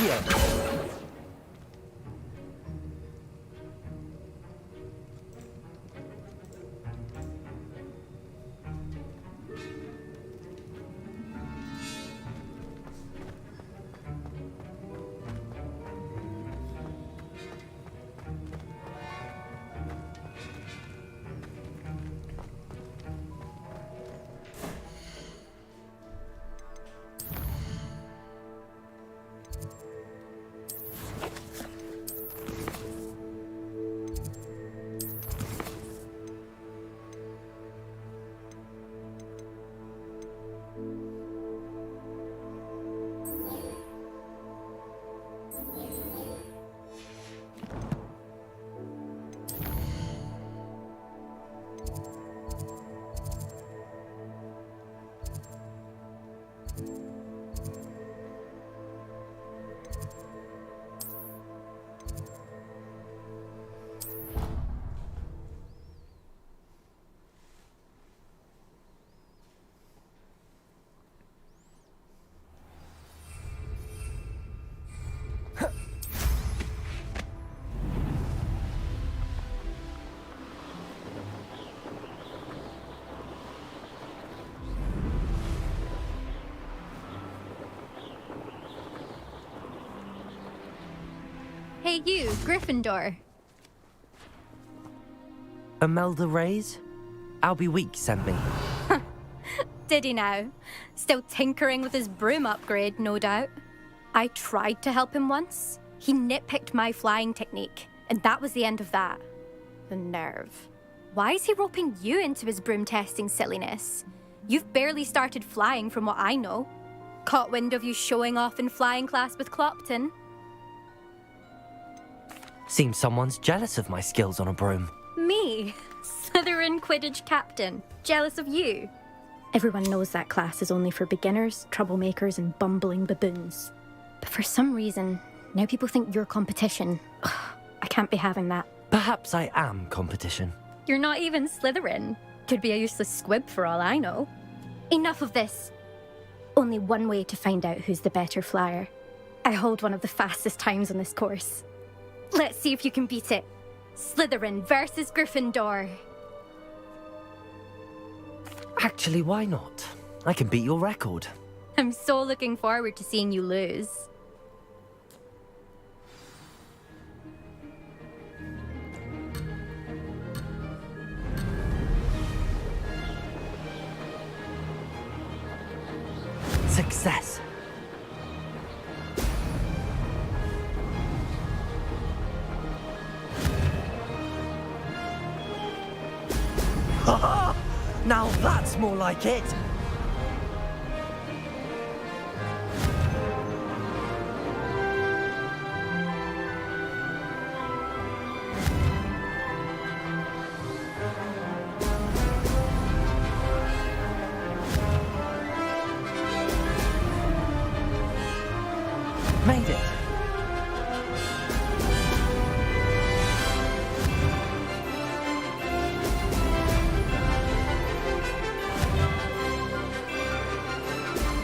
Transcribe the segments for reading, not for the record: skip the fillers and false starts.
Accio! Hey you, Gryffindor. Imelda Reyes? Albie Weeks sent me. Did he now? Still tinkering with his broom upgrade, no doubt. I tried to help him once. He nitpicked my flying technique, and that was the end of that. The nerve. Why is he roping you into his broom testing silliness? You've barely started flying from what I know. Caught wind of you showing off in flying class with Clopton. Seems someone's jealous of my skills on a broom. Me? Slytherin Quidditch captain. Jealous of you? Everyone knows that class is only for beginners, troublemakers, and bumbling baboons. But for some reason, now people think you're competition. Ugh, I can't be having that. Perhaps I am competition. You're not even Slytherin. Could be a useless squib for all I know. Enough of this. Only one way to find out who's the better flyer. I hold one of the fastest times on this course. Let's see if you can beat it. Slytherin versus Gryffindor. Actually, why not? I can beat your record. I'm so looking forward to seeing you lose. Success. Ha! Now that's more like it! Made it!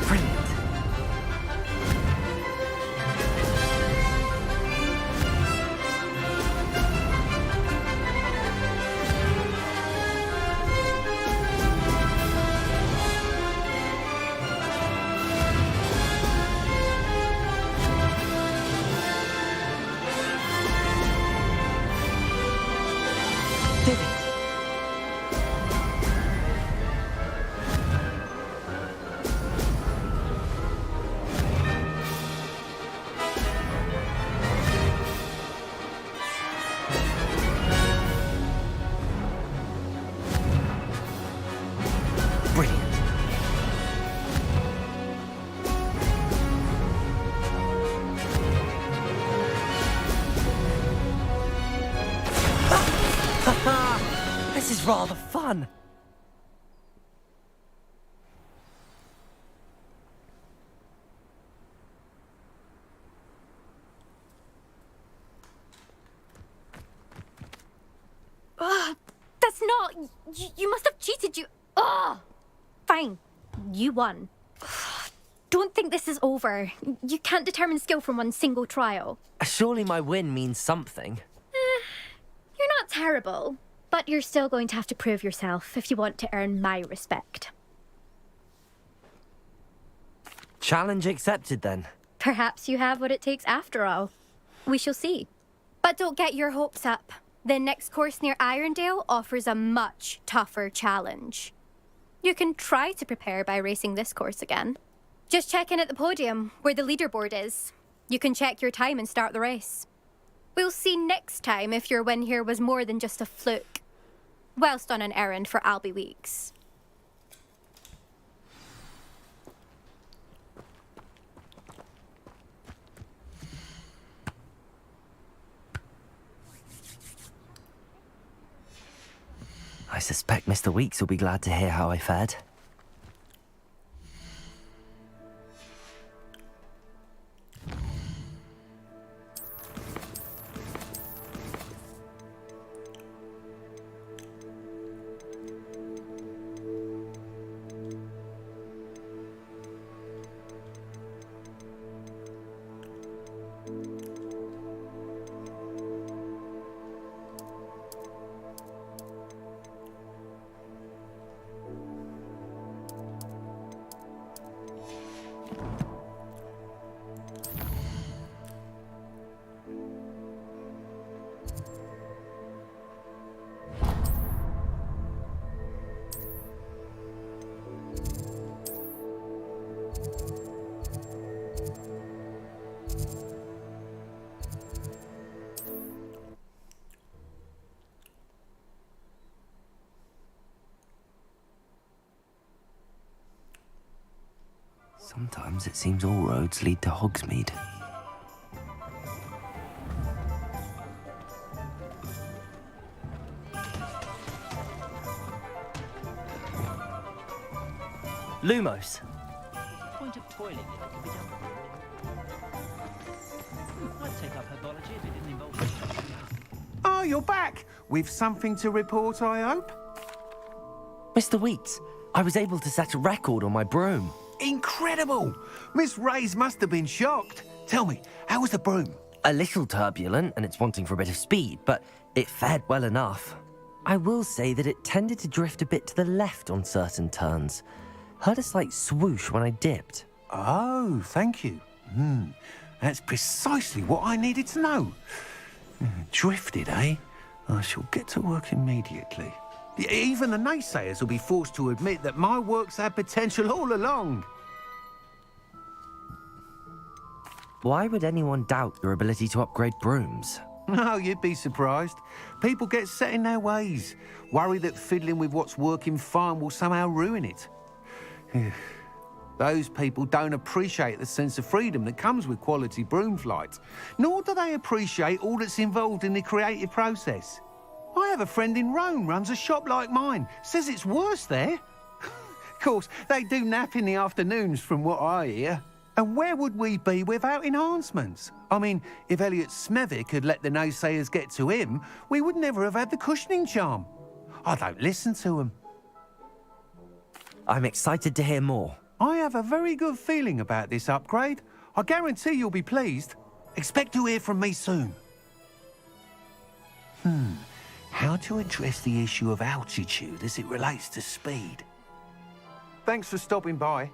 Brilliant! Did it! Brilliant! This is rather fun. That's not... You must have cheated, you... Ugh! Fine. You won. don't think this is over. You can't determine skill from one single trial. Surely my win means something. You're not terrible, but you're still going to have to prove yourself if you want to earn my respect. Challenge accepted then. Perhaps you have what it takes after all. We shall see. But don't get your hopes up. The next course near Irondale offers a much tougher challenge. You can try to prepare by racing this course again. Just check in at the podium, where the leaderboard is. You can check your time and start the race. We'll see next time if your win here was more than just a fluke. Whilst on an errand for Albie Weeks. I suspect Mr. Weeks will be glad to hear how I fared. Sometimes it seems all roads lead to Hogsmeade. Lumos. Point of toilet could be done. I'd take up herbology if it didn't involve. Oh, you're back! With something to report, I hope? Mr. Weeks, I was able to set a record on my broom. Incredible! Miss Ray's must have been shocked. Tell me, how was the broom? A little turbulent, and it's wanting for a bit of speed, but it fared well enough. I will say that it tended to drift a bit to the left on certain turns. Heard a slight swoosh when I dipped. Oh, thank you. That's precisely what I needed to know. Drifted, eh? I shall get to work immediately. Even the naysayers will be forced to admit that my work's had potential all along. Why would anyone doubt your ability to upgrade brooms? No, you'd be surprised. People get set in their ways, worry that fiddling with what's working fine will somehow ruin it. Those people don't appreciate the sense of freedom that comes with quality broom flight, nor do they appreciate all that's involved in the creative process. I have a friend in Rome runs a shop like mine, says it's worse there. Of course, they do nap in the afternoons from what I hear. And where would we be without enhancements? I mean, if Elliot Smethwick had let the naysayers get to him, we would never have had the cushioning charm. I don't listen to them. I'm excited to hear more. I have a very good feeling about this upgrade. I guarantee you'll be pleased. Expect to hear from me soon. How to address the issue of altitude as it relates to speed. Thanks for stopping by.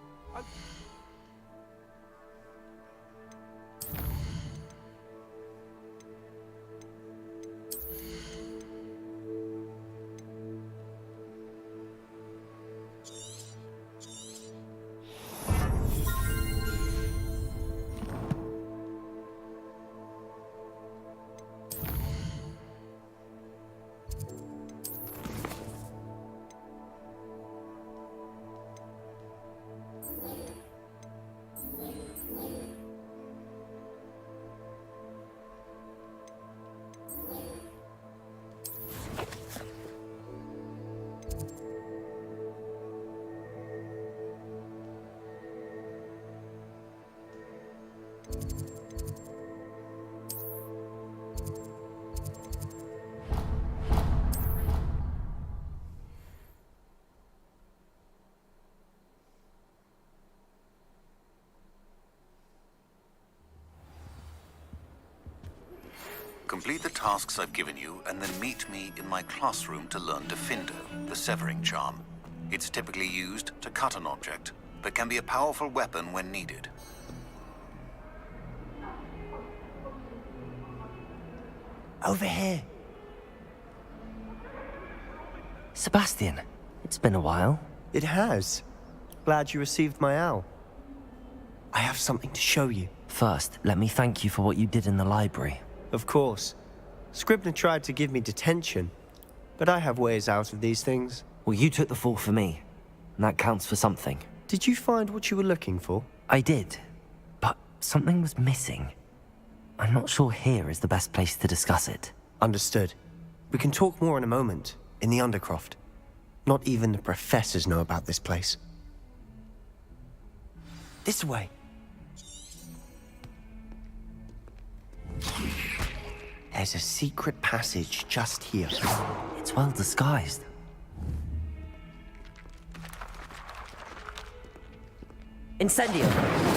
Complete the tasks I've given you, and then meet me in my classroom to learn Defindo, the severing charm. It's typically used to cut an object, but can be a powerful weapon when needed. Over here. Sebastian, it's been a while. It has. Glad you received my owl. I have something to show you. First, let me thank you for what you did in the library. Of course. Scribner tried to give me detention, but I have ways out of these things. Well, you took the fall for me, and that counts for something. Did you find what you were looking for? I did, but something was missing. I'm not sure here is the best place to discuss it. Understood. We can talk more in a moment, in the Undercroft. Not even the professors know about this place. This way. There's a secret passage just here. It's well disguised. Incendio!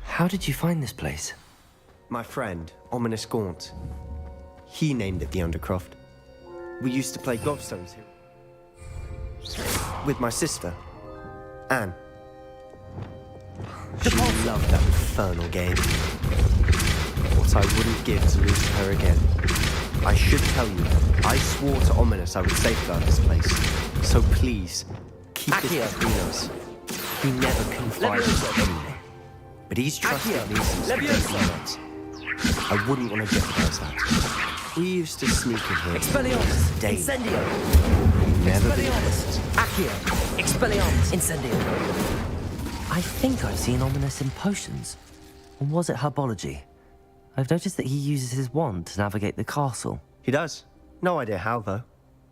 How did you find this place? My friend, Ominous Gaunt. He named it the Undercroft. We used to play gobstones here. With my sister, Anne. She loved that infernal game. What I wouldn't give to lose to her again. I should tell you, I swore to Ominous I would safeguard this place. So please, keep this between us. He never confided in anyone. But he's trusted me since the day. I wouldn't want to jeopardize that. We used to sneak in here. Expelliarmus! Daily. Incendio! Never been Expelliarmus! Accio! Expelliarmus! Incendio! I think I've seen Ominous in potions. Or was it herbology? I've noticed that he uses his wand to navigate the castle. He does. No idea how, though.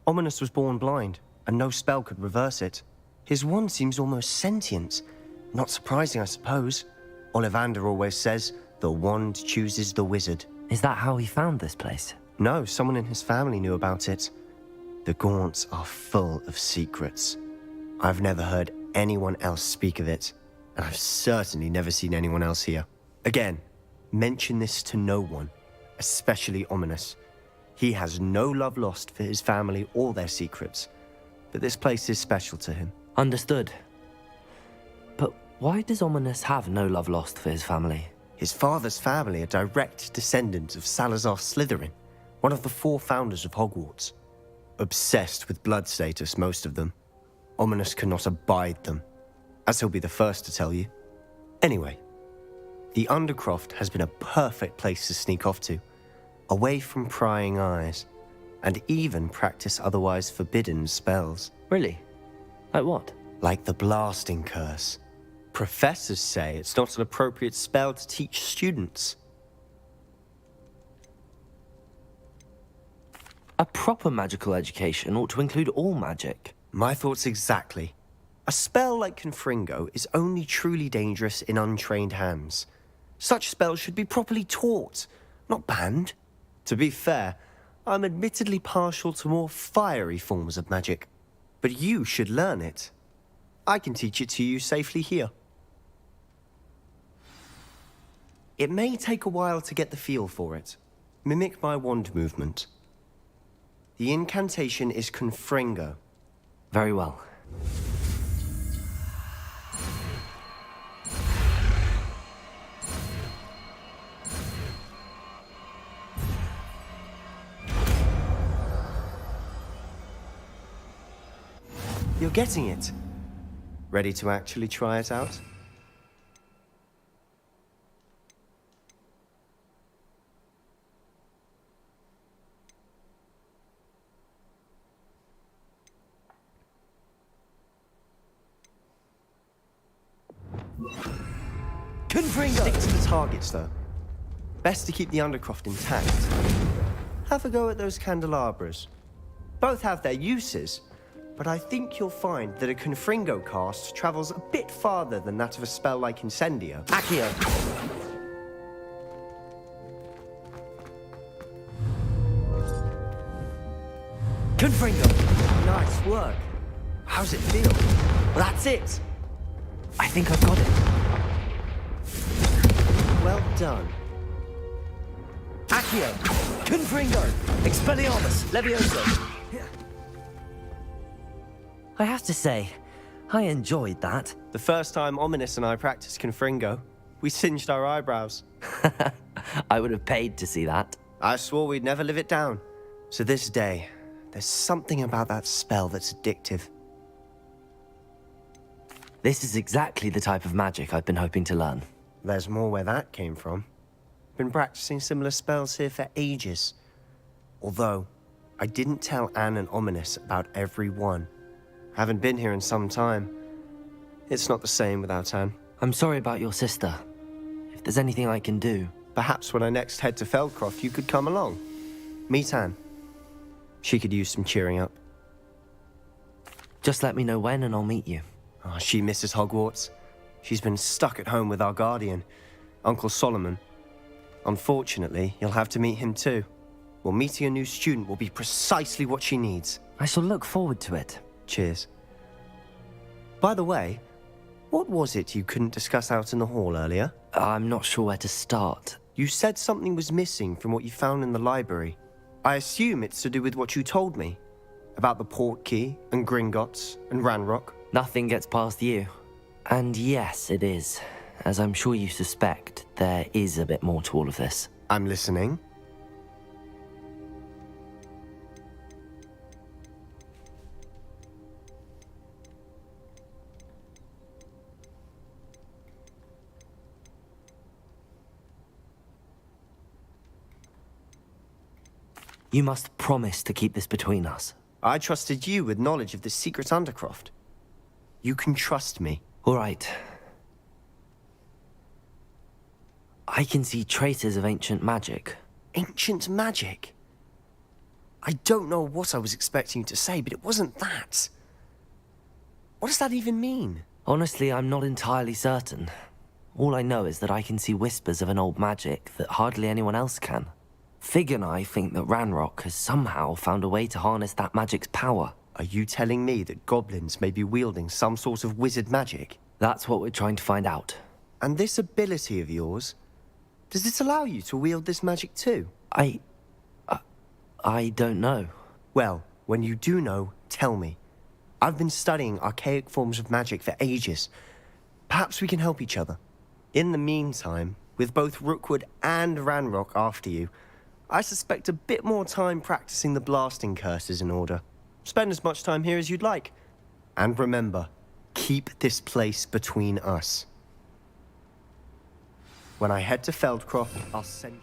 Ominous was born blind, and no spell could reverse it. His wand seems almost sentient. Not surprising, I suppose. Ollivander always says, the wand chooses the wizard. Is that how he found this place? No, someone in his family knew about it. The Gaunts are full of secrets. I've never heard anyone else speak of it, and I've certainly never seen anyone else here. Again, mention this to no one, especially Ominous. He has no love lost for his family or their secrets, but this place is special to him. Understood. But why does Ominous have no love lost for his family? His father's family are direct descendants of Salazar Slytherin, one of the 4 founders of Hogwarts. Obsessed with blood status, most of them. Ominous cannot abide them, as he'll be the first to tell you. Anyway, the Undercroft has been a perfect place to sneak off to, away from prying eyes, and even practice otherwise forbidden spells. Really? Like what? Like the blasting curse. Professors say it's not an appropriate spell to teach students. A proper magical education ought to include all magic. My thoughts exactly. A spell like Confringo is only truly dangerous in untrained hands. Such spells should be properly taught, not banned. To be fair, I'm admittedly partial to more fiery forms of magic. But you should learn it. I can teach it to you safely here. It may take a while to get the feel for it. Mimic my wand movement. The incantation is Confringo. Very well. You're getting it. Ready to actually try it out? Confringo! Stick to the targets, though. Best to keep the Undercroft intact. Have a go at those candelabras. Both have their uses, but I think you'll find that a Confringo cast travels a bit farther than that of a spell like Incendio. Accio! Confringo! Nice work. How's it feel? That's it. I think I've got it. Well done. Accio! Confringo! Expelliarmus! Levioso! I have to say, I enjoyed that. The first time Ominous and I practiced Confringo, we singed our eyebrows. I would have paid to see that. I swore we'd never live it down. So this day, there's something about that spell that's addictive. This is exactly the type of magic I've been hoping to learn. There's more where that came from. Been practicing similar spells here for ages. Although, I didn't tell Anne and Ominous about every one. Haven't been here in some time. It's not the same without Anne. I'm sorry about your sister. If there's anything I can do... Perhaps when I next head to Feldcroft, you could come along. Meet Anne. She could use some cheering up. Just let me know when and I'll meet you. Oh, she misses Hogwarts. She's been stuck at home with our guardian, Uncle Solomon. Unfortunately, you'll have to meet him too. Well, meeting a new student will be precisely what she needs. I shall look forward to it. Cheers. By the way, what was it you couldn't discuss out in the hall earlier? I'm not sure where to start. You said something was missing from what you found in the library. I assume it's to do with what you told me. About the Portkey, and Gringotts, and Ranrock. Nothing gets past you. And yes, it is. As I'm sure you suspect, there is a bit more to all of this. I'm listening. You must promise to keep this between us. I trusted you with knowledge of the secret Undercroft. You can trust me. All right. I can see traces of ancient magic. Ancient magic? I don't know what I was expecting you to say, but it wasn't that. What does that even mean? Honestly, I'm not entirely certain. All I know is that I can see whispers of an old magic that hardly anyone else can. Fig and I think that Ranrock has somehow found a way to harness that magic's power. Are you telling me that goblins may be wielding some sort of wizard magic? That's what we're trying to find out. And this ability of yours, does it allow you to wield this magic too? I don't know. Well, when you do know, tell me. I've been studying archaic forms of magic for ages. Perhaps we can help each other. In the meantime, with both Rookwood and Ranrock after you, I suspect a bit more time practicing the blasting curse is in order. Spend as much time here as you'd like. And remember, keep this place between us. When I head to Feldcroft, I'll send you...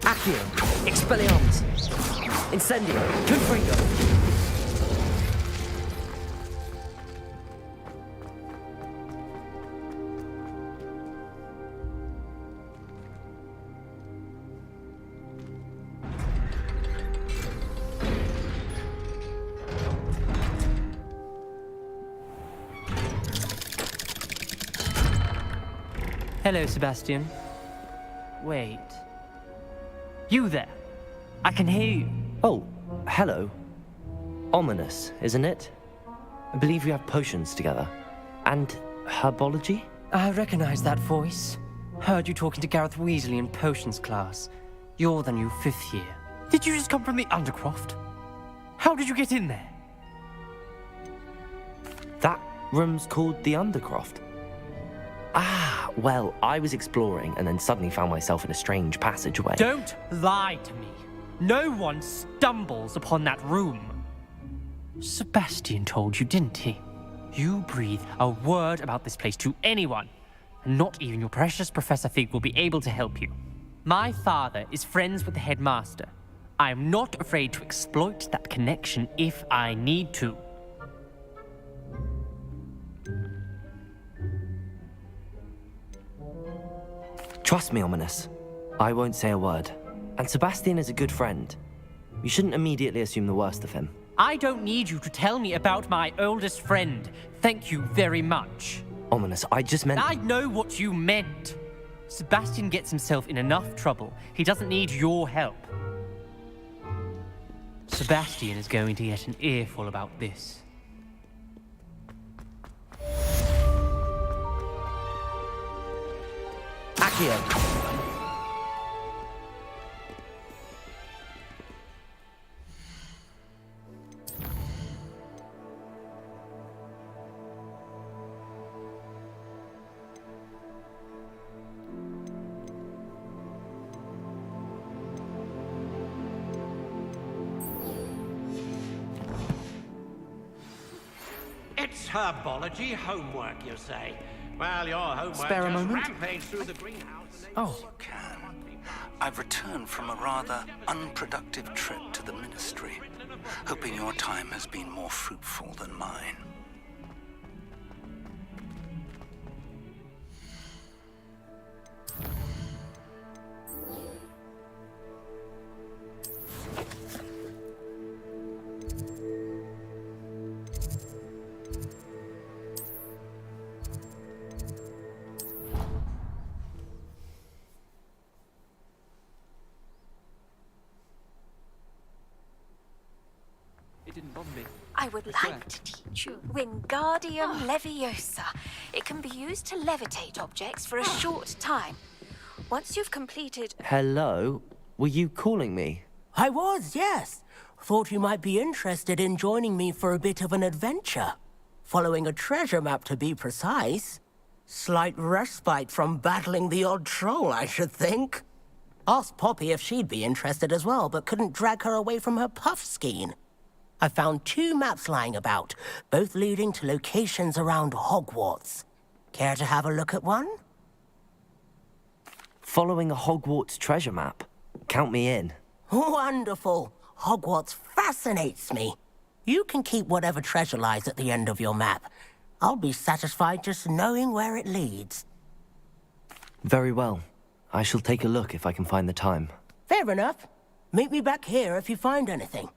Accio! Expelliarmus! Incendio! Confringo! Hello, Sebastian. Wait. You there? I can hear you. Oh, hello. Ominous, isn't it? I believe we have potions together. And herbology? I recognize that voice. Heard you talking to Gareth Weasley in potions class. You're the new 5th year. Did you just come from the Undercroft? How did you get in there? That room's called the Undercroft. Ah, well, I was exploring and then suddenly found myself in a strange passageway. Don't lie to me. No one stumbles upon that room. Sebastian told you, didn't he? You breathe a word about this place to anyone, and not even your precious Professor Fig will be able to help you. My father is friends with the headmaster. I am not afraid to exploit that connection if I need to. Trust me, Ominous. I won't say a word. And Sebastian is a good friend. You shouldn't immediately assume the worst of him. I don't need you to tell me about my oldest friend. Thank you very much. Ominous, I just meant... I know what you meant. Sebastian gets himself in enough trouble. He doesn't need your help. Sebastian is going to get an earful about this. Accio! It's herbology homework, you say? Well, your homework Spare a just moment? rampaged through the greenhouse and Oh, I've returned from a rather unproductive trip to the Ministry, hoping your time has been more fruitful than mine. it didn't bother me. I would like to teach you Wingardium Leviosa. It can be used to levitate objects for a short time. Once you've completed... Hello? Were you calling me? I was, yes. Thought you might be interested in joining me for a bit of an adventure. Following a treasure map, to be precise. Slight respite from battling the odd troll, I should think. Asked Poppy if she'd be interested as well, but couldn't drag her away from her puff skein. I found 2 maps lying about, both leading to locations around Hogwarts. Care to have a look at one? Following a Hogwarts treasure map? Count me in. Wonderful. Hogwarts fascinates me. You can keep whatever treasure lies at the end of your map. I'll be satisfied just knowing where it leads. Very well. I shall take a look if I can find the time. Fair enough. Meet me back here if you find anything.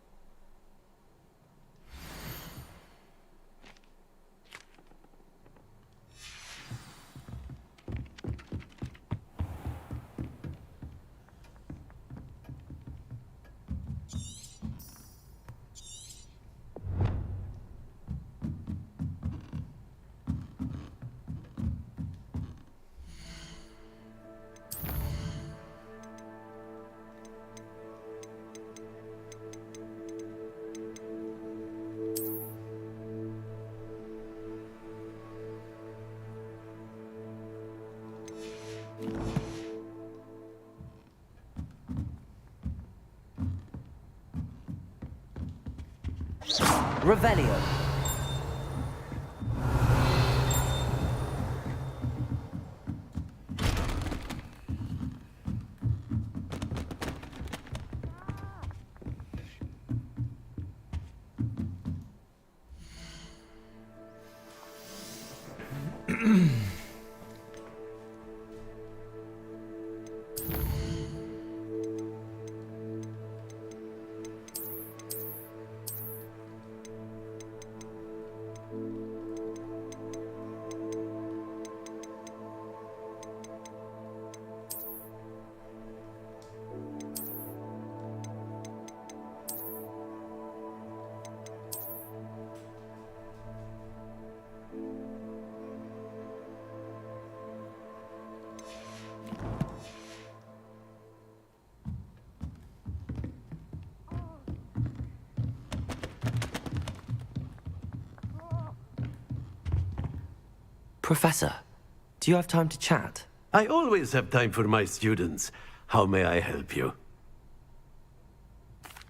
Revelio. Professor, do you have time to chat? I always have time for my students. How may I help you?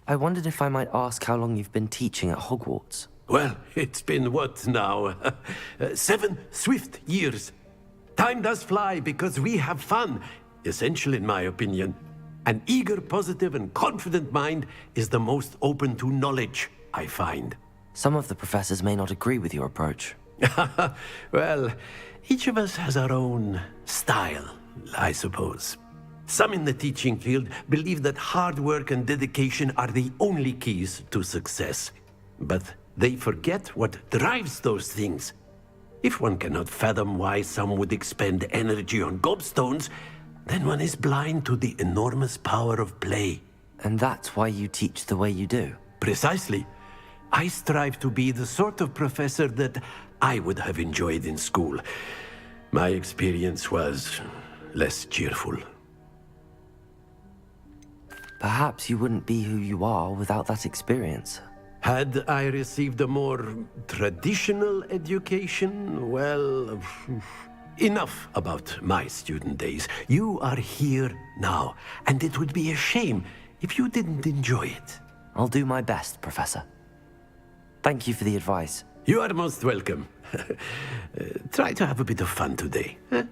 I wondered if I might ask how long you've been teaching at Hogwarts. Well, it's been what now? 7 swift years. Time does fly because we have fun. Essential in my opinion. An eager, positive, and confident mind is the most open to knowledge, I find. Some of the professors may not agree with your approach. Well, each of us has our own style, I suppose. Some in the teaching field believe that hard work and dedication are the only keys to success. But they forget what drives those things. If one cannot fathom why some would expend energy on gobstones, then one is blind to the enormous power of play. And that's why you teach the way you do? Precisely. I strive to be the sort of professor that I would have enjoyed in school. My experience was less cheerful. Perhaps you wouldn't be who you are without that experience. Had I received a more traditional education, well, enough about my student days. You are here now, and it would be a shame if you didn't enjoy it. I'll do my best, Professor. Thank you for the advice. You are most welcome. Try to have a bit of fun today. Huh?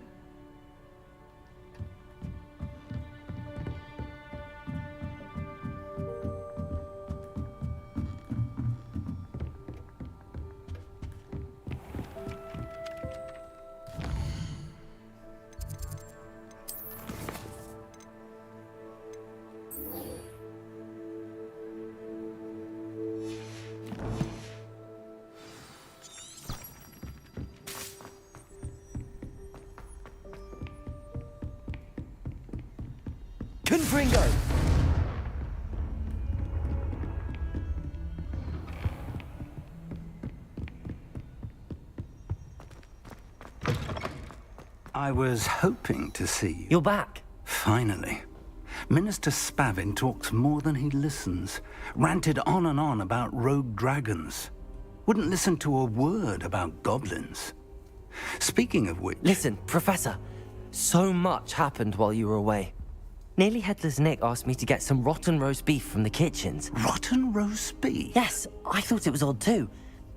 Confringo! I was hoping to see you. You're back. Finally. Minister Spavin talks more than he listens. Ranted on and on about rogue dragons. Wouldn't listen to a word about goblins. Speaking of which... Listen, Professor. So much happened while you were away. Nearly Headless Nick asked me to get some rotten roast beef from the kitchens. Rotten roast beef? Yes, I thought it was odd too.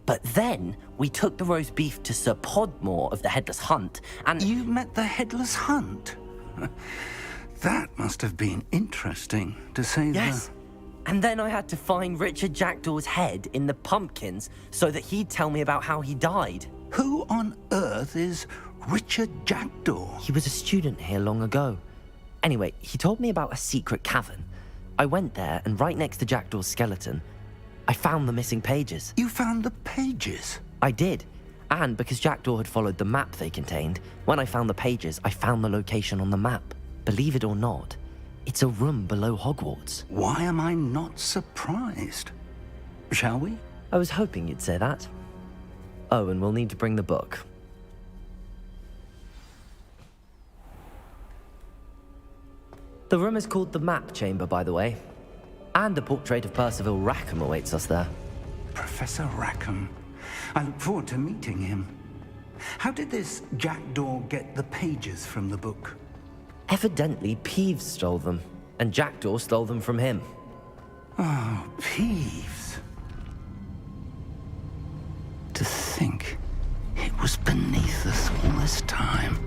But then we took the roast beef to Sir Podmore of the Headless Hunt, and... You met the Headless Hunt? That must have been interesting, to say the... Yes. And then I had to find Richard Jackdaw's head in the pumpkins so that he'd tell me about how he died. Who on earth is Richard Jackdaw? He was a student here long ago. Anyway, he told me about a secret cavern. I went there, and right next to Jackdaw's skeleton, I found the missing pages. You found the pages? I did. And because Jackdaw had followed the map they contained, when I found the pages, I found the location on the map. Believe it or not, it's a room below Hogwarts. Why am I not surprised? Shall we? I was hoping you'd say that. Oh, and we'll need to bring the book. The room is called the Map Chamber, by the way. And a portrait of Percival Rackham awaits us there. Professor Rackham. I look forward to meeting him. How did this Jackdaw get the pages from the book? Evidently, Peeves stole them, and Jackdaw stole them from him. Oh, Peeves. To think it was beneath us all this time.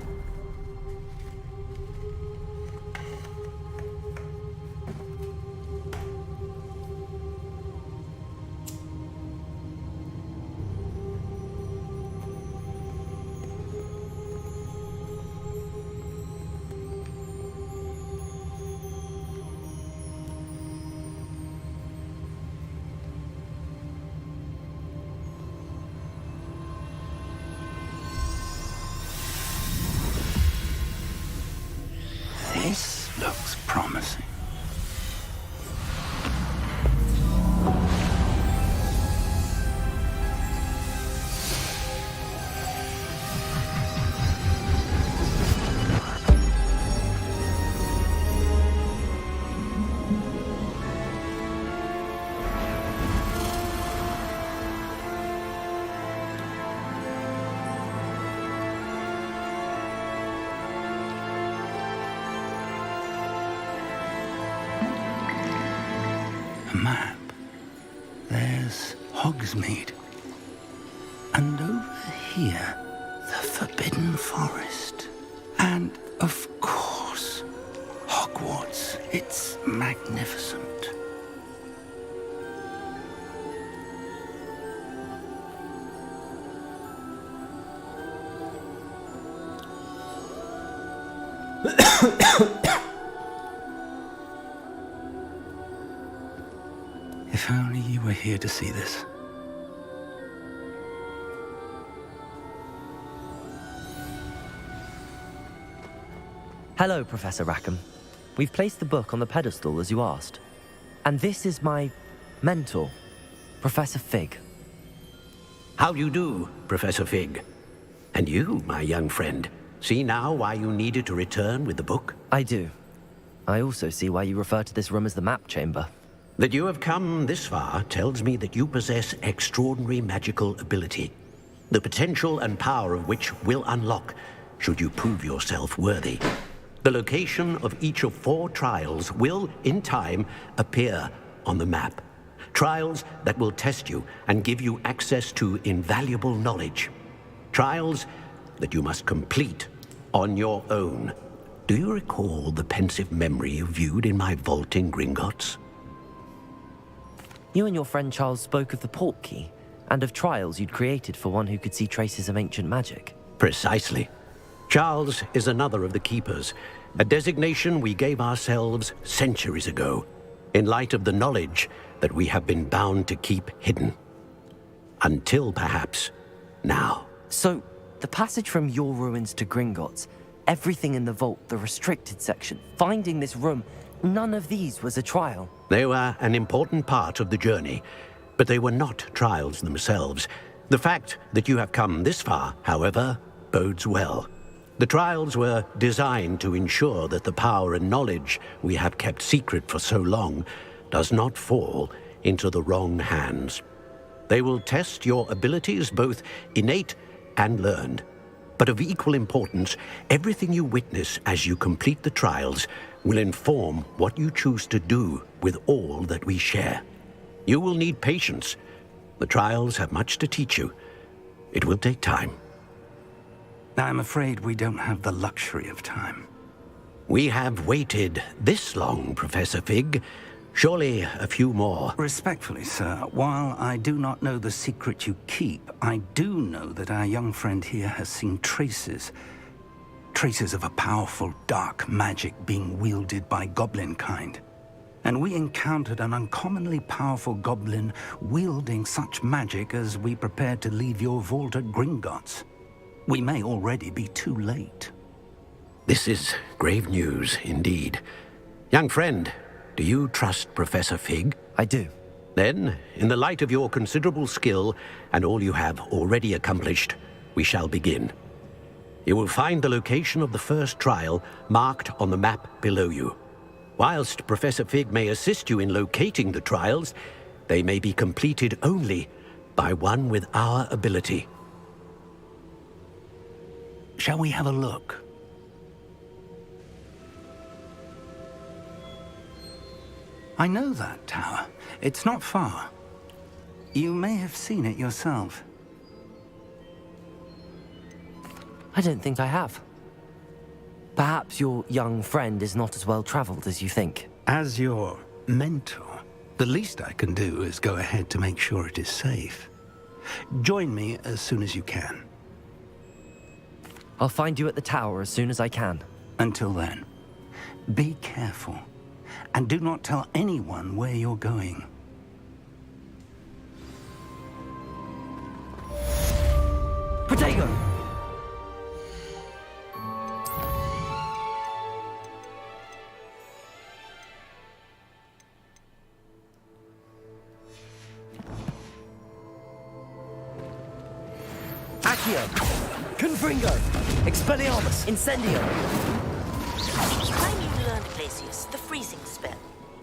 This looks promising. Map. There's Hogsmeade. And over here, the Forbidden Forest. And, of course, Hogwarts. It's magnificent. If only you were here to see this. Hello, Professor Rackham. We've placed the book on the pedestal as you asked. And this is my mentor, Professor Fig. How do you do, Professor Fig? And you, my young friend, see now why you needed to return with the book? I do. I also see why you refer to this room as the map chamber. That you have come this far tells me that you possess extraordinary magical ability, the potential and power of which will unlock should you prove yourself worthy. The location of each of 4 trials will, in time, appear on the map. Trials that will test you and give you access to invaluable knowledge. Trials that you must complete on your own. Do you recall the pensive memory you viewed in my vault in Gringotts? You and your friend Charles spoke of the port key, and of trials you'd created for one who could see traces of ancient magic. Precisely. Charles is another of the Keepers, a designation we gave ourselves centuries ago, in light of the knowledge that we have been bound to keep hidden. Until, perhaps, now. So, the passage from your ruins to Gringotts, everything in the vault, the restricted section, finding this room, none of these was a trial. They were an important part of the journey, but they were not trials themselves. The fact that you have come this far, however, bodes well. The trials were designed to ensure that the power and knowledge we have kept secret for so long does not fall into the wrong hands. They will test your abilities, both innate and learned. But of equal importance, everything you witness as you complete the trials will inform what you choose to do with all that we share. You will need patience. The trials have much to teach you. It will take time. I'm afraid we don't have the luxury of time. We have waited this long, Professor Fig. Surely a few more. Respectfully, sir, while I do not know the secret you keep, I do know that our young friend here has seen traces of a powerful dark magic being wielded by goblin kind. And we encountered an uncommonly powerful goblin wielding such magic as we prepared to leave your vault at Gringotts. We may already be too late. This is grave news indeed. Young friend, do you trust Professor Fig? I do. Then, in the light of your considerable skill and all you have already accomplished, we shall begin. You will find the location of the first trial marked on the map below you. Whilst Professor Fig may assist you in locating the trials, they may be completed only by one with our ability. Shall we have a look? I know that tower. It's not far. You may have seen it yourself. I don't think I have. Perhaps your young friend is not as well traveled as you think. As your mentor, the least I can do is go ahead to make sure it is safe. Join me as soon as you can. I'll find you at the tower as soon as I can. Until then, be careful. And do not tell anyone where you're going. Potato! Accio! Confringo! Expelliarmus! Incendio! Try new learned Glacius, the freezing spell.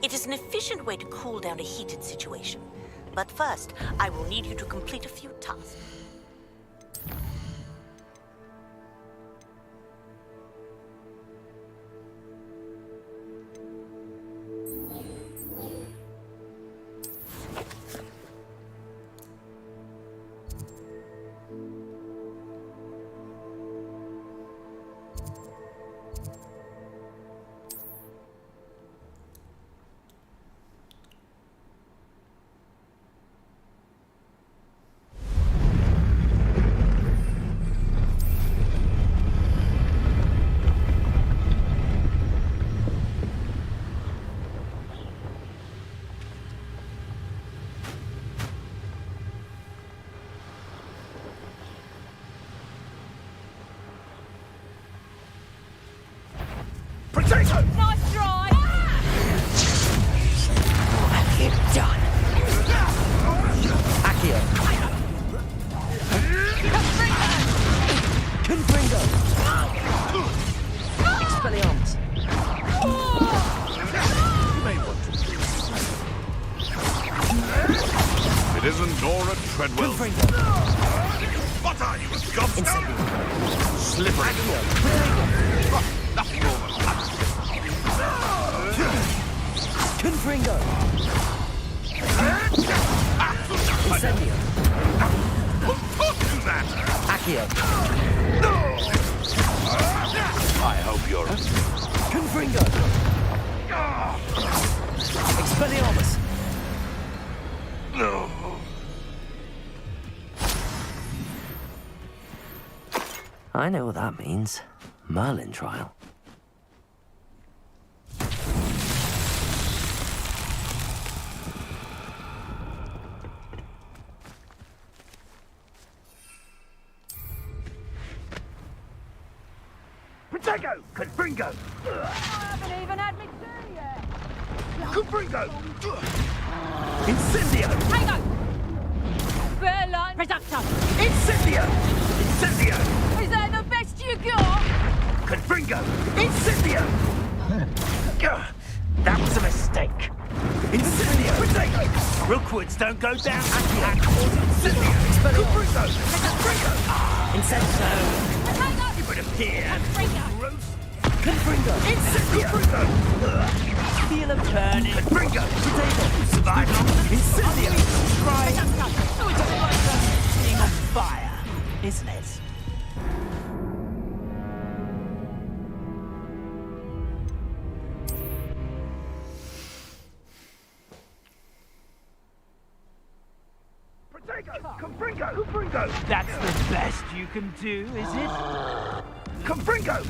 It is an efficient way to cool down a heated situation. But first, I will need you to complete a few tasks. Potato! Nice try! What have you done? Accio. Confringo. Expelliarmus. You may want to. It isn't Dora Treadwell. What are you, a gobstone? Slippery. Oh, nothing more than that. Confringo. Incendio. Do that. Accio. I hope you're... Confringo. Expelliarmus. No. I know what that means. Merlin trial. Potato! Confringo! I haven't even had me tea yet. Confringo! Incendio! Tango! Berline! Reducto! Incendio! Incendio! Is that the best you got? Confringo! Incendio! That was a mistake. Incendio! Potato! Rookwoods don't go down. Incendio! Confringo! Confringo! Incendio. You would appear. Confringo. Incendio! Confringo! Feel of turning. Confringo! Potato. Survive long. Incendio! Right. Oh, it doesn't like Being on fire, isn't it? Potato! Confringo! Confringo! That's the best you can do, is it? Confringo!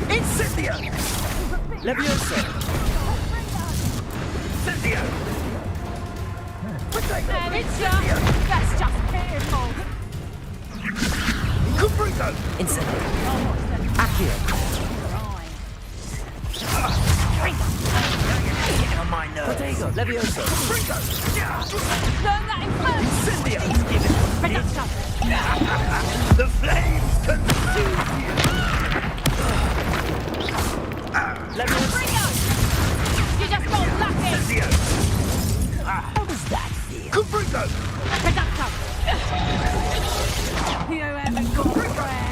Incendio! Leviosa. Incendio! Potato! And it's that's just pitiful. Confringo! Incendio. Accio. Getting on my nerves. Potato. Leviosa. Confringo! Learn that in first. Incendio! Reducto! The flames consume you! Confringo! You just got lucky! Incendio! How does that feel? Confringo! Reducto! You haven't got prayer.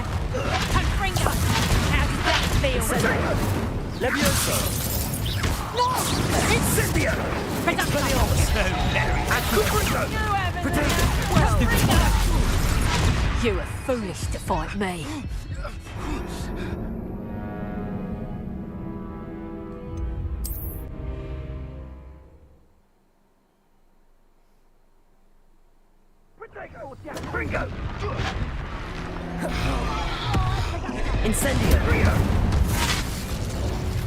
Confringo! How does that feel? Leviosa. No! Incendio! Reducto! Confringo! You haven't... Well, you were foolish to fight me. Confringo! Incendio.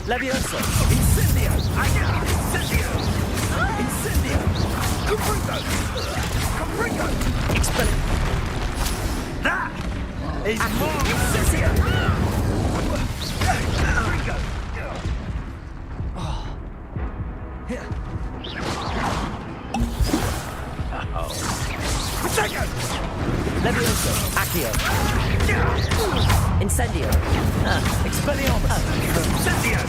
Leviosa. Incendio! Incendio! Incendio! Confringo! Confringo! Expel. That is more Incendio! Confringo! Potato! Leviosa. Accio. Incendio. Expelliarmus. Incendio!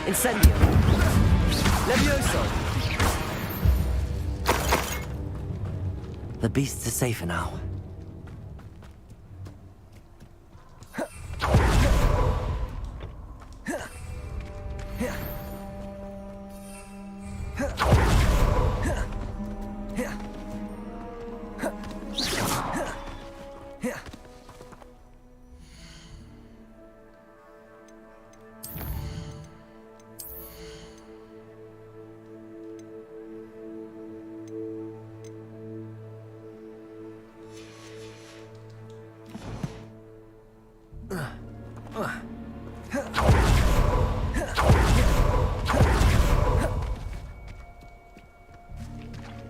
Incendio. Leviosa. The beasts are safer now.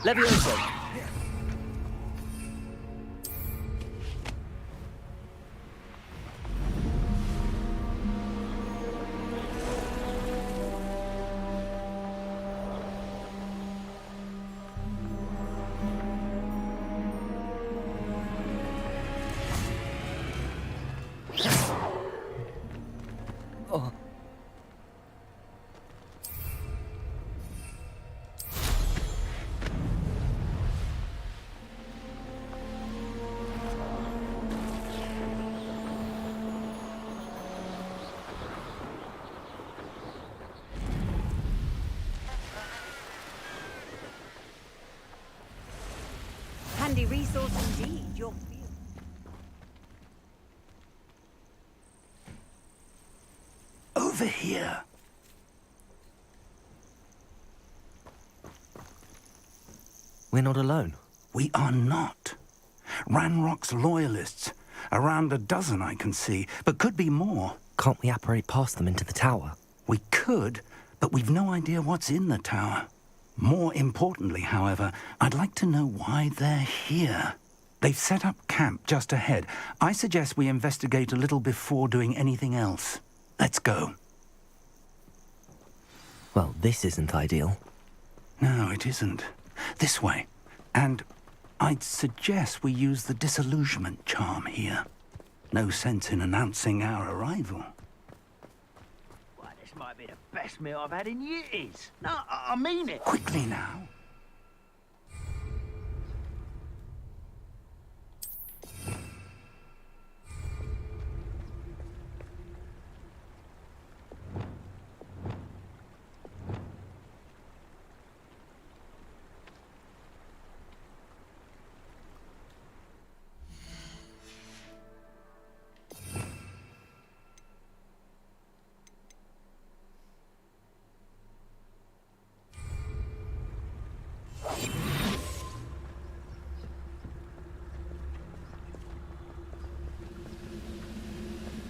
Levioso! Handy resource indeed, your field. Over here. We're not alone. We are not. Ranrock's loyalists. Around a dozen I can see, but could be more. Can't we apparate past them into the tower? We could, but we've no idea what's in the tower. More importantly, however, I'd like to know why they're here. They've set up camp just ahead. I suggest we investigate a little before doing anything else. Let's go. Well, this isn't ideal. No, it isn't. This way. And I'd suggest we use the disillusionment charm here. No sense in announcing our arrival. Well, this might be the best meal I've had in years. No, I mean it. Quickly now.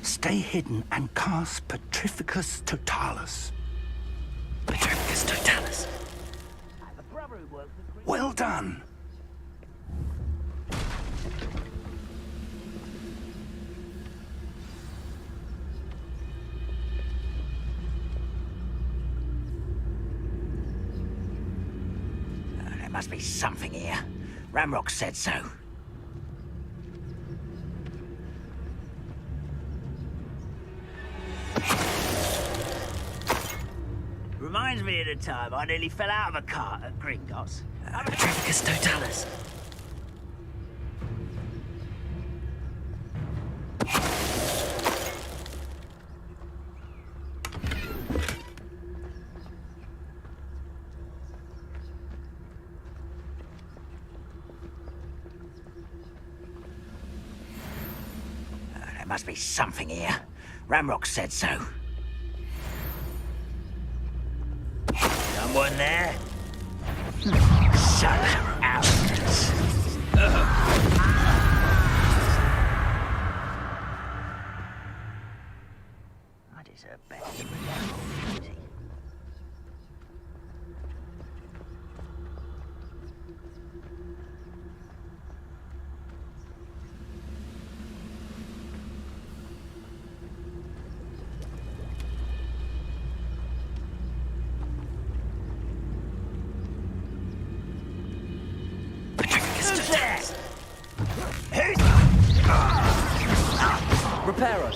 Stay hidden and cast Petrificus Totalis. Petrificus Totalis? Well done. There must be something here. Ramrock said so. Reminds me of the time I nearly fell out of a cart at Gringotts. Petrificus Totalis. There must be something here. Ramrock said so. Someone there? Shut up, arrogance. I deserve better. Reparo.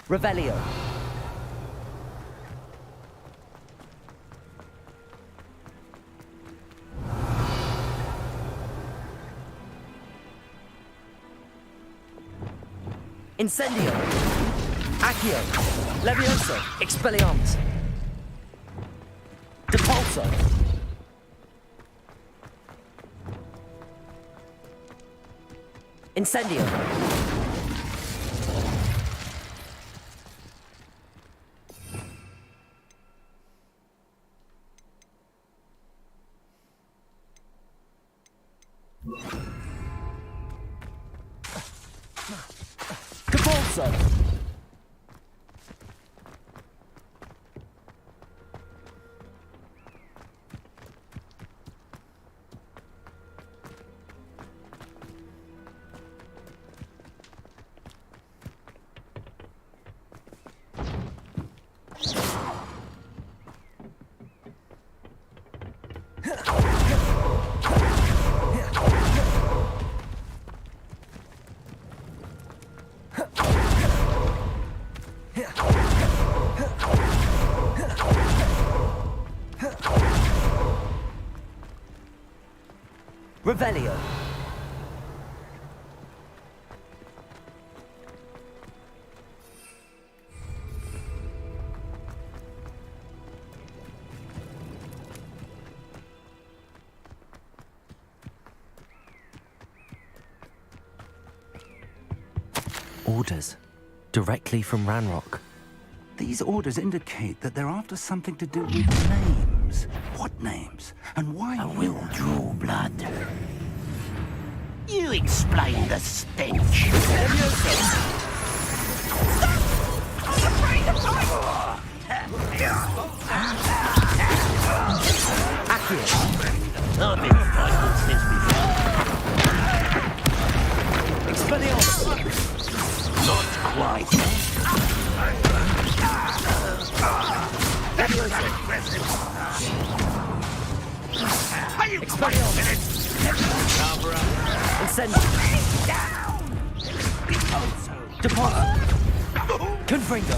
Revelio. Incendio. Accio. Levioso. Expelliarmus. Depulso. Incendio! Capulso! Revelio. Orders. Directly from Ranrock. These orders indicate that they're after something to do with names. What names? And why? I will draw blood. You explain the stench. Accurate. I've been fighting since before. Expelliarmus. Not quite. Expelliarmus. Incendio. Depart. Confringo.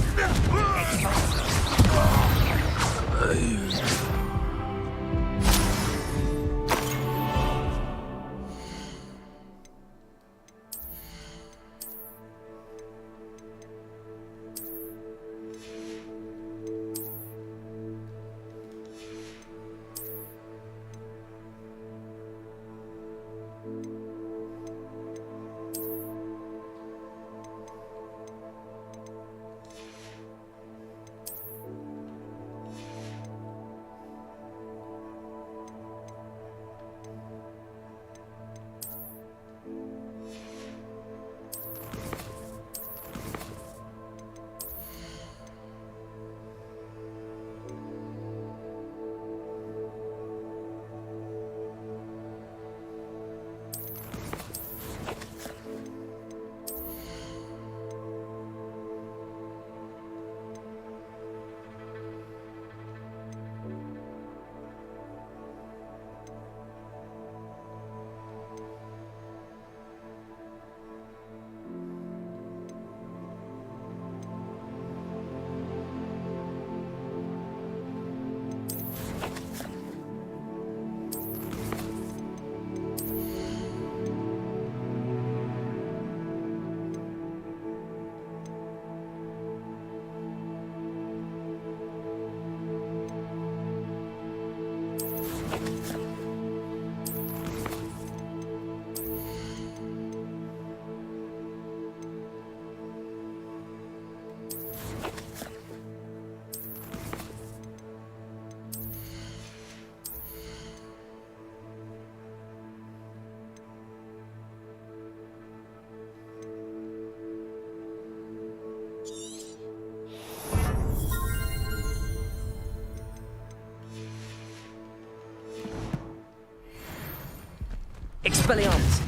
Expelliarmus.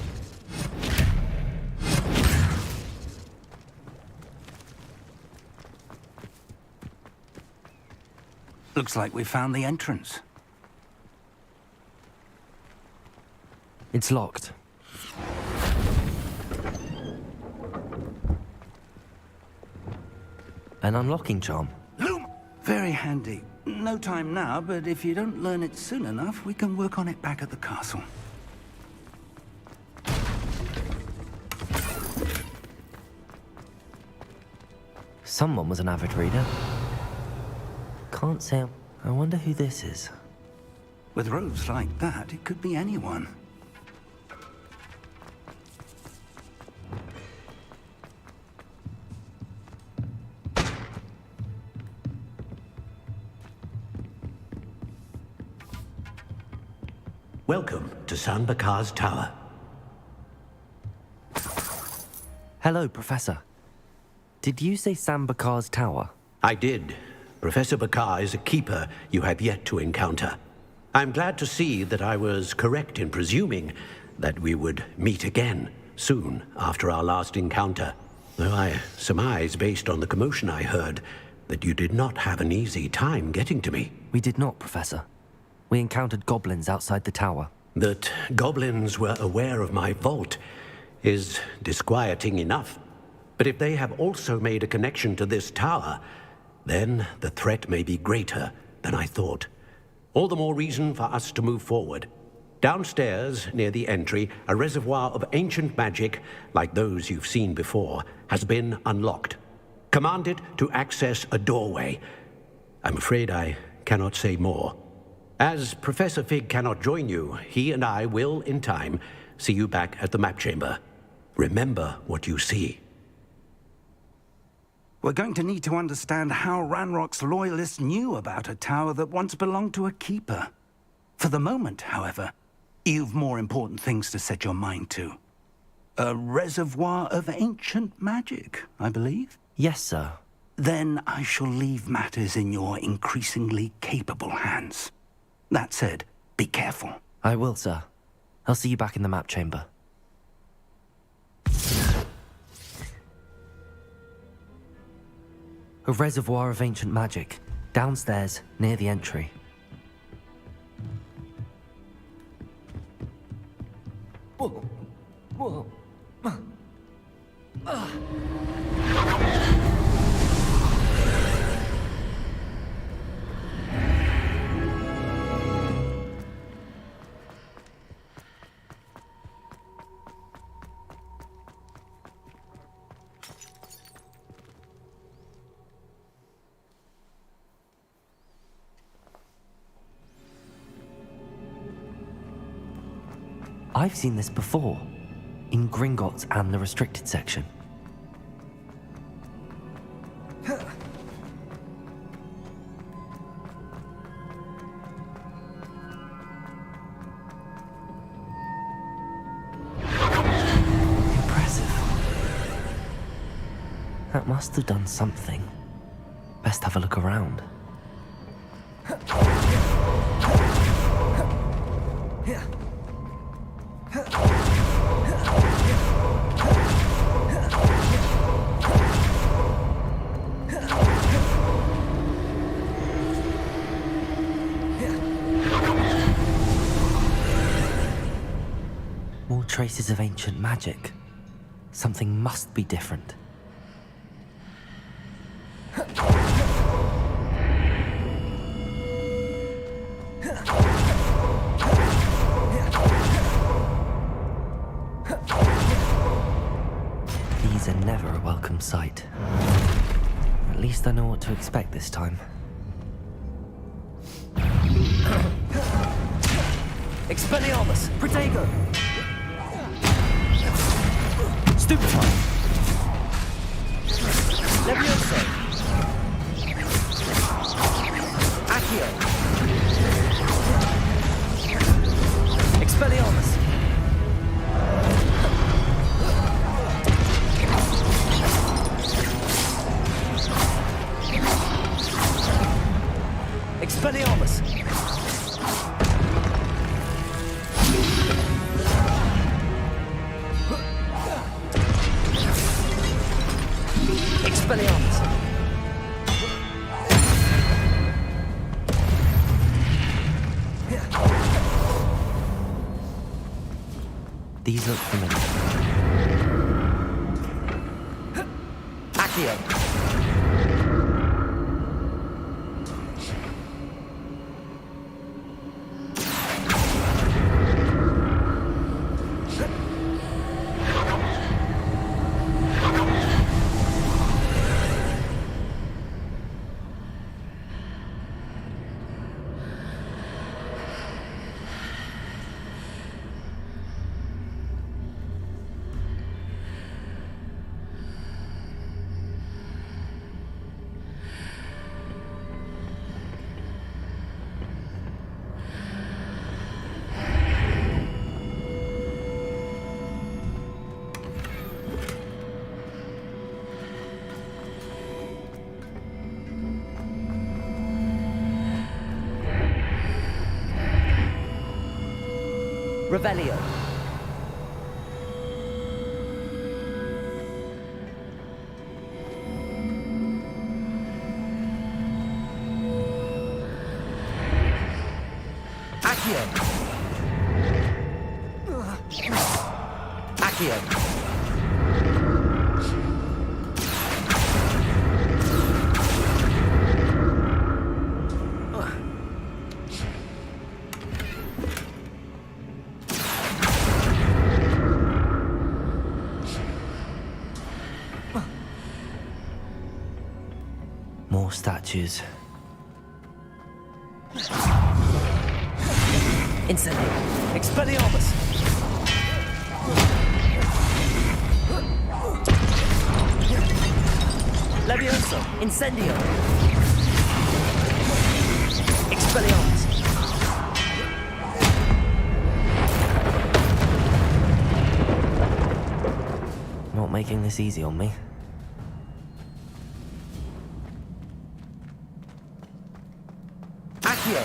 Looks like we found the entrance. It's locked. An unlocking charm. Very handy. No time now, but if you don't learn it soon enough, we can work on it back at the castle. Someone was an avid reader. Can't say. I wonder who this is. With robes like that, it could be anyone. to Sanbakar's tower. Hello, Professor. Did you say Sambakar's tower? I did. Professor Bakar is a keeper you have yet to encounter. I'm glad to see that I was correct in presuming that we would meet again soon after our last encounter. Though I surmise, based on the commotion I heard, that you did not have an easy time getting to me. We did not, Professor. We encountered goblins outside the tower. That goblins were aware of my vault is disquieting enough. But if they have also made a connection to this tower, then the threat may be greater than I thought. All the more reason for us to move forward. Downstairs, near the entry, a reservoir of ancient magic, like those you've seen before, has been unlocked. Command it to access a doorway. I'm afraid I cannot say more. As Professor Fig cannot join you, he and I will, in time, see you back at the map chamber. Remember what you see. We're going to need to understand how Ranrock's loyalists knew about a tower that once belonged to a keeper. For the moment, however, you've more important things to set your mind to. A reservoir of ancient magic, I believe? Yes, sir. Then I shall leave matters in your increasingly capable hands. That said, be careful. I will, sir. I'll see you back in the map chamber. A reservoir of ancient magic, downstairs, near the entry. Whoa. Whoa. I've seen this before, in Gringotts and the restricted section. Impressive. That must have done something. Best have a look around. More traces of ancient magic. Something must be different. These are never a welcome sight. At least I know what to expect this time. Expelliarmus! Protego! Stupefy! Levioso! Accio! Expelliarmus! Expelliarmus! Expelliarmus! These look familiar. Accio! Revelio. Accio. Accio. More statues. Incendio. Expelliarmus. Levioso. Incendio. Expelliarmus. Not making this easy on me. Accio.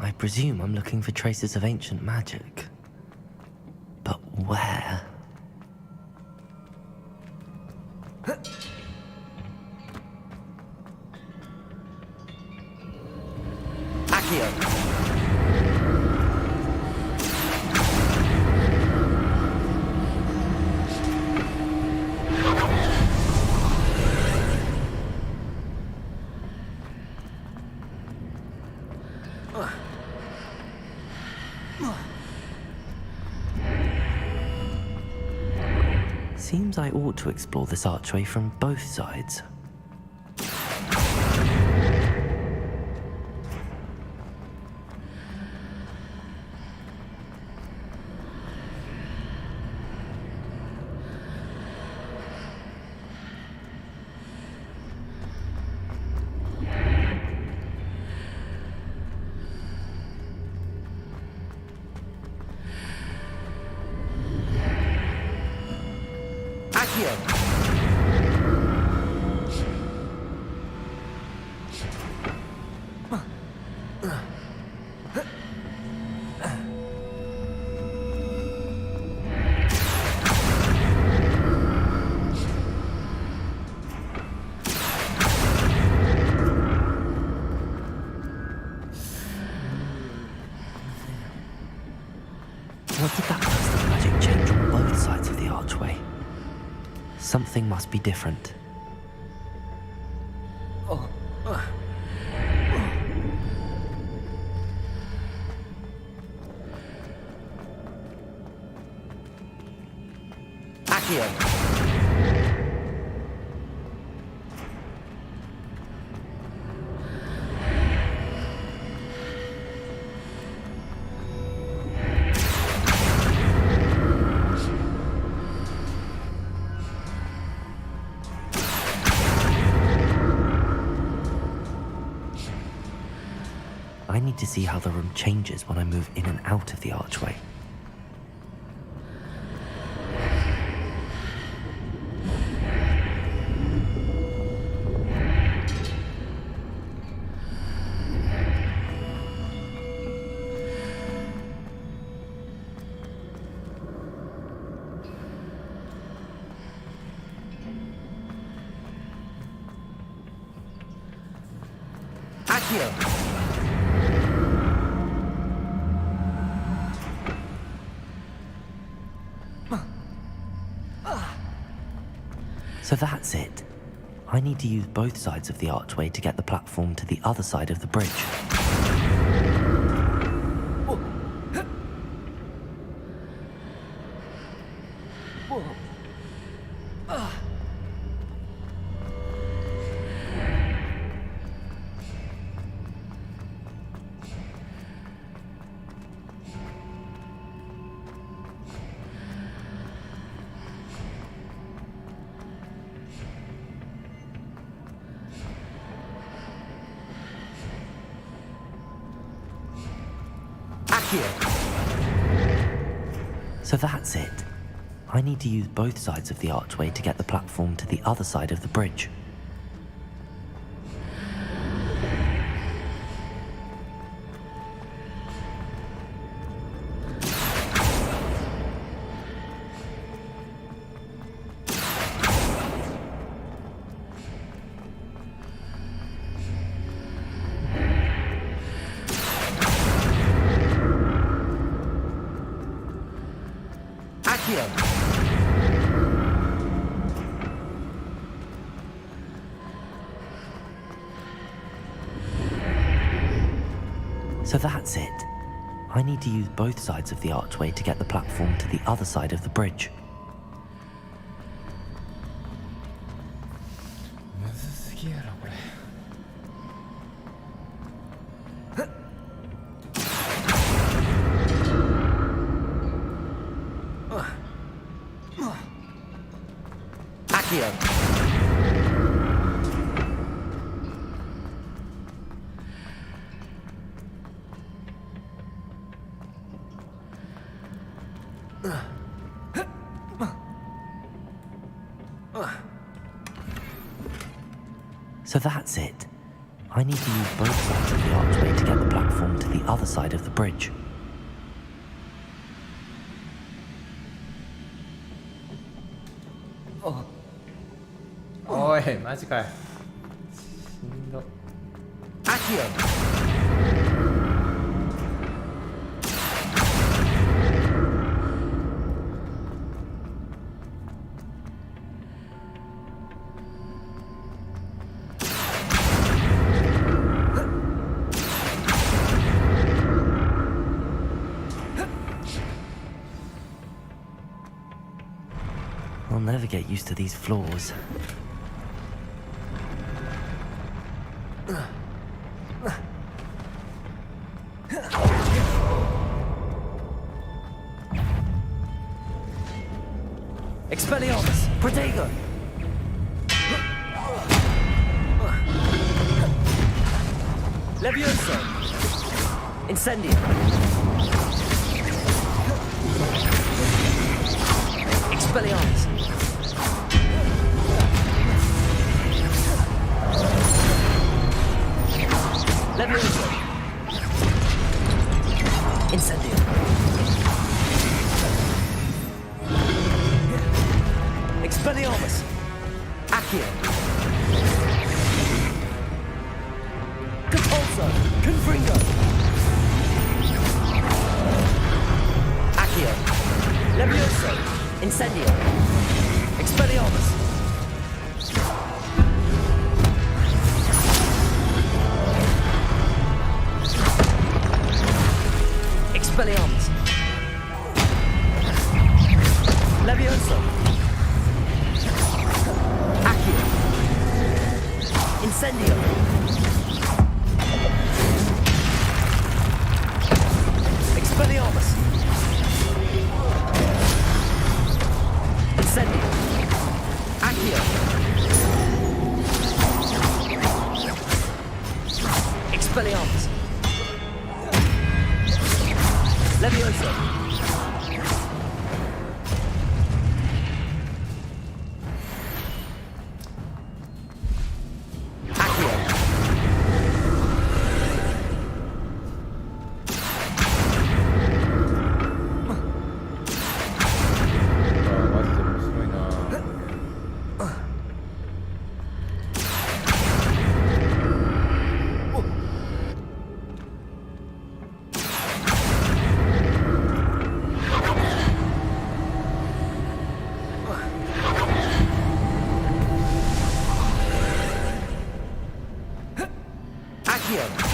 I presume I'm looking for traces of ancient magic. But where? Accio. Seems I ought to explore this archway from both sides. What did that burst of magic change on both sides of the archway? Something must be different. Accio. I need to see how the room changes when I move in and out of the archway. Accio. So that's it. I need to use both sides of the archway to get the platform to the other side of the bridge. So that's it. I need to use both sides of the archway to get the platform to the other side of the bridge. So that's it. I need to use both sides of the archway to get the platform to the other side of the bridge. So that's it. I need to use both sides of the archway to get the platform to the other side of the bridge. 어이, マジかよ。しんど。I'll never get used to these floors. Expelliarmus! Protego! Levioso! Incendio! Expelliarmus! Levioso! Incendio! Expelliarmus! Accio! Compulso! Confringo! Accio! Levioso! Incendio! Expelliarmus! Expelliarmus! Levioso! Accio! Incendio! Expelliarmus! Incendio! Accio! Expelliarmus! Levioso! Accio!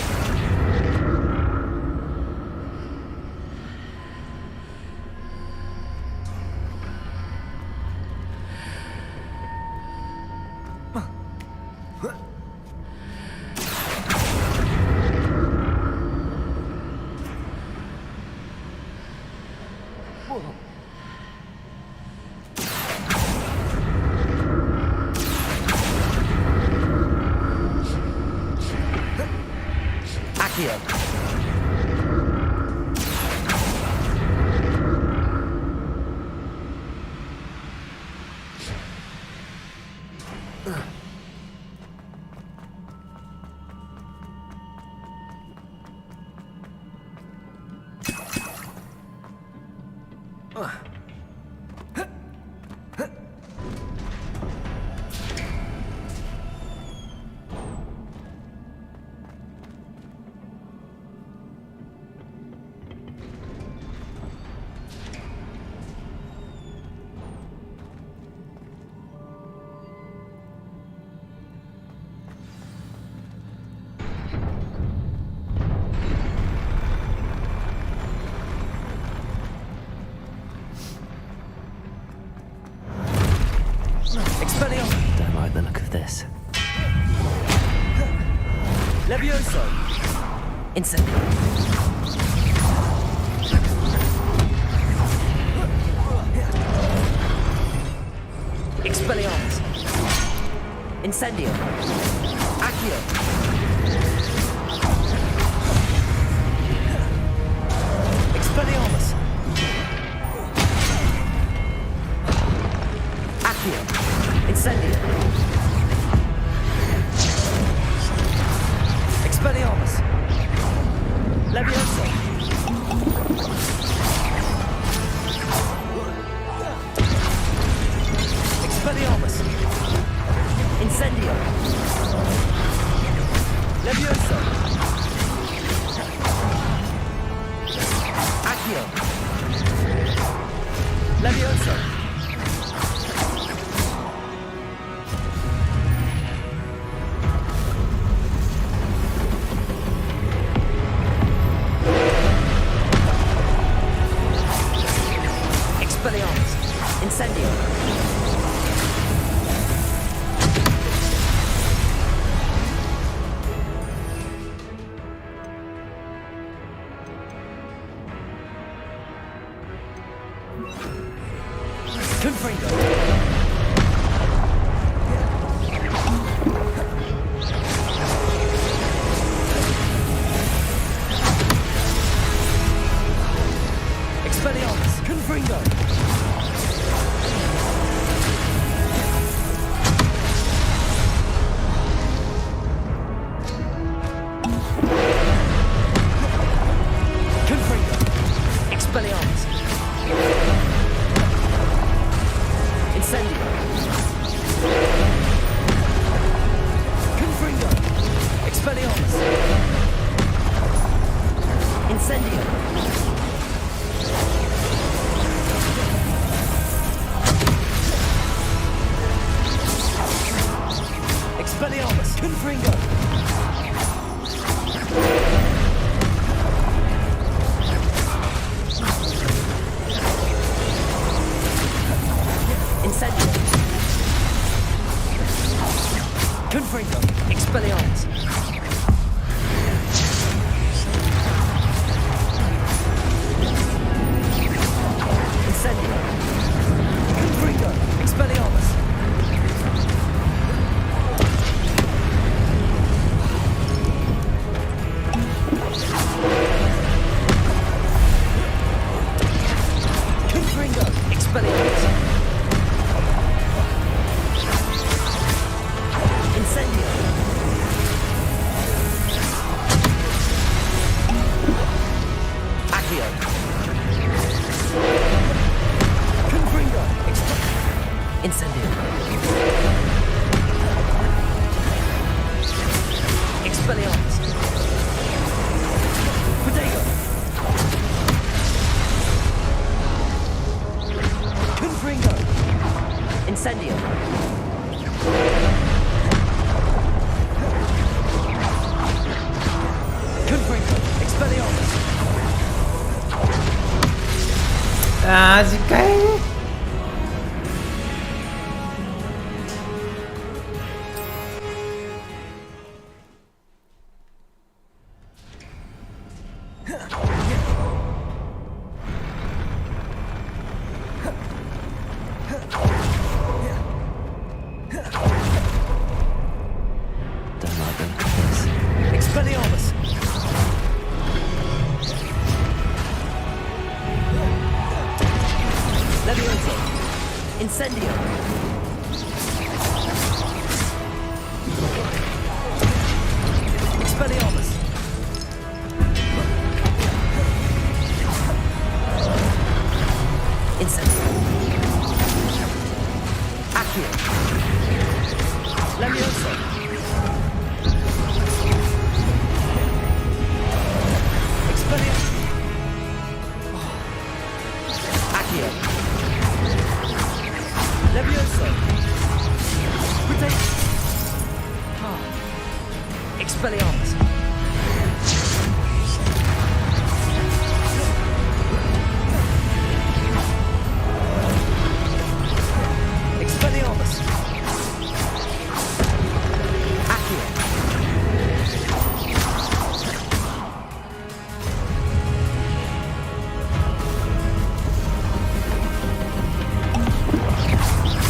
Don't like the look of this. Levioso! Incendio. Expelliarmus! Incendio. Accio! Expelliarmus! Accio! Incendio! Expelliarmus! Levioso! Expelliarmus! Incendio! Levioso! Accio! Levioso! Expelliarmus! Incendio! Confringo! Expelliarmus! Confringo! Confringo! Expelliarmus! Incendio! Confringo! Expelliarmus! Incendio! Expelliarmus! Confringo! Incendio! Confringo! Expelliarmus! Incendio! Confringo! Expelliarmus! Confringo! Expelliarmus! Incendio! Accio! Confringo! Incendio! Expelliarmus! Protego! Confringo! Incendio! Confringo! Expelliarmus! Ah, se cai. Don't like the look of this. Expelliarmus! Levioso! Incendio! Levioso. Expelliarmus. Accio. Levioso. Protect. Expelliarmus. Expelliarmus. Accio.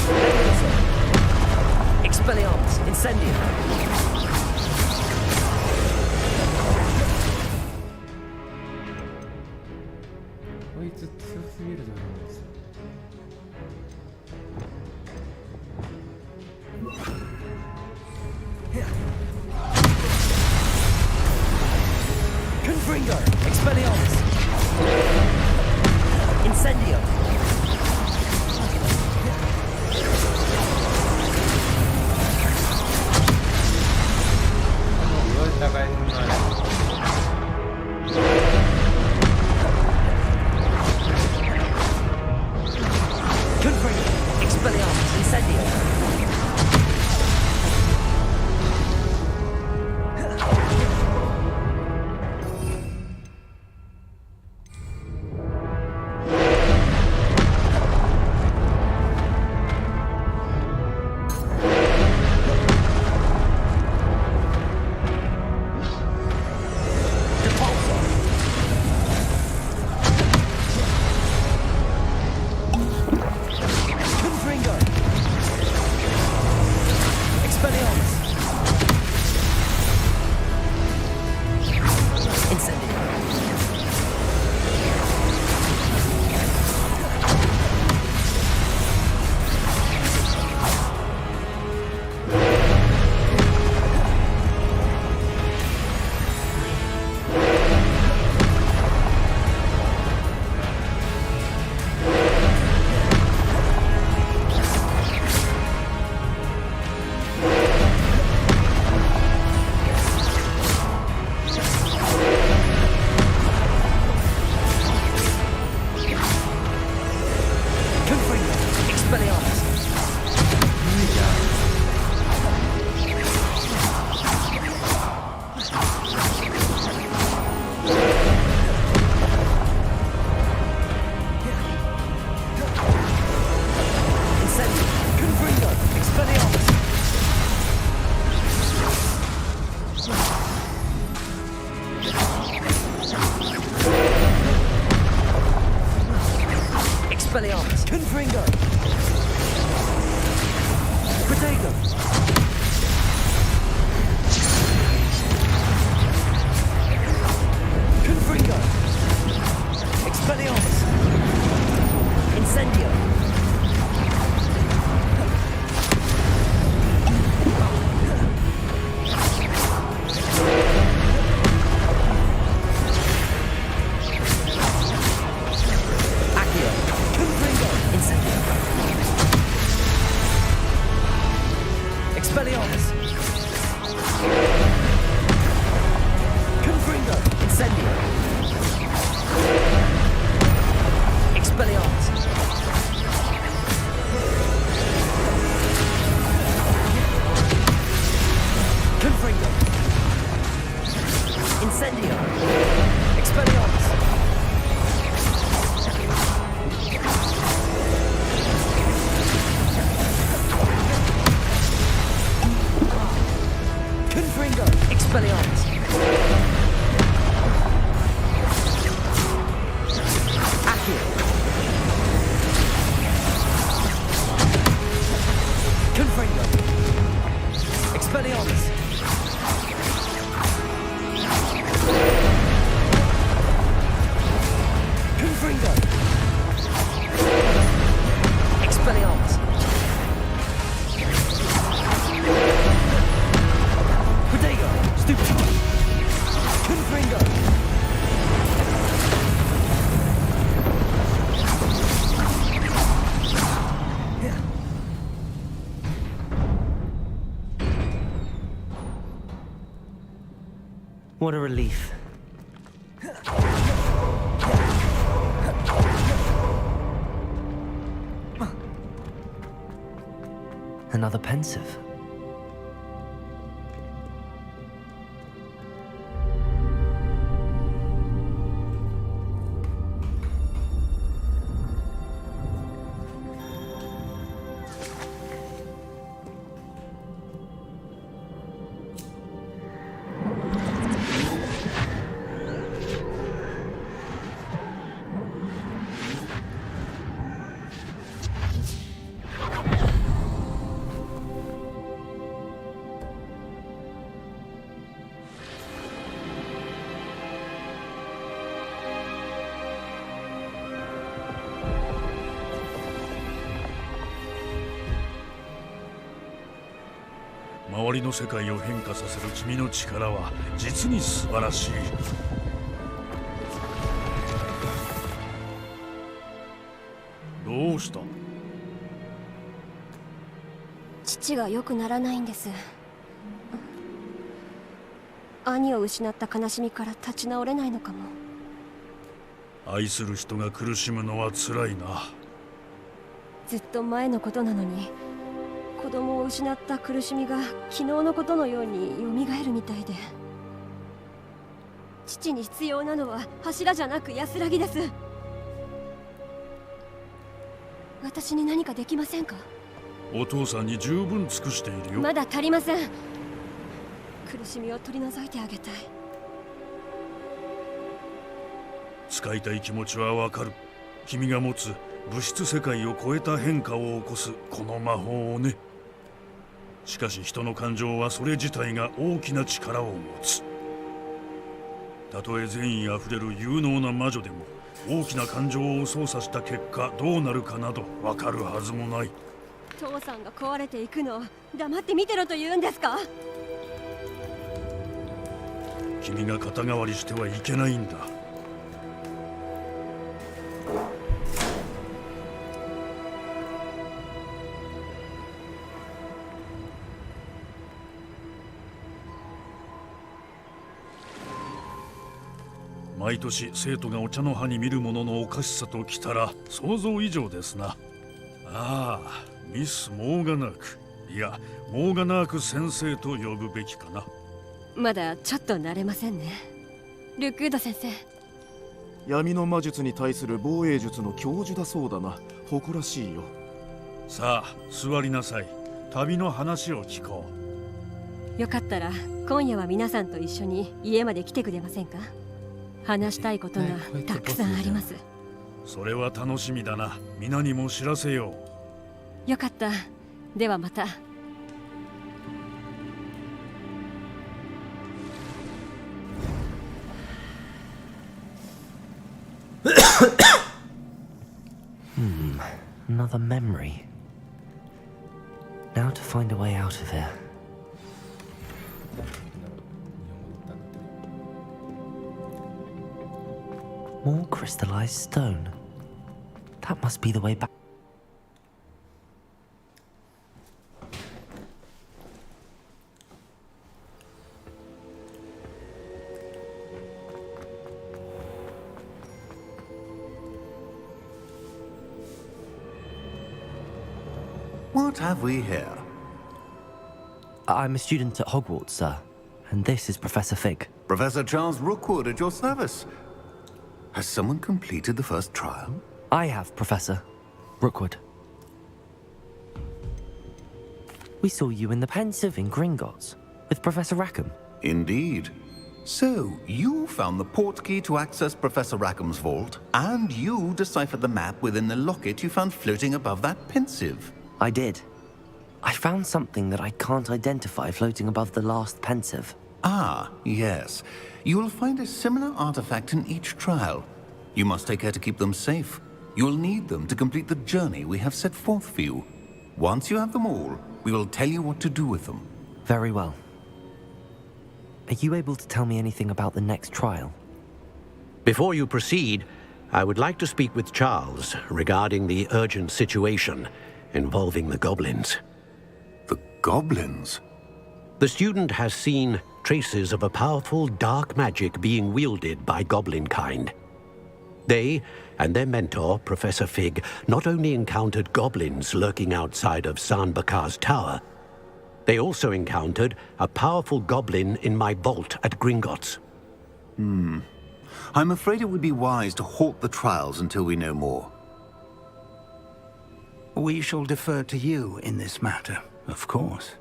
Levioso. Expelliarmus. Incendio. Confringo. Expelliarmus. Incendio. Confringo. Expelliarmus. Incendio. Confringo. Expelliarmus. Incendio. Confringo. Expelliarmus. Incendio. Confringo. Expelliarmus. Expelliarmus. Confringo. Protego. Confringo. Expelliarmus. Incendio. Accio. Confringo. Incendio. Expelliarmus. Confringo. Incendio. Expelliarmus. Confringo. Incendio. Expelliarmus. Confringo. Expelliarmus. Accio. Confringo. Expelliarmus. Confringo. Expelliarmus. Protego. Stupid. Confringo. What a relief. Another pensive.「周りの世界を変化させる君の力は実に素晴らしい。どうした？父が良くならないんです。兄を失った悲しみから立ち直れないのかも。愛する人が苦しむのは辛いな。ずっと前のことなのに、子供を失った苦しみが昨日のことのように蘇るみたいで。父に必要なのは柱じゃなく安らぎです。私に何かできませんか？お父さんに十分尽くしているよ。まだ足りません。苦しみを取り除いてあげたい。使いたい気持ちはわかる。君が持つ物質世界を超えた変化を起こすこの魔法をね。しかし人の感情はそれ自体が大きな力を持つ。たとえ善意あふれる有能な魔女でも大きな感情を操作した結果どうなるかなどわかるはずもない。父さんが壊れていくのを黙って見てろと言うんですか？君が肩代わりしてはいけないんだ。毎年生徒がお茶の葉に見るもののおかしさときたら想像以上ですな。ああ、ミス・モーガナーク、いやモーガナーク先生と呼ぶべきかな。まだちょっと慣れませんね。ルクード先生。闇の魔術に対する防衛術の教授だそうだな。誇らしいよ。さあ座りなさい。旅の話を聞こう。よかったら今夜は皆さんと一緒に家まで来てくれませんか？話したいことがたくさんあります。それは楽しみだな。皆にも知らせよう。よかった。ではまた。Another memory. Now to find a way out of here. More crystallized stone. That must be the way back. What have we here? I'm a student at Hogwarts, sir. And this is Professor Fig. Professor Charles Rookwood at your service. Has someone completed the first trial? I have, Professor Rookwood. We saw you in the Pensive in Gringotts with Professor Rackham. Indeed. So, you found the portkey to access Professor Rackham's vault, and you deciphered the map within the locket you found floating above that Pensive. I did. I found something that I can't identify floating above the last Pensive. Ah, yes. You will find a similar artifact in each trial. You must take care to keep them safe. You'll need them to complete the journey we have set forth for you. Once you have them all, we will tell you what to do with them. Very well. Are you able to tell me anything about the next trial? Before you proceed, I would like to speak with Charles regarding the urgent situation involving the goblins. The goblins? The student has seen traces of a powerful dark magic being wielded by goblin kind. They and their mentor, Professor Fig, not only encountered goblins lurking outside of San Bakar's tower, they also encountered a powerful goblin in my vault at Gringotts. I'm afraid it would be wise to halt the trials until we know more. We shall defer to you in this matter, of course.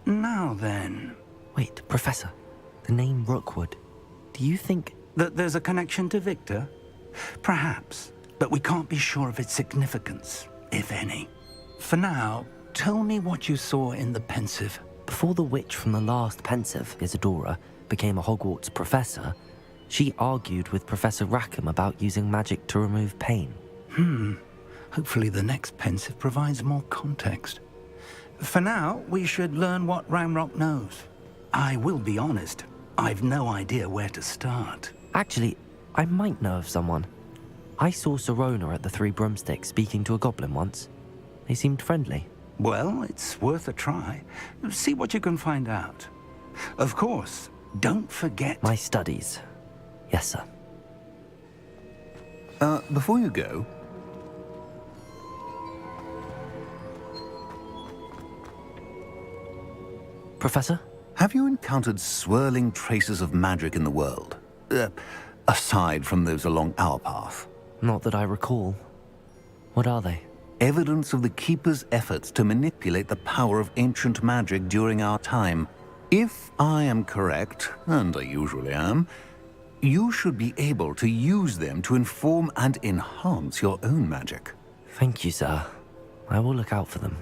Now then... Wait, Professor. The name Rookwood. Do you think... that there's a connection to Victor? Perhaps, but we can't be sure of its significance, if any. For now, tell me what you saw in the Pensive. Before the witch from the last Pensive, Isadora, became a Hogwarts professor, she argued with Professor Rackham about using magic to remove pain. Hopefully the next Pensive provides more context. For now, we should learn what Ramrock knows. I will be honest, I've no idea where to start. Actually, I might know of someone. I saw Sirona at the Three Broomsticks speaking to a goblin once. They seemed friendly. Well, it's worth a try. See what you can find out. Of course, don't forget... My studies. Yes, sir. Before you go... Professor? Have you encountered swirling traces of magic in the world? Aside from those along our path? Not that I recall. What are they? Evidence of the Keeper's efforts to manipulate the power of ancient magic during our time. If I am correct, and I usually am, you should be able to use them to inform and enhance your own magic. Thank you, sir. I will look out for them.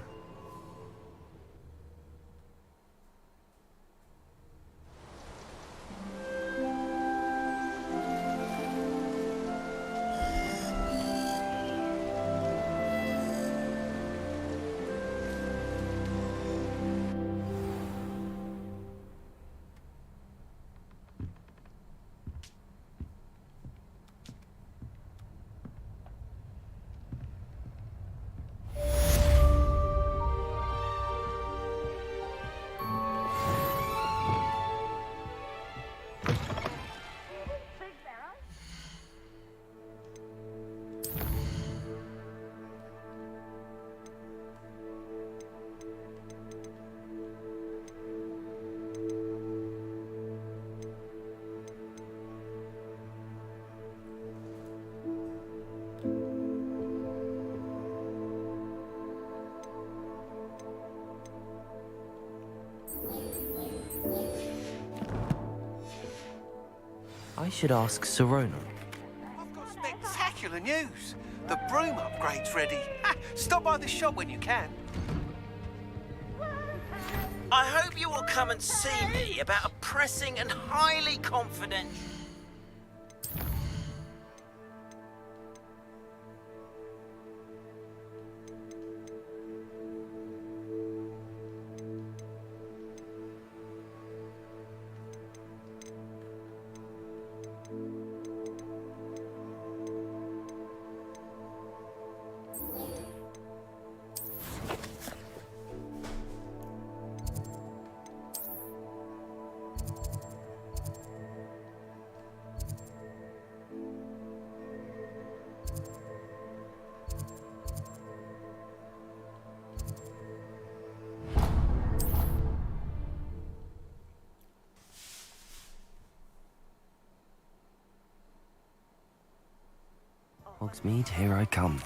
I should ask Sirona. I've got spectacular news. The broom upgrade's ready. Stop by the shop when you can. I hope you will come and see me about a pressing and highly confidential... Hogsmeade, here I come.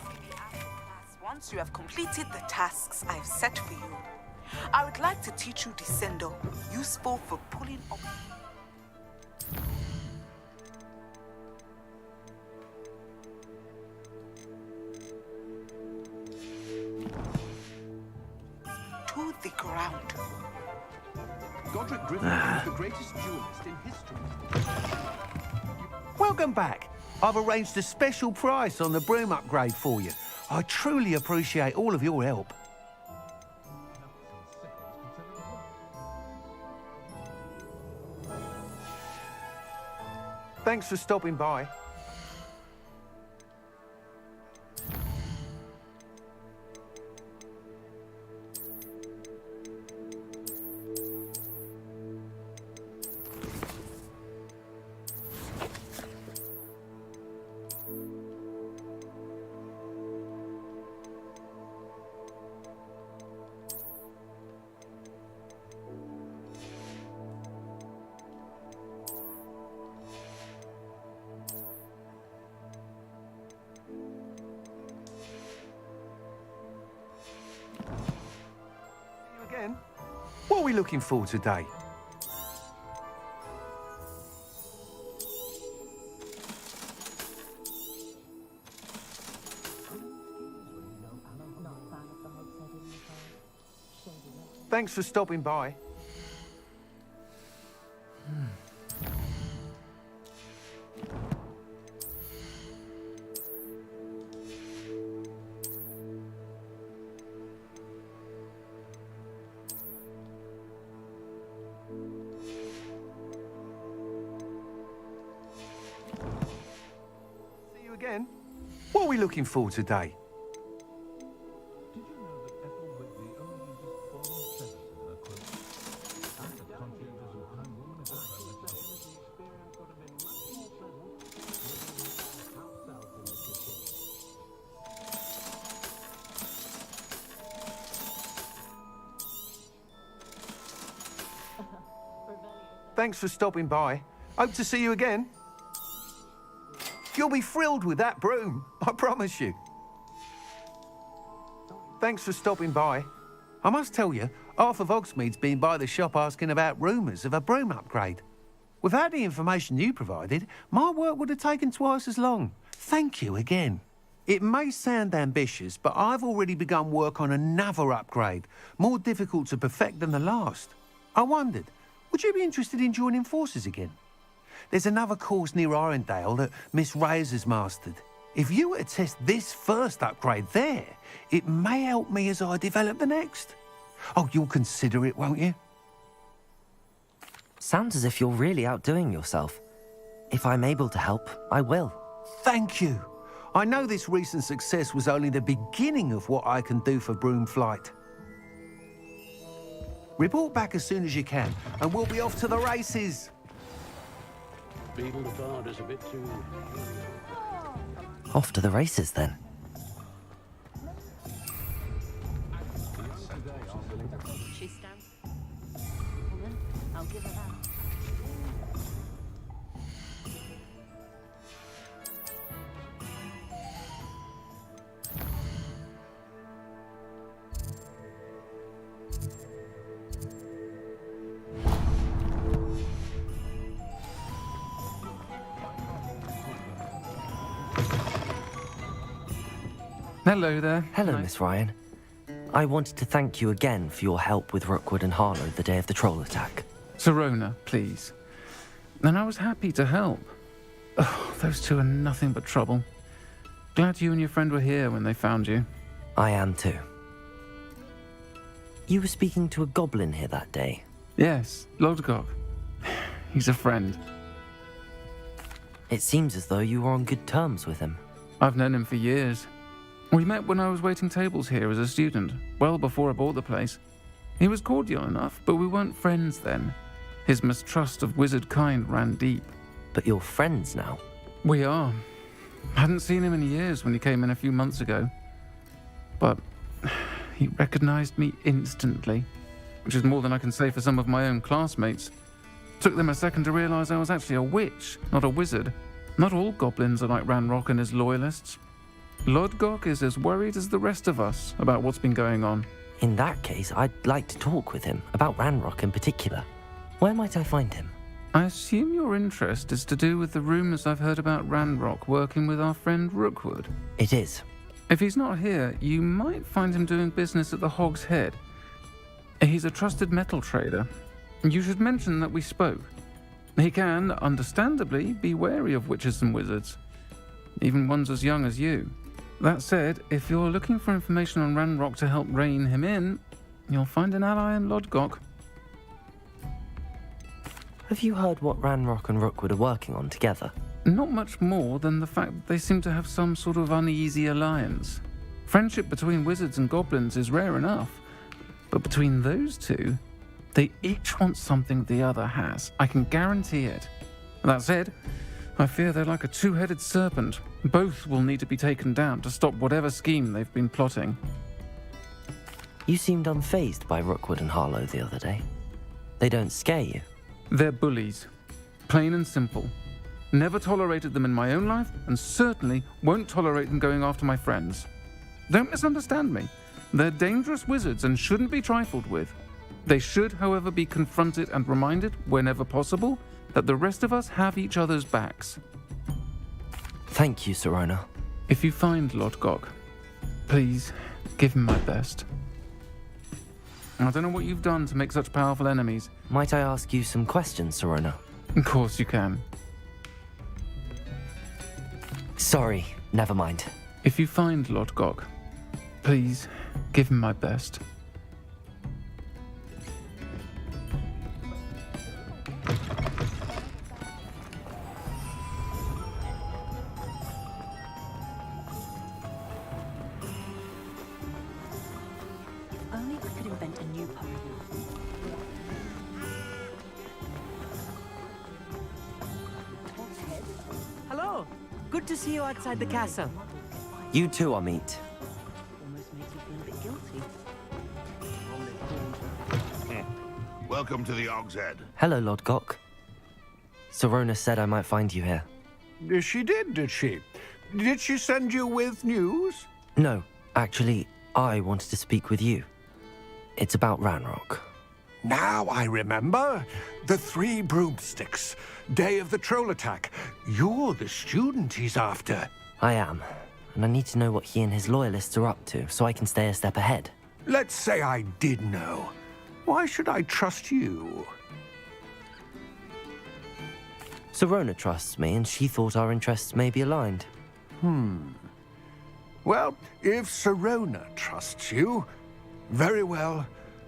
Once you have completed the tasks I've set for you, I would like to teach you Descendo, useful for pulling up. To the ground. Godric Griffin is the greatest duelist in history. Welcome back. I've arranged a special price on the broom upgrade for you. I truly appreciate all of your help. Thanks for stopping by. again. What are we looking for today? Thanks for stopping by. See you again. What are we looking for today? Thanks for stopping by. Hope to see you again. You'll be thrilled with that broom, I promise you. Thanks for stopping by. I must tell you, half of Hogsmeade's been by the shop asking about rumours of a broom upgrade. Without the information you provided, my work would have taken twice as long. Thank you again. It may sound ambitious, but I've already begun work on another upgrade, more difficult to perfect than the last. I wondered, would you be interested in joining forces again? There's another course near Irondale that Miss Reyes has mastered. If you were to test this first upgrade there, it may help me as I develop the next. Oh, you'll consider it, won't you? Sounds as if you're really outdoing yourself. If I'm able to help, I will. Thank you. I know this recent success was only the beginning of what I can do for Broomflight. Report back as soon as you can, and we'll be off to the races. Beetle the Bard is a bit too... Off to the races, then. She stands. Woman, I'll give her that. Hello there. Hello, Miss Ryan. I wanted to thank you again for your help with Rookwood and Harlow the day of the troll attack. Serona, please. And I was happy to help. Oh, those two are nothing but trouble. Glad you and your friend were here when they found you. I am too. You were speaking to a goblin here that day. Yes, Lodgok. He's a friend. It seems as though you were on good terms with him. I've known him for years. We met when I was waiting tables here as a student, well before I bought the place. He was cordial enough, but we weren't friends then. His mistrust of wizard kind ran deep. But you're friends now? We are. Hadn't seen him in years when he came in a few months ago. But he recognized me instantly, which is more than I can say for some of my own classmates. Took them a second to realize I was actually a witch, not a wizard. Not all goblins are like Ranrock and his loyalists. Lodgok is as worried as the rest of us about what's been going on. In that case, I'd like to talk with him, about Ranrock in particular. Where might I find him? I assume your interest is to do with the rumors I've heard about Ranrock working with our friend Rookwood. It is. If he's not here, you might find him doing business at the Hog's Head. He's a trusted metal trader. You should mention that we spoke. He can, understandably, be wary of witches and wizards, even ones as young as you. That said, if you're looking for information on Ranrock to help rein him in, you'll find an ally in Lodgok. Have you heard what Ranrock and Rookwood are working on together? Not much more than the fact that they seem to have some sort of uneasy alliance. Friendship between wizards and goblins is rare enough, but between those two, they each want something the other has. I can guarantee it. That said, I fear they're like a two-headed serpent. Both will need to be taken down to stop whatever scheme they've been plotting. You seemed unfazed by Rookwood and Harlow the other day. They don't scare you. They're bullies. Plain and simple. Never tolerated them in my own life, and certainly won't tolerate them going after my friends. Don't misunderstand me. They're dangerous wizards and shouldn't be trifled with. They should, however, be confronted and reminded, whenever possible, that the rest of us have each other's backs. Thank you, Sirona. If you find Lord Gog, please give him my best. I don't know what you've done to make such powerful enemies. Might I ask you some questions, Sirona? Of course you can. Sorry, never mind. If you find Lord Gog, please give him my best. Only I could invent a new poem. Hello. Good to see you outside the castle. You too, Amit. Almost makes you feel a bit guilty. Welcome to the Og's Head. Hello, Lord Gok. Sirona said I might find you here. She did she? Did she send you with news? No, actually, I wanted to speak with you. It's about Ranrock. Now I remember. The 3 broomsticks. Day of the troll attack. You're the student he's after. I am, and I need to know what he and his loyalists are up to so I can stay a step ahead. Let's say I did know. Why should I trust you? Sirona trusts me, and she thought our interests may be aligned. Well, if Sirona trusts you, very well.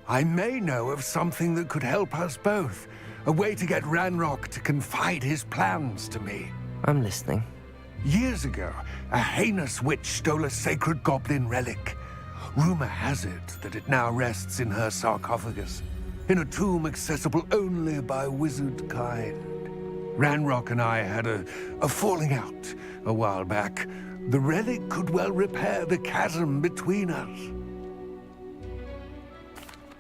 I may know of something that could help us both. A way to get Ranrock to confide his plans to me. I'm listening. Years ago, a heinous witch stole a sacred goblin relic. Rumor has it that it now rests in her sarcophagus, in a tomb accessible only by wizard kind. Ranrock and I had a falling out a while back. The relic could well repair the chasm between us.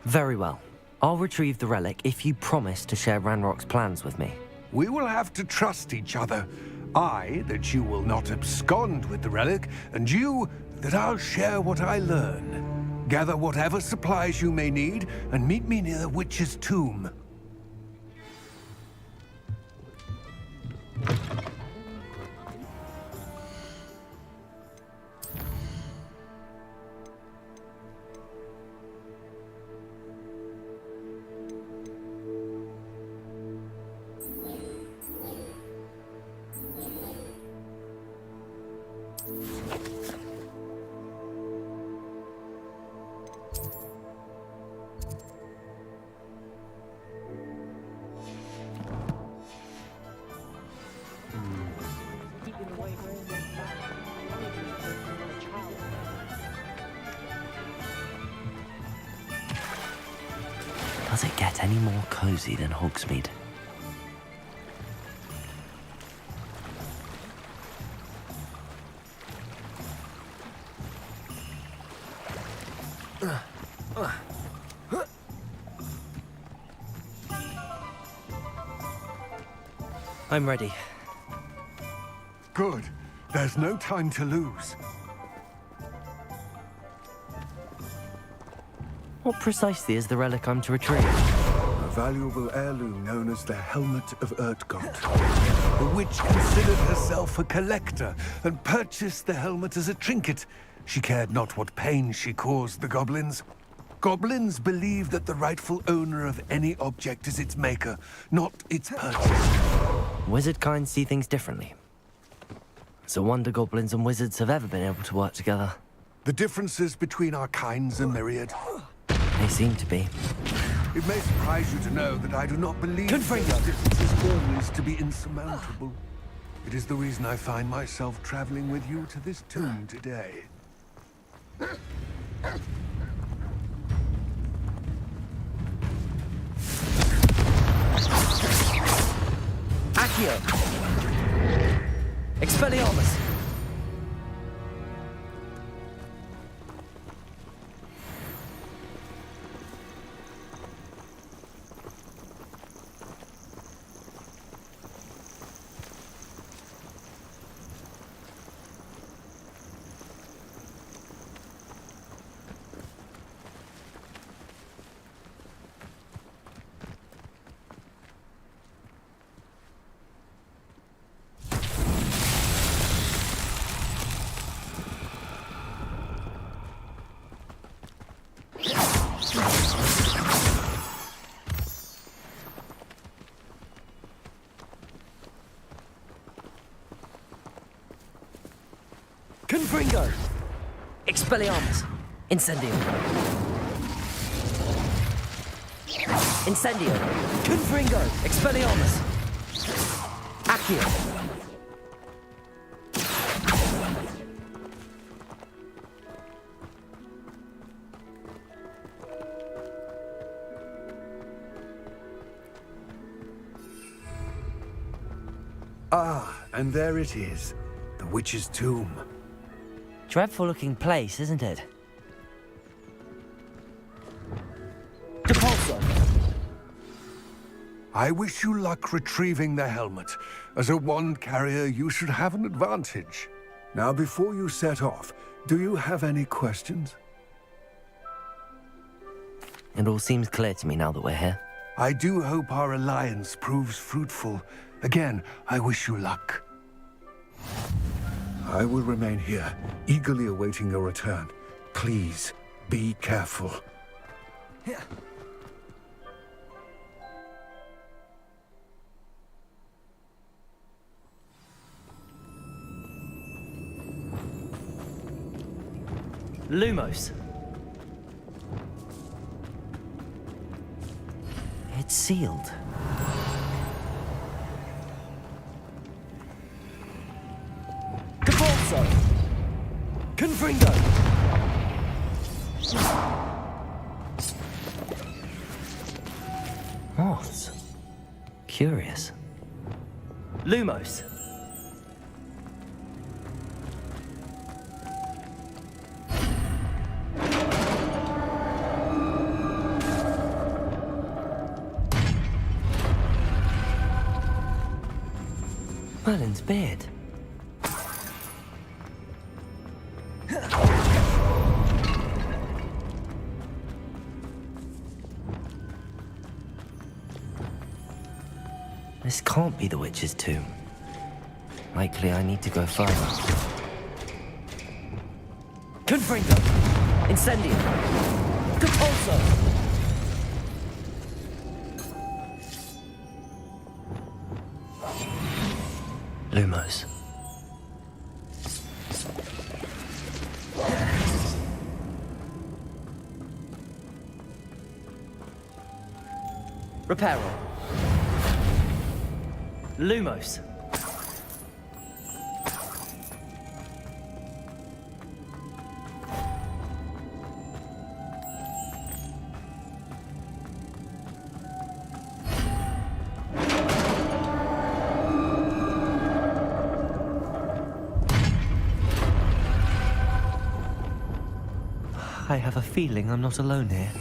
Very well. I'll retrieve the relic if you promise to share Ranrock's plans with me. We will have to trust each other. I, that you will not abscond with the relic, and you, that I'll share what I learn. Gather whatever supplies you may need, and meet me near the witch's tomb. Does it get any more cozy than Hogsmeade? I'm ready. Good. There's no time to lose. What precisely is the relic I'm to retrieve? A valuable heirloom known as the Helmet of Urtgott. The witch considered herself a collector and purchased the helmet as a trinket. She cared not what pain she caused the goblins. Goblins believe that the rightful owner of any object is its maker, not its purchase. Wizard kind see things differently. It's a wonder goblins and wizards have ever been able to work together. The differences between our kinds are myriad. They seem to be. It may surprise you to know that I do not believe these differences always to be insurmountable. It is the reason I find myself traveling with you to this tomb today. Accio! Expelliarmus! Confringo! Expelliarmus! Incendio! Incendio! Confringo! Expelliarmus! Accio! Ah, and there it is. The witch's tomb. Dreadful looking place, isn't it? Depulso! I wish you luck retrieving the helmet. As a wand carrier, you should have an advantage. Now, before you set off, do you have any questions? It all seems clear to me now that we're here. I do hope our alliance proves fruitful. Again, I wish you luck. I will remain here, eagerly awaiting your return. Please, be careful. Lumos. It's sealed. Capalzo! Confringo! Moths. Curious. Lumos. Merlin's beard. This can't be the witch's tomb. Likely I need to go further. Confringo! Incendio! Compulso! Lumos. Reparo. Lumos. I have a feeling I'm not alone here.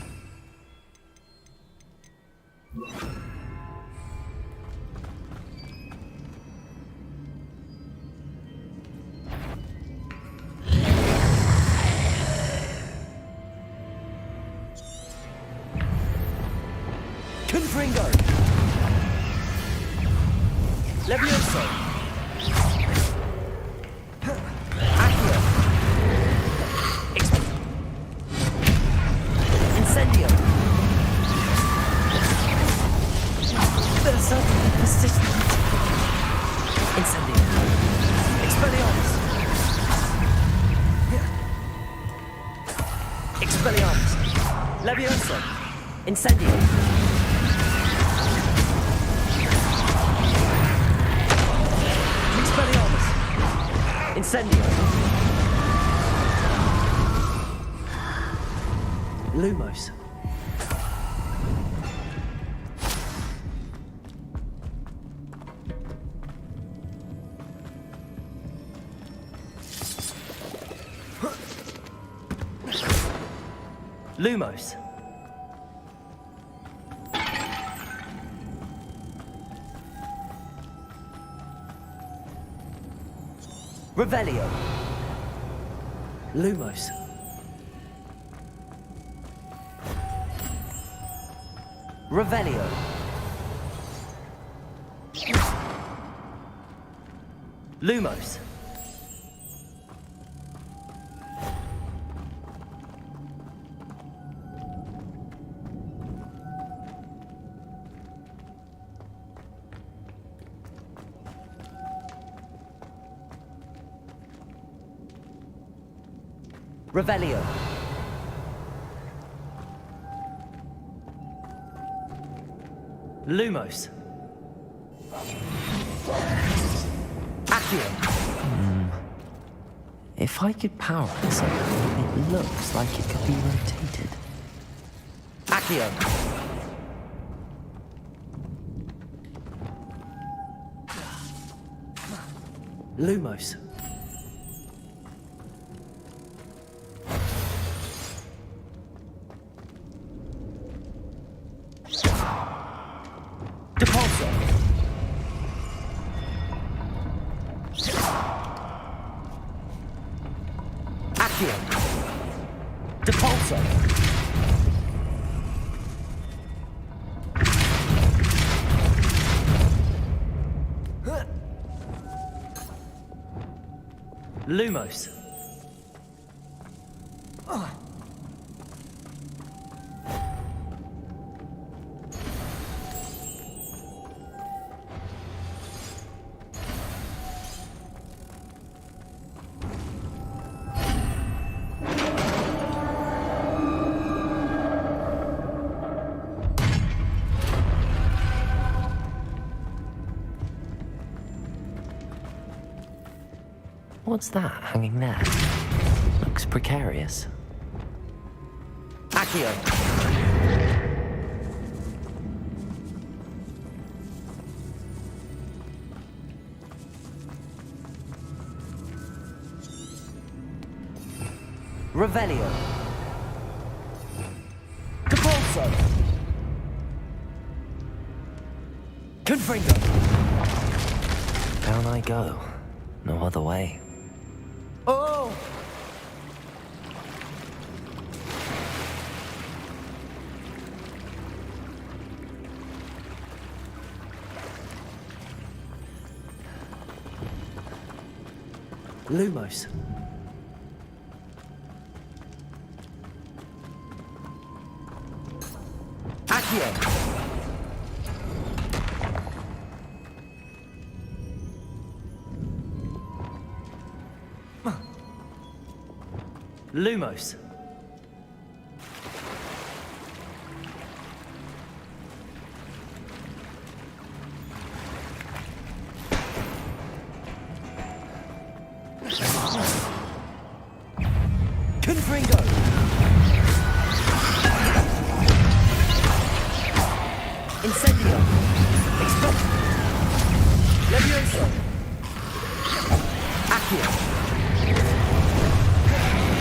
Confringo! Levioso! Accio! Incendio! Berserk persistent! Incendio! Expelliarmus! Expelliarmus! Levioso! Incendio! Incendio! Lumos. Lumos. Revelio. Lumos. Revelio. Lumos. Revelio. Lumos. Accio. If I could power it somehow, it looks like it could be rotated. Accio. Lumos. Depulso. Accio. Depulso. Lumos. What's that hanging there? Looks precarious. Accio. Revelio. Depulso. Confringo. Down I go. No other way. Oh! Lumos. Accio. Lumos. Confringo. Incendio. Explosion. Levioso. Accio.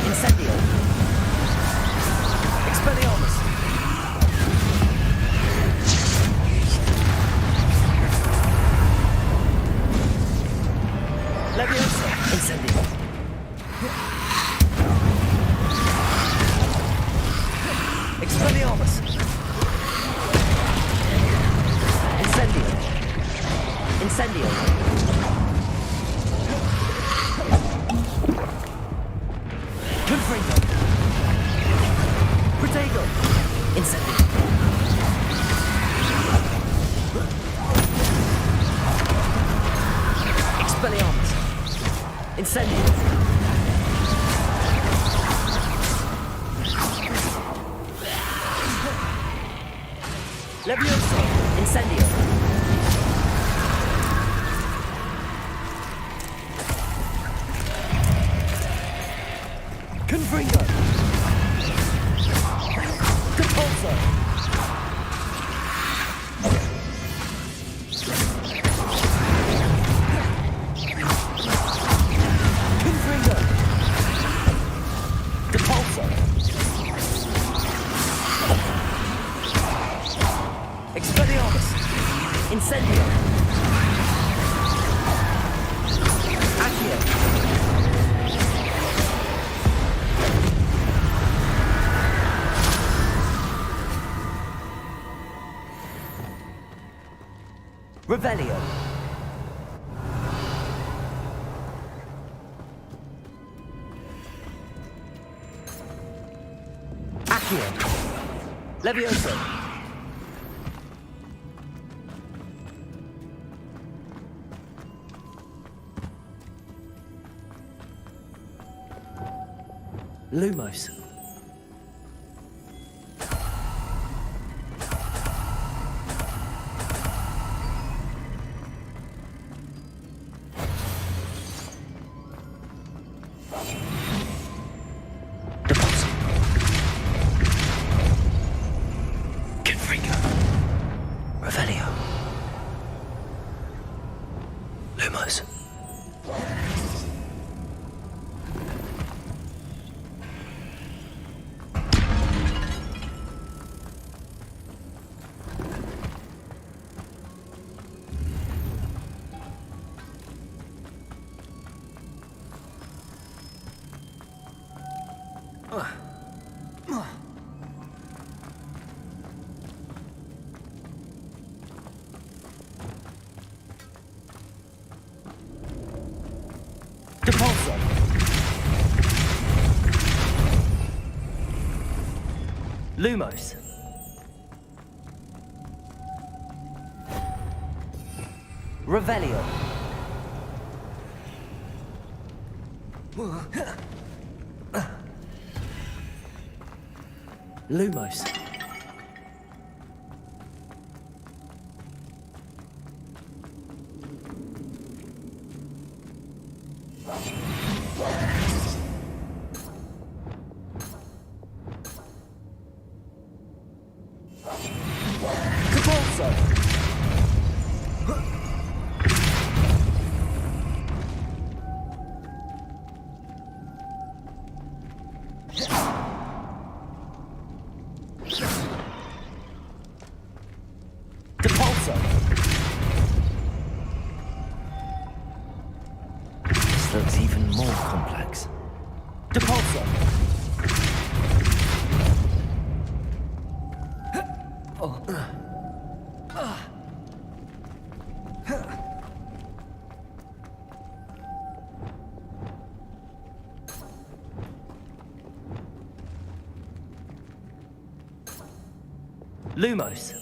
Incendio. Expelliarmus. Leviosa. Incendio. Expelliarmus. Incendio. Incendio. Confringo. Protego. Incendio. Expelliarmus. Incendio. Levioso. Incendio. Confringo. Depulso. Confringo. Depulso. Expelliarmus. Incendio. Accio. Revelio. Accio. Levioso. Lumos. Revelio. Lumos. Depulso. Lumos. Revelio. Lumos. Depulso. Depulso. This looks even more complex. Depulso. Lumos.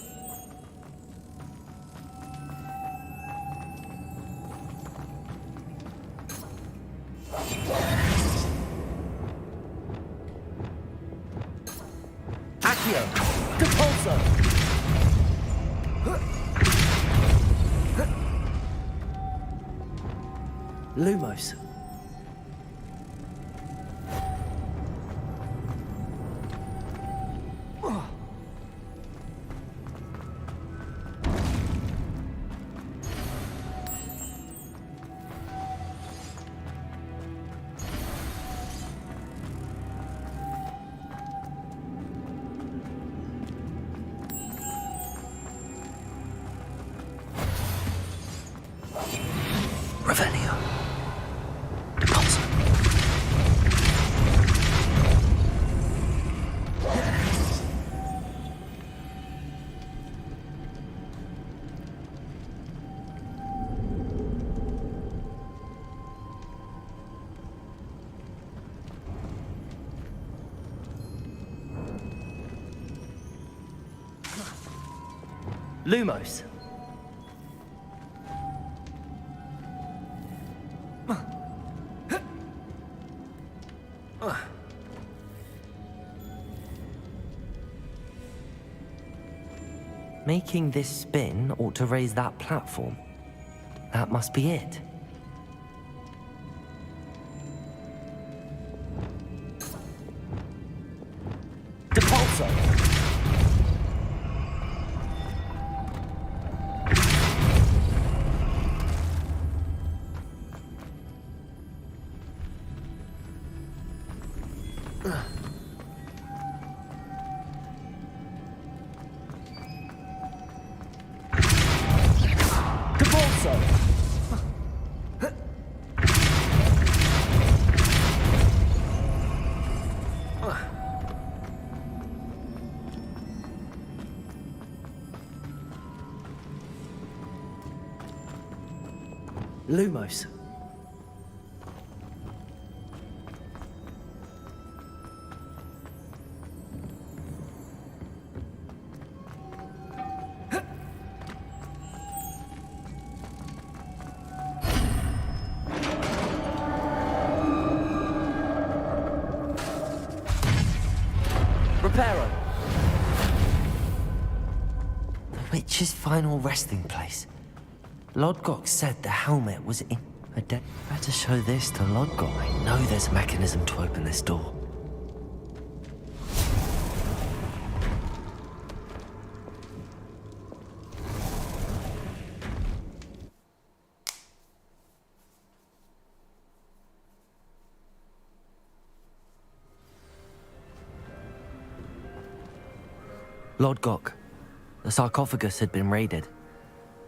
Accio. Depulso. Lumos. Revelio. Depulso. Lumos. Making this spin ought to raise that platform. That must be it. Depulso. Depulso. Lumos. Reparo. The witch's final resting place. Lodgok said the helmet was in a dead. Better show this to Lodgok. I know there's a mechanism to open this door. Lodgok, the sarcophagus had been raided.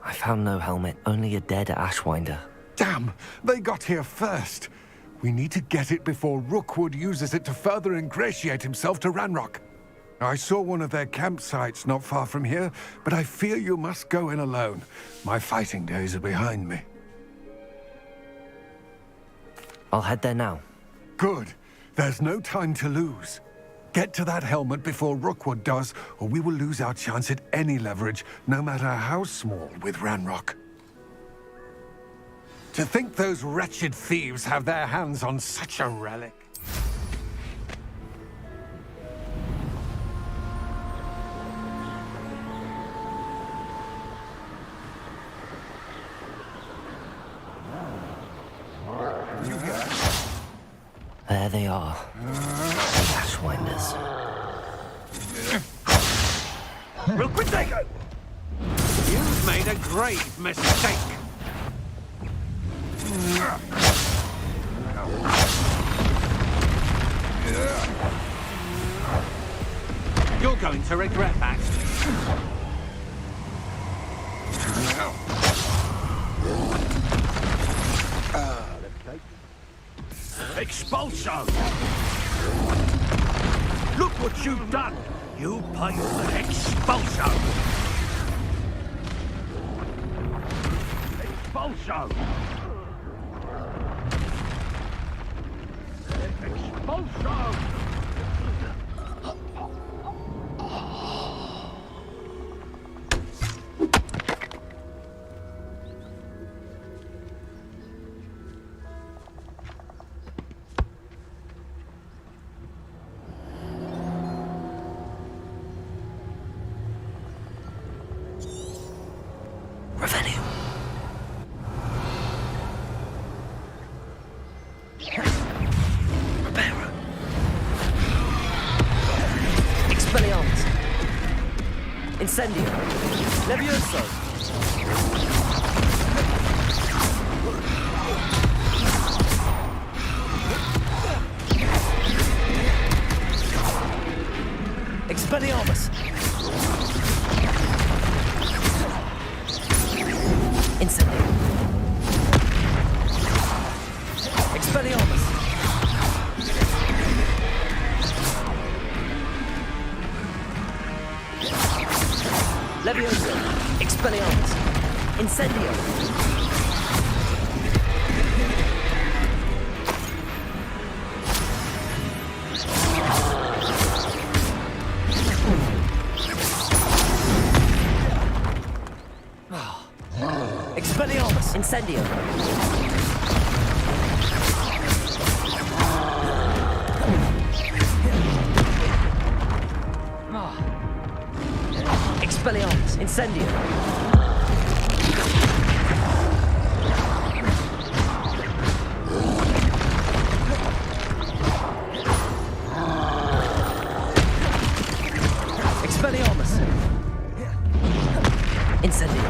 I found no helmet, only a dead Ashwinder. Damn! They got here first. We need to get it before Rookwood uses it to further ingratiate himself to Ranrock. I saw one of their campsites not far from here, but I fear you must go in alone. My fighting days are behind me. I'll head there now. Good. There's no time to lose. Get to that helmet before Rookwood does, or we will lose our chance at any leverage, no matter how small, with Ranrock. To think those wretched thieves have their hands on such a relic. There they are. The Ashwinders. Rookwood, you've made a grave mistake. You're going to regret that. Expulso! Look what you've done! You pay for Expulso! Expulso! Expulso! Incendio. Levioso. Expelliarmus. Incendio. Expelliarmus. Levioso. Expelliarmus. Incendio. Expelliarmus. Incendio. Expelliarmus. Incendio. Expelliarmus. Incendio.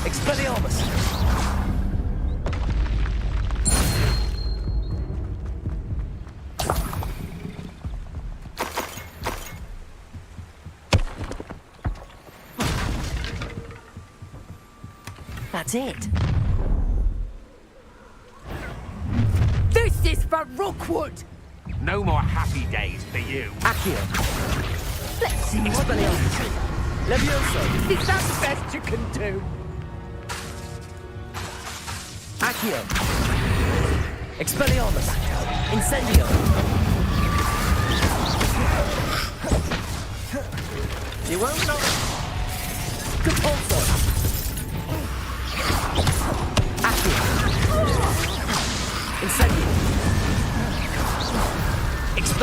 Expelliarmus. That's it. This is for Rookwood! No more happy days for you. Accio. Let's see what Expelliarmus. Levioso. Is that the best you can do? Accio. Expelliarmus. Incendio. You won't know. Compulso.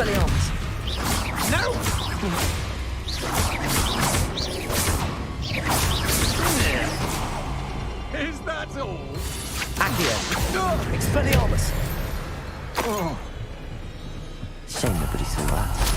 Expelliarmus! No! Is that all? Accio! Expelliarmus! Oh. Shame nobody saw that.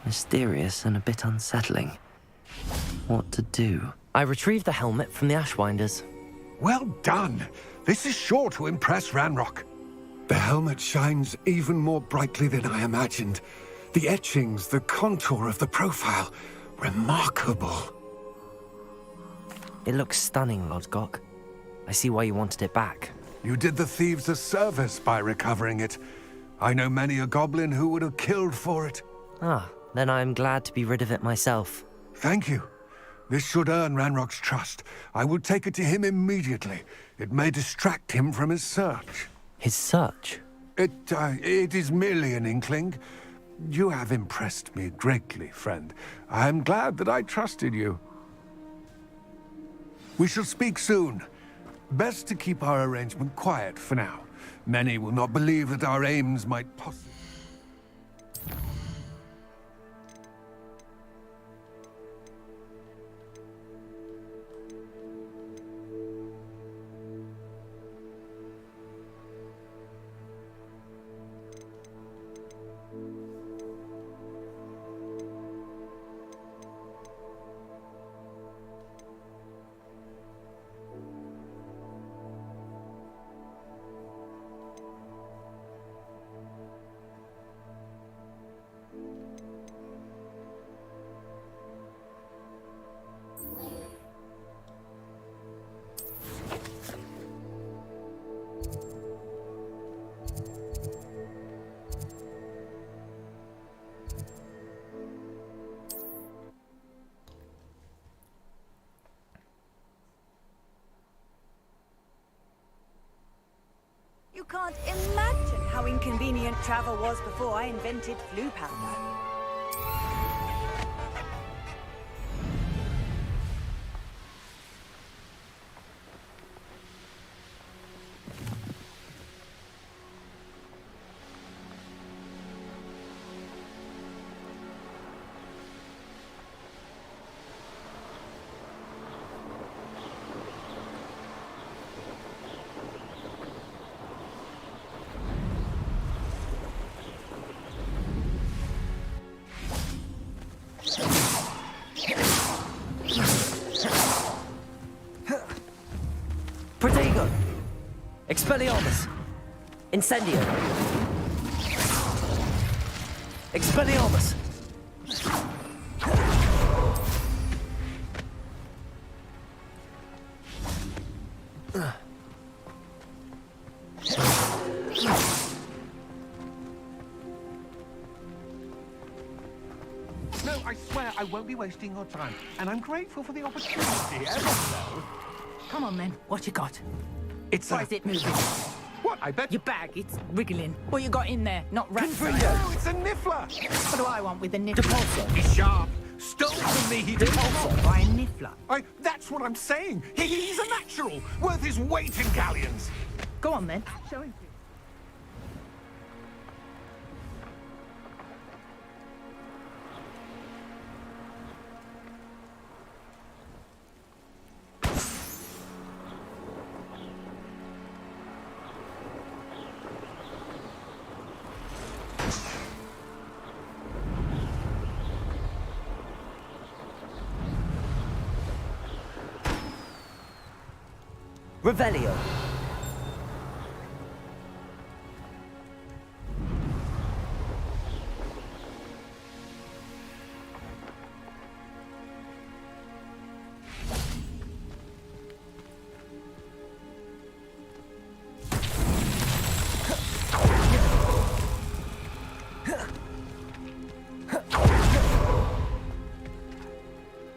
Mysterious and a bit unsettling. What to do? I retrieved the helmet from the Ashwinders. Well done. This is sure to impress Ranrock. The helmet shines even more brightly than I imagined. The etchings, the contour of the profile. Remarkable. It looks stunning, Lodgok. I see why you wanted it back. You did the thieves a service by recovering it. I know many a goblin who would have killed for it. Ah, then I am glad to be rid of it myself. Thank you. This should earn Ranrock's trust. I will take it to him immediately. It may distract him from his search. His search? It is merely an inkling. You have impressed me greatly, friend. I am glad that I trusted you. We shall speak soon. Best to keep our arrangement quiet for now. Many will not believe that our aims might possibly... You can't imagine how inconvenient travel was before I invented flu powder. Protego! Expelliarmus! Incendio! Expelliarmus! No, I swear I won't be wasting your time. And I'm grateful for the opportunity, ever so. Come on, then. What you got? It's Why is it moving? What? I bet... Your bag, it's wriggling. What you got in there? Not rats. No, it's a niffler! What do I want with a niffler? He's sharp. Stole from me, he did. By a niffler. That's what I'm saying. He's a natural, worth his weight in galleons. Go on, then. Show him. Revelio!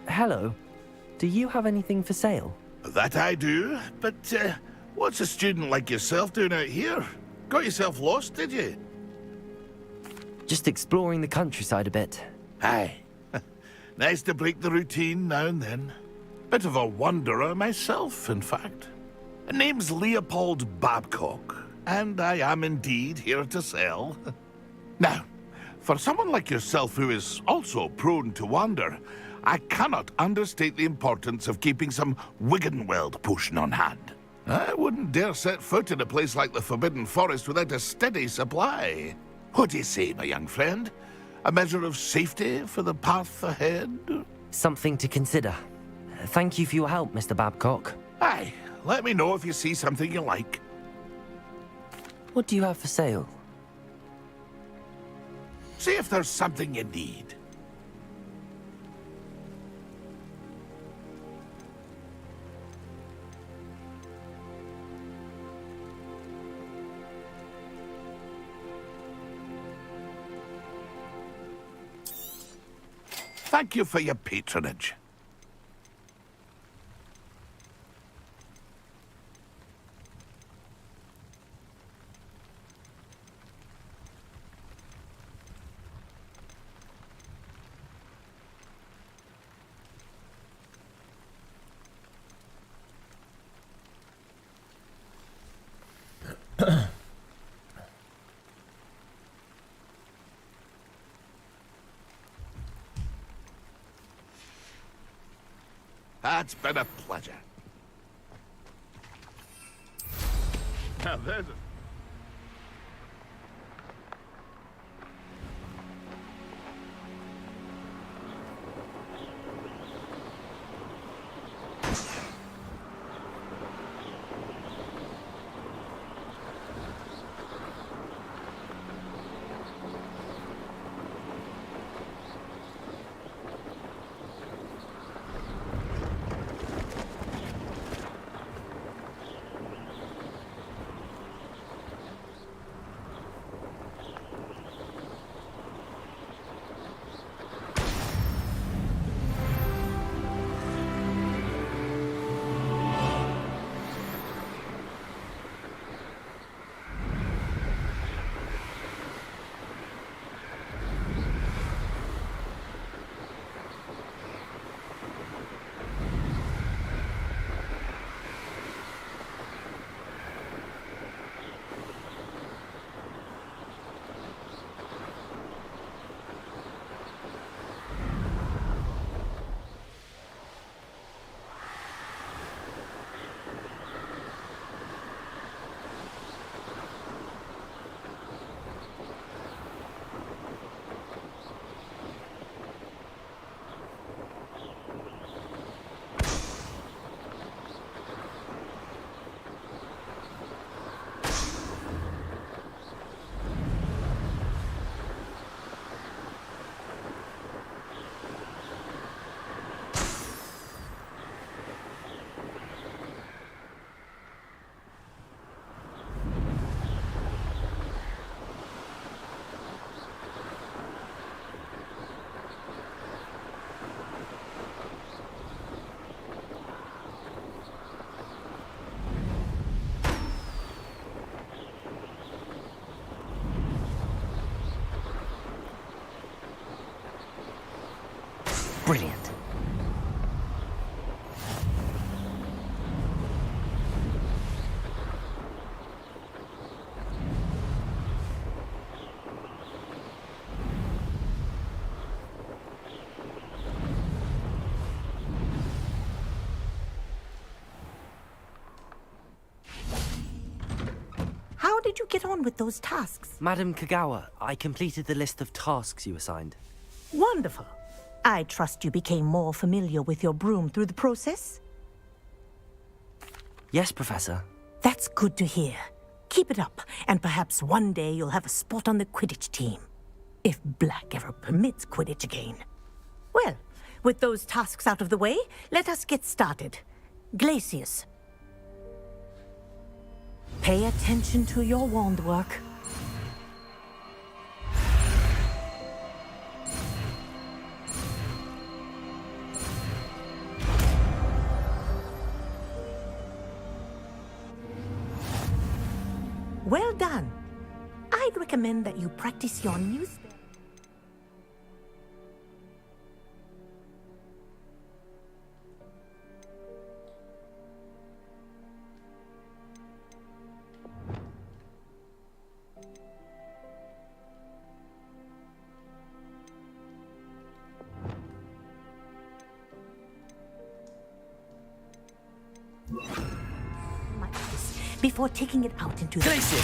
Hello. Do you have anything for sale? That I do, but What's a student like yourself doing out here? Got yourself lost, did you? Just exploring the countryside a bit. Aye. Nice to break the routine now and then. Bit of a wanderer myself, in fact. Name's Leopold Babcock, and I am indeed here to sell. Now, for someone like yourself who is also prone to wander, I cannot understate the importance of keeping some Wiggenweld potion on hand. I wouldn't dare set foot in a place like the Forbidden Forest without a steady supply. What do you say, my young friend? A measure of safety for the path ahead? Something to consider. Thank you for your help, Mr. Babcock. Aye, let me know if you see something you like. What do you have for sale? See if there's something you need. Thank you for your patronage. It's been a pleasure. Now there's a... Brilliant. How did you get on with those tasks? Madam Kagawa, I completed the list of tasks you assigned. Wonderful. I trust you became more familiar with your broom through the process? Yes, Professor. That's good to hear. Keep it up, and perhaps one day you'll have a spot on the Quidditch team. If Black ever permits Quidditch again. Well, with those tasks out of the way, let us get started. Glacius. Pay attention to your wand work. Well done. I'd recommend that you practice your new spell. Before taking it out into the Places!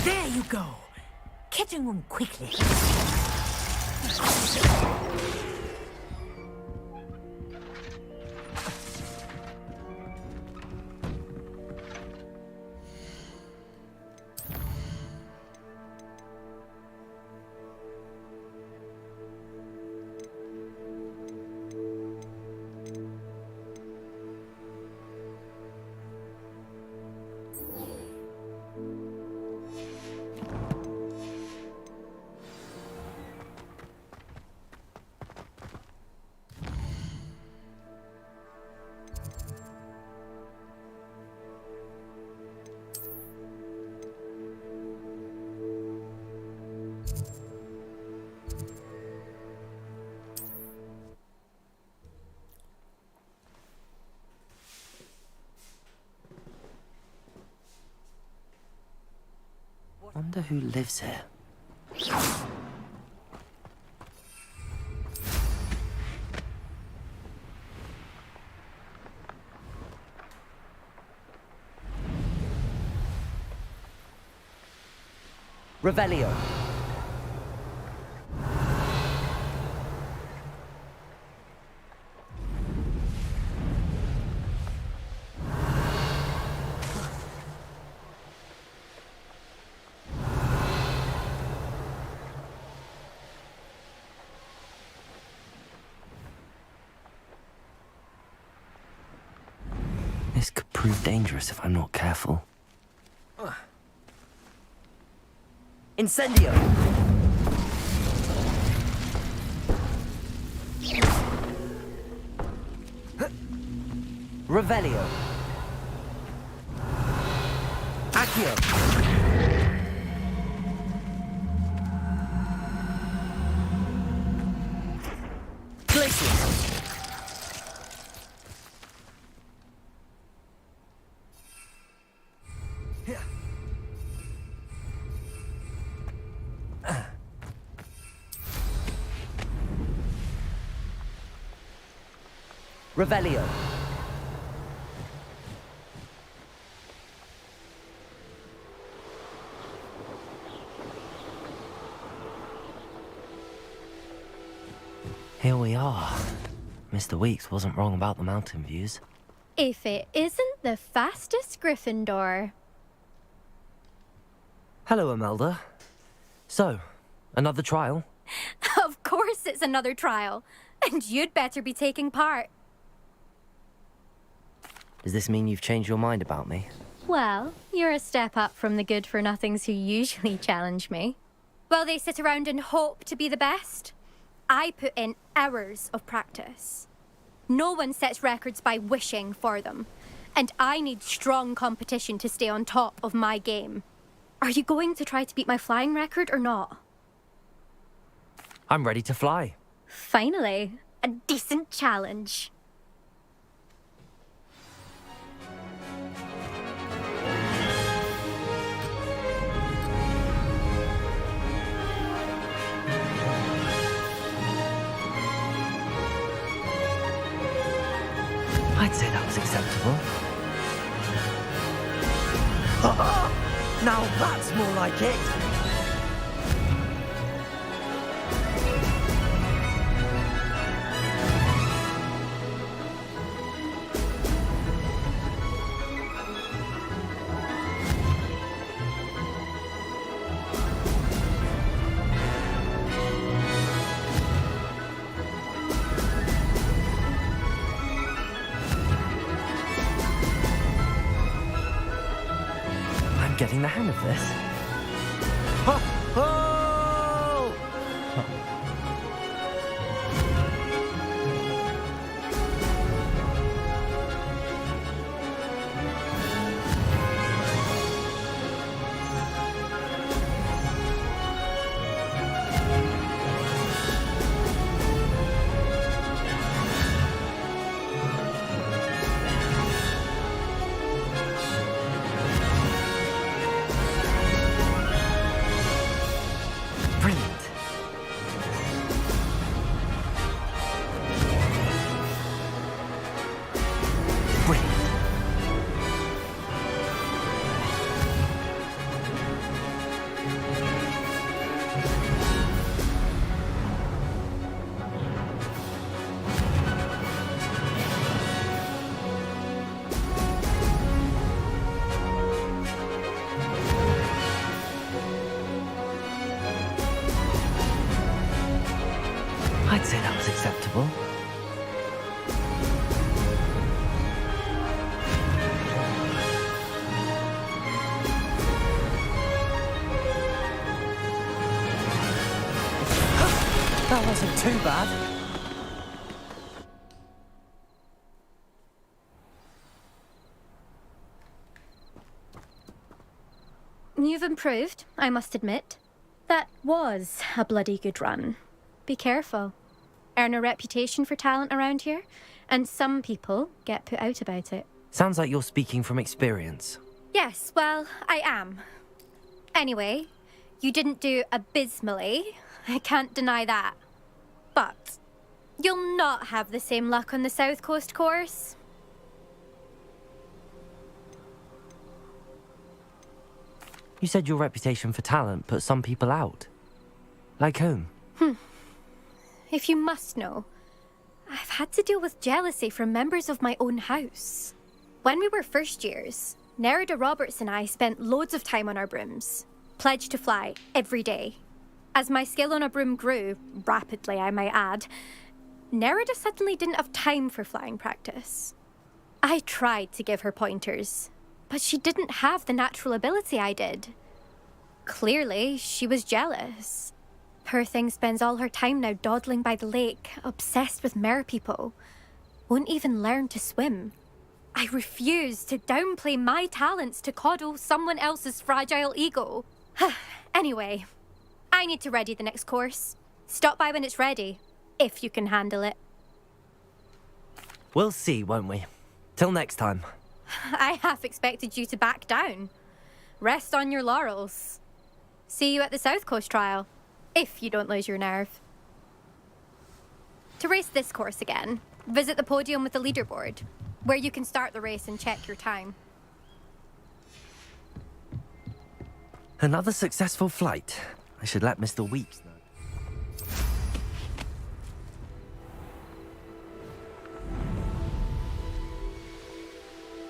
There you go. Catching on quickly. Wonder who lives here. Revelio. This could prove dangerous if I'm not careful. Incendio! Revelio. Accio! Places! Revelio. Here we are. Mr. Weeks wasn't wrong about the mountain views. If it isn't the fastest Gryffindor. Hello, Imelda. So, another trial? Of course it's another trial. And you'd better be taking part. Does this mean you've changed your mind about me? Well, you're a step up from the good-for-nothings who usually challenge me. While they sit around and hope to be the best, I put in hours of practice. No one sets records by wishing for them, and I need strong competition to stay on top of my game. Are you going to try to beat my flying record or not? I'm ready to fly. Finally, a decent challenge. I'd say that was acceptable. Now that's more like it! Getting the hang of this. Ho! Ho! I'd say that was acceptable. That wasn't too bad. You've improved, I must admit. That was a bloody good run. Be careful. Earn a reputation for talent around here, and some people get put out about it. Sounds like you're speaking from experience. Yes, well, I am. Anyway, you didn't do abysmally. I can't deny that. But you'll not have the same luck on the South Coast course. You said your reputation for talent put some people out. Like whom? If you must know, I've had to deal with jealousy from members of my own house. When we were first years, Nerida Roberts and I spent loads of time on our brooms, pledged to fly every day. As my skill on a broom grew, rapidly I might add, Nerida suddenly didn't have time for flying practice. I tried to give her pointers, but she didn't have the natural ability I did. Clearly, she was jealous. Poor thing spends all her time now dawdling by the lake, obsessed with merpeople. Won't even learn to swim. I refuse to downplay my talents to coddle someone else's fragile ego. Anyway, I need to ready the next course. Stop by when it's ready, if you can handle it. We'll see, won't we? Till next time. I half expected you to back down. Rest on your laurels. See you at the South Coast trial, if you don't lose your nerve. To race this course again, visit the podium with the leaderboard, where you can start the race and check your time. Another successful flight. I should let Mr. Weeps know.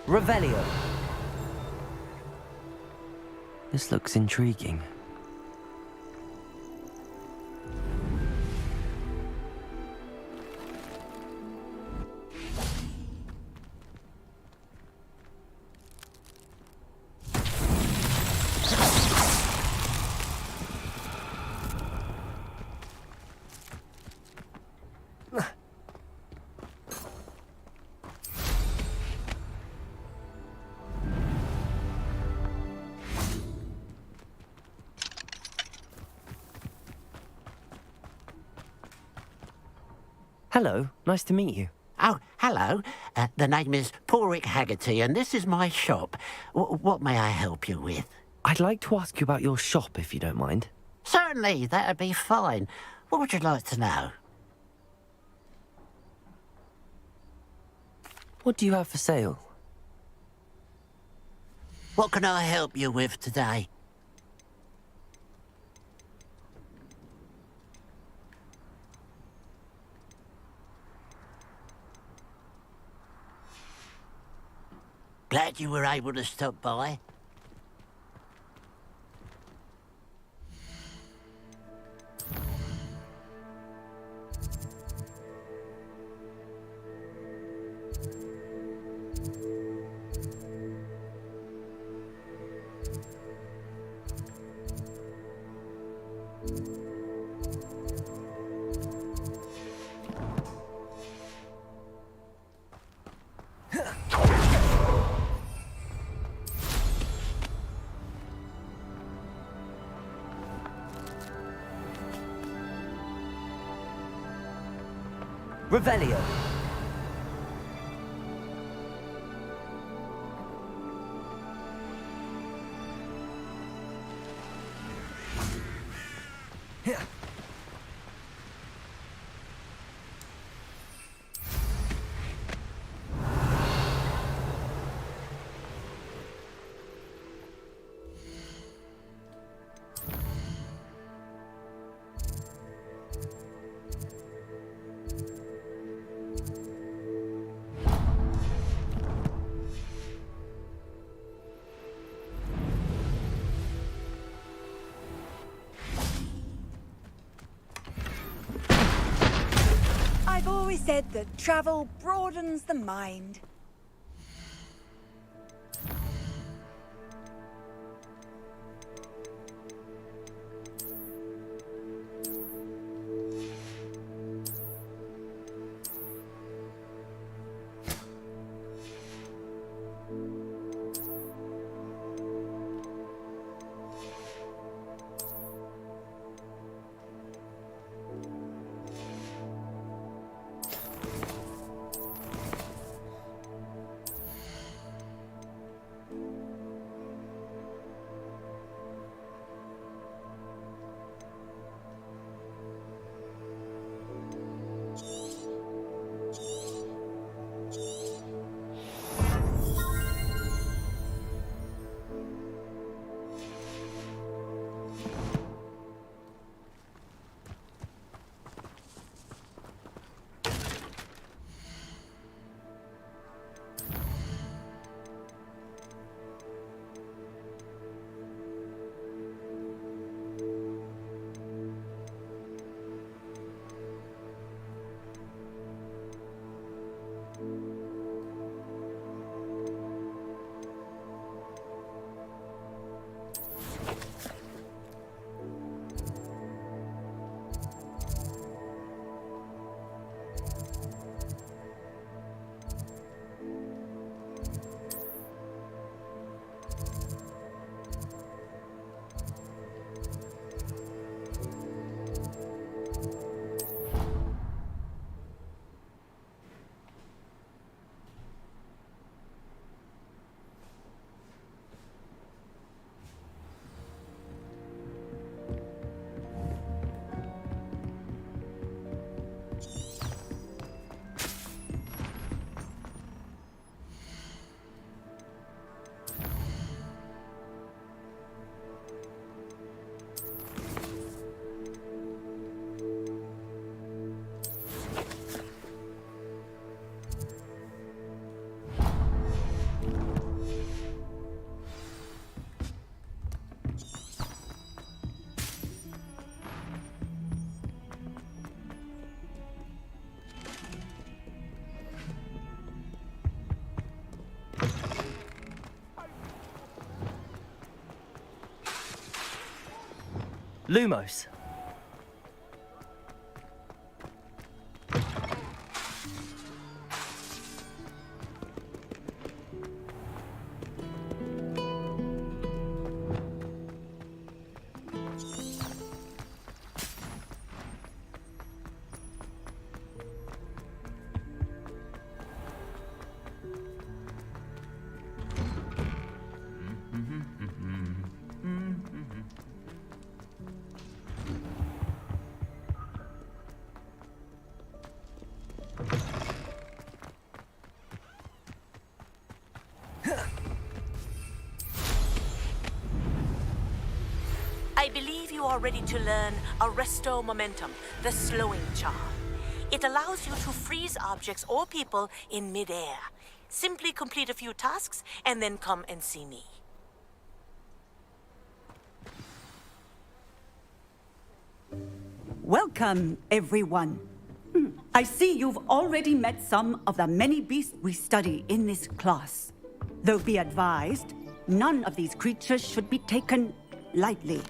Revelio. This looks intriguing. Hello, nice to meet you. Oh, hello. The name is Porrick Haggerty, and this is my shop. What may I help you with? I'd like to ask you about your shop, if you don't mind. Certainly, that'd be fine. What would you like to know? What do you have for sale? What can I help you with today? Glad you were able to stop by. Revelio. always said that travel broadens the mind. Lumos. I believe you are ready to learn Arresto Momentum, the slowing charm. It allows you to freeze objects or people in midair. Simply complete a few tasks and then come and see me. Welcome, everyone. I see you've already met some of the many beasts we study in this class. Though be advised, none of these creatures should be taken lightly.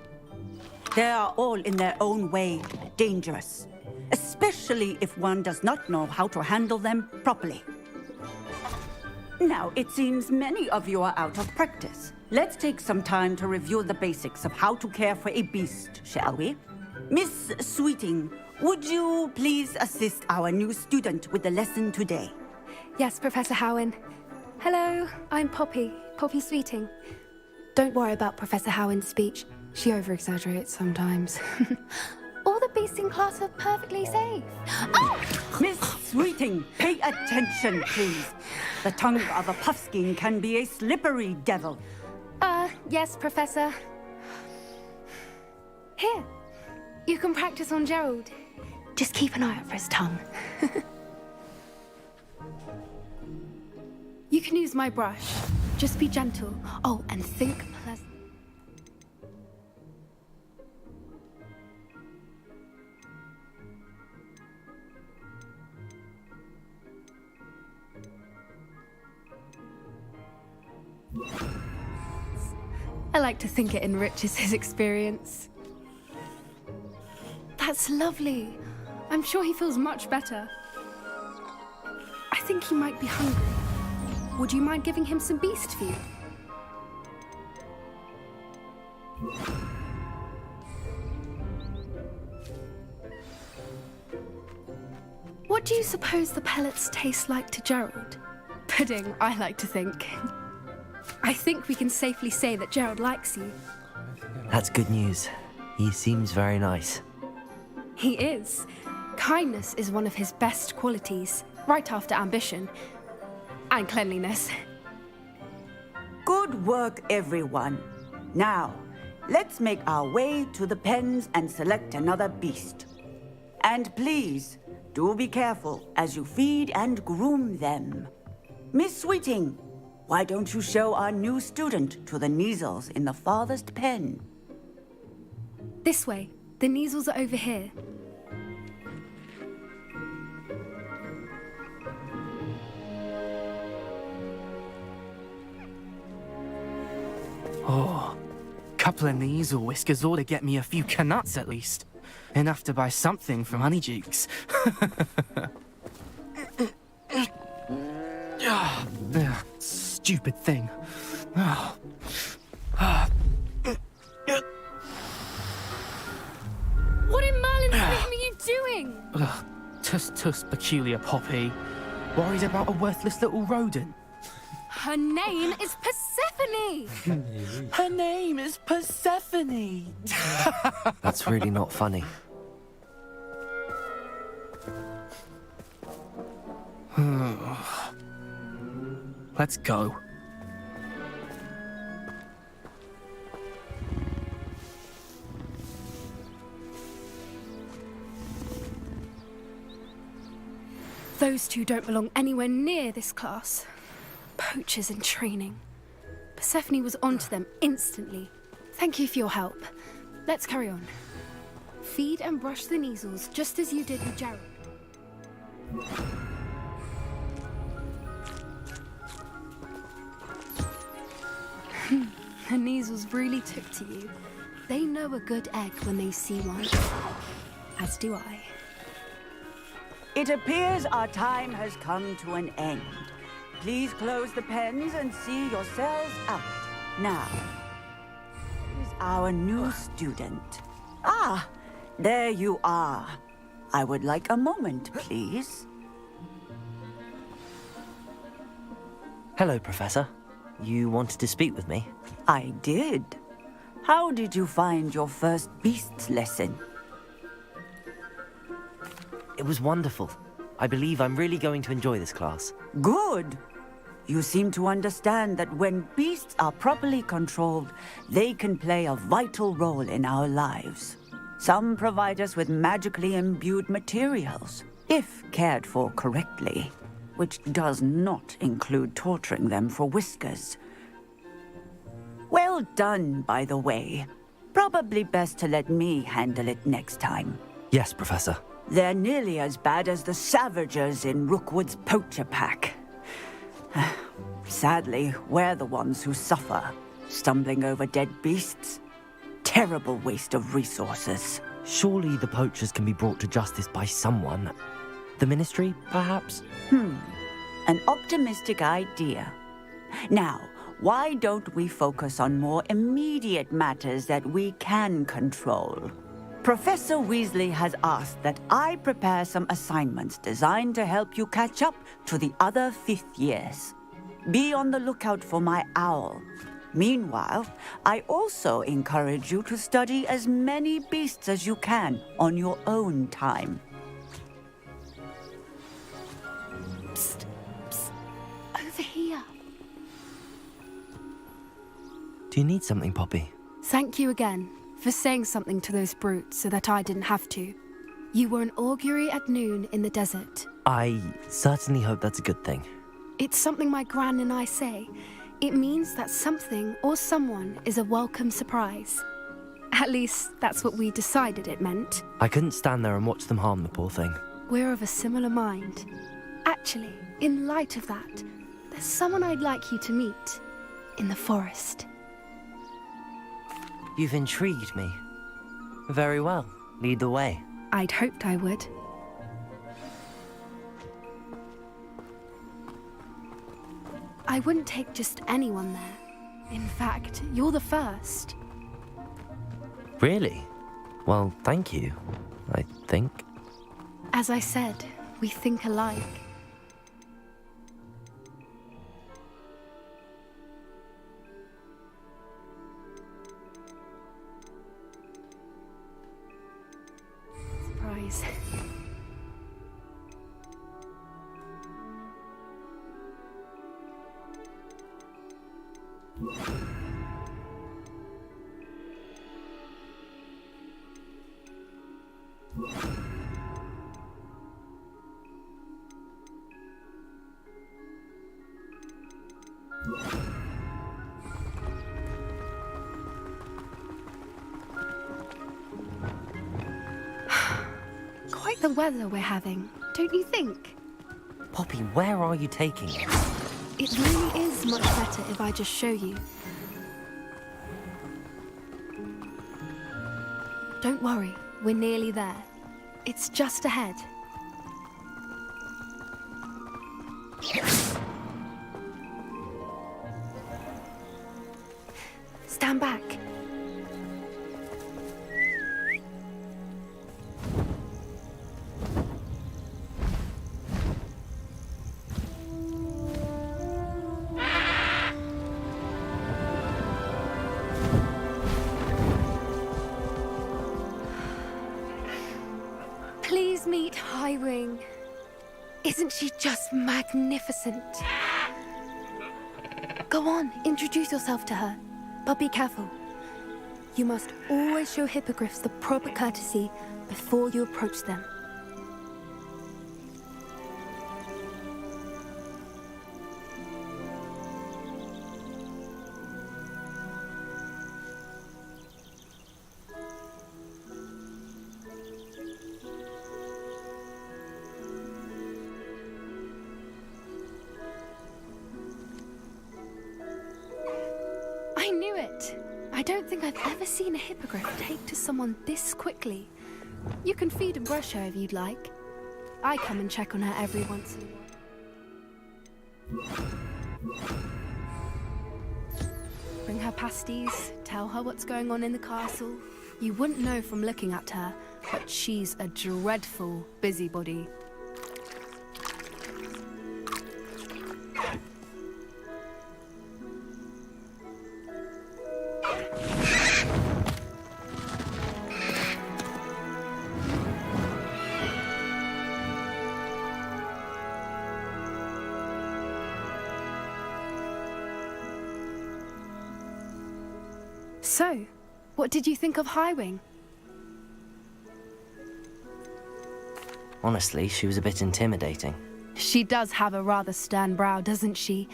They are all in their own way dangerous, especially if one does not know how to handle them properly. Now, it seems many of you are out of practice. Let's take some time to review the basics of how to care for a beast, shall we? Miss Sweeting, would you please assist our new student with the lesson today? Yes, Professor Howen. Hello, I'm Poppy Sweeting. Don't worry about Professor Howen's speech. She over-exaggerates sometimes. All the beasts in class are perfectly safe. Oh! Miss Sweeting, pay attention, please. The tongue of a puffskein can be a slippery devil. Yes, Professor. Here, you can practice on Gerald. Just keep an eye out for his tongue. You can use my brush. Just be gentle. Oh, and think pleasant. like to think it enriches his experience. That's lovely. I'm sure he feels much better. I think he might be hungry. Would you mind giving him some beast food? What do you suppose the pellets taste like to Gerald? Pudding, I like to think. I think we can safely say that Gerald likes you. That's good news. He seems very nice. He is. Kindness is one of his best qualities, right after ambition. And cleanliness. Good work, everyone. Now, let's make our way to the pens and select another beast. And please, do be careful as you feed and groom them. Miss Sweeting, why don't you show our new student to the Neasels in the farthest pen? This way. The Neasels are over here. Oh, couple of Neasel whiskers ought to get me a few canuts at least. Enough to buy something from Honeydukes. Stupid thing. What in Merlin's name are you doing? Tuss, peculiar Poppy. Worried about a worthless little rodent. Her name is Persephone! Her name is Persephone! That's really not funny. Let's go. Those two don't belong anywhere near this class. Poachers in training. Persephone was onto them instantly. Thank you for your help. Let's carry on. Feed and brush the Neasels just as you did with Gerald. The Neasels really took to you. They know a good egg when they see one. As do I. It appears our time has come to an end. Please close the pens and see yourselves out. Now, here's our new student. Ah, there you are. I would like a moment, please. Hello, Professor. You wanted to speak with me? I did. How did you find your first beasts lesson? It was wonderful. I believe I'm really going to enjoy this class. Good. You seem to understand that when beasts are properly controlled, they can play a vital role in our lives. Some provide us with magically imbued materials, if cared for correctly, which does not include torturing them for whiskers. Well done, by the way. Probably best to let me handle it next time. Yes, Professor. They're nearly as bad as the Savagers in Rookwood's poacher pack. Sadly, we're the ones who suffer, stumbling over dead beasts. Terrible waste of resources. Surely the poachers can be brought to justice by someone. The Ministry, perhaps? An optimistic idea. Now, why don't we focus on more immediate matters that we can control? Professor Weasley has asked that I prepare some assignments designed to help you catch up to the other 5th years. Be on the lookout for my owl. Meanwhile, I also encourage you to study as many beasts as you can on your own time. Psst, psst. Over here. Do you need something, Poppy? Thank you again for saying something to those brutes so that I didn't have to. You were an augury at noon in the desert. I certainly hope that's a good thing. It's something my gran and I say. It means that something or someone is a welcome surprise. At least, that's what we decided it meant. I couldn't stand there and watch them harm the poor thing. We're of a similar mind. Actually, in light of that, there's someone I'd like you to meet in the forest. You've intrigued me. Very well. Lead the way. I'd hoped I would. I wouldn't take just anyone there. In fact, you're the first. Really? Well, thank you, I think. As I said, we think alike. Surprise. Quite the weather we're having, don't you think? Poppy, where are you taking us? It really is much better if I just show you. Don't worry, we're nearly there. It's just ahead. Stand back. Please meet Highwing. Isn't she just magnificent? Go on, introduce yourself to her. But be careful. You must always show hippogriffs the proper courtesy before you approach them. I knew it! I don't think I've ever seen a hippogriff take to someone this quickly. You can feed and brush her if you'd like. I come and check on her every once in a while. Bring her pasties, tell her what's going on in the castle. You wouldn't know from looking at her, but she's a dreadful busybody. So, what did you think of Highwing? Honestly, she was a bit intimidating. She does have a rather stern brow, doesn't she?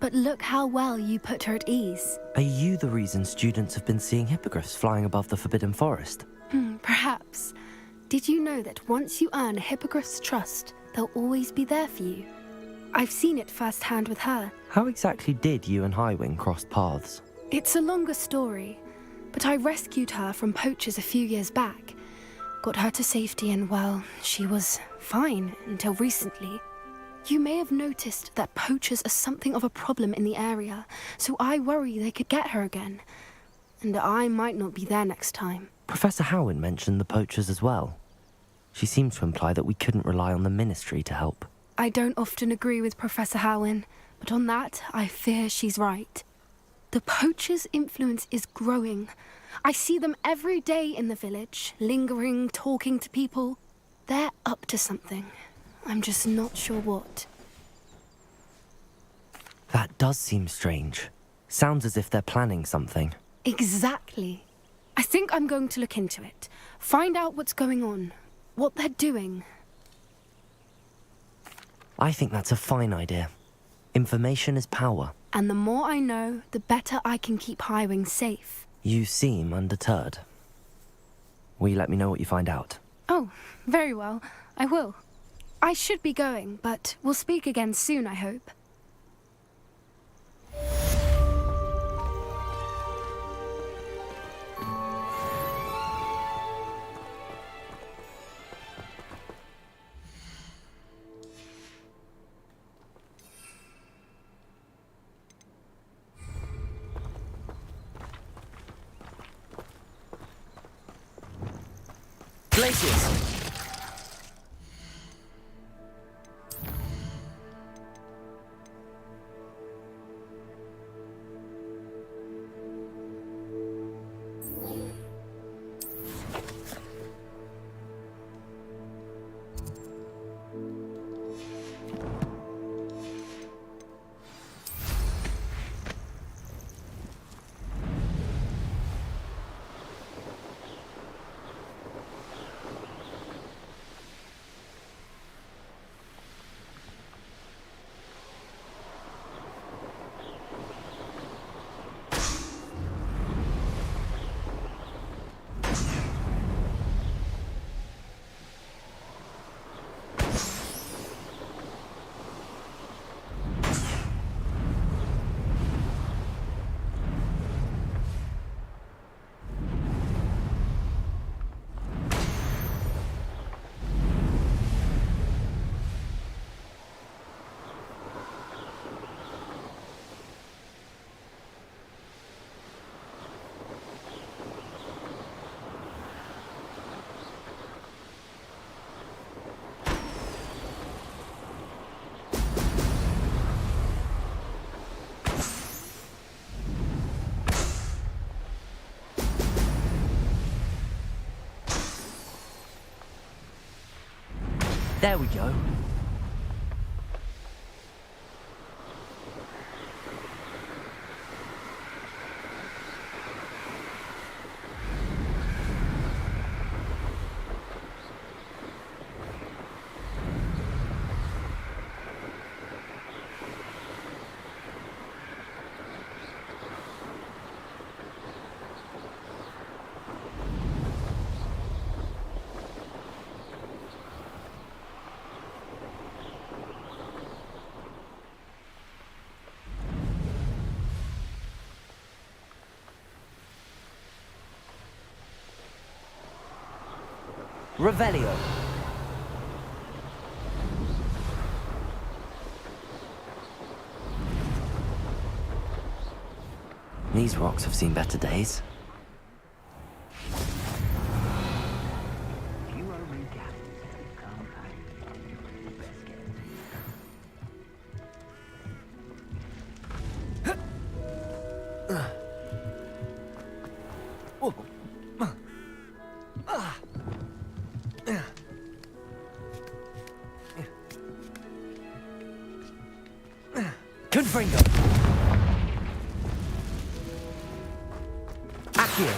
But look how well you put her at ease. Are you the reason students have been seeing hippogriffs flying above the Forbidden Forest? Perhaps. Did you know that once you earn a hippogriff's trust, they'll always be there for you? I've seen it firsthand with her. How exactly did you and Highwing cross paths? It's a longer story, but I rescued her from poachers a few years back. Got her to safety and, well, she was fine until recently. You may have noticed that poachers are something of a problem in the area, so I worry they could get her again. And I might not be there next time. Professor Howin mentioned the poachers as well. She seemed to imply that we couldn't rely on the Ministry to help. I don't often agree with Professor Howin, but on that, I fear she's right. The poachers' influence is growing. I see them every day in the village, lingering, talking to people. They're up to something. I'm just not sure what. That does seem strange. Sounds as if they're planning something. Exactly. I think I'm going to look into it. Find out what's going on. What they're doing. I think that's a fine idea. Information is power. And the more I know, the better I can keep Highwing safe. You seem undeterred. Will you let me know what you find out? Oh, very well. I will. I should be going, but we'll speak again soon, I hope. Glacius! There we go. Revelio. These rocks have seen better days. Confringo. Accio.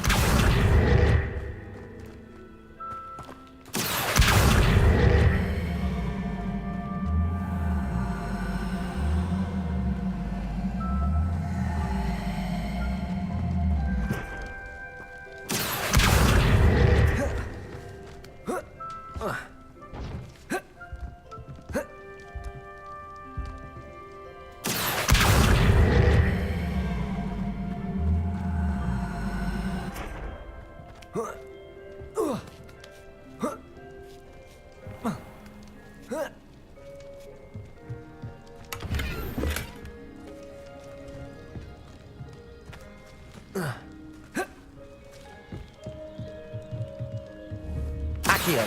Accio.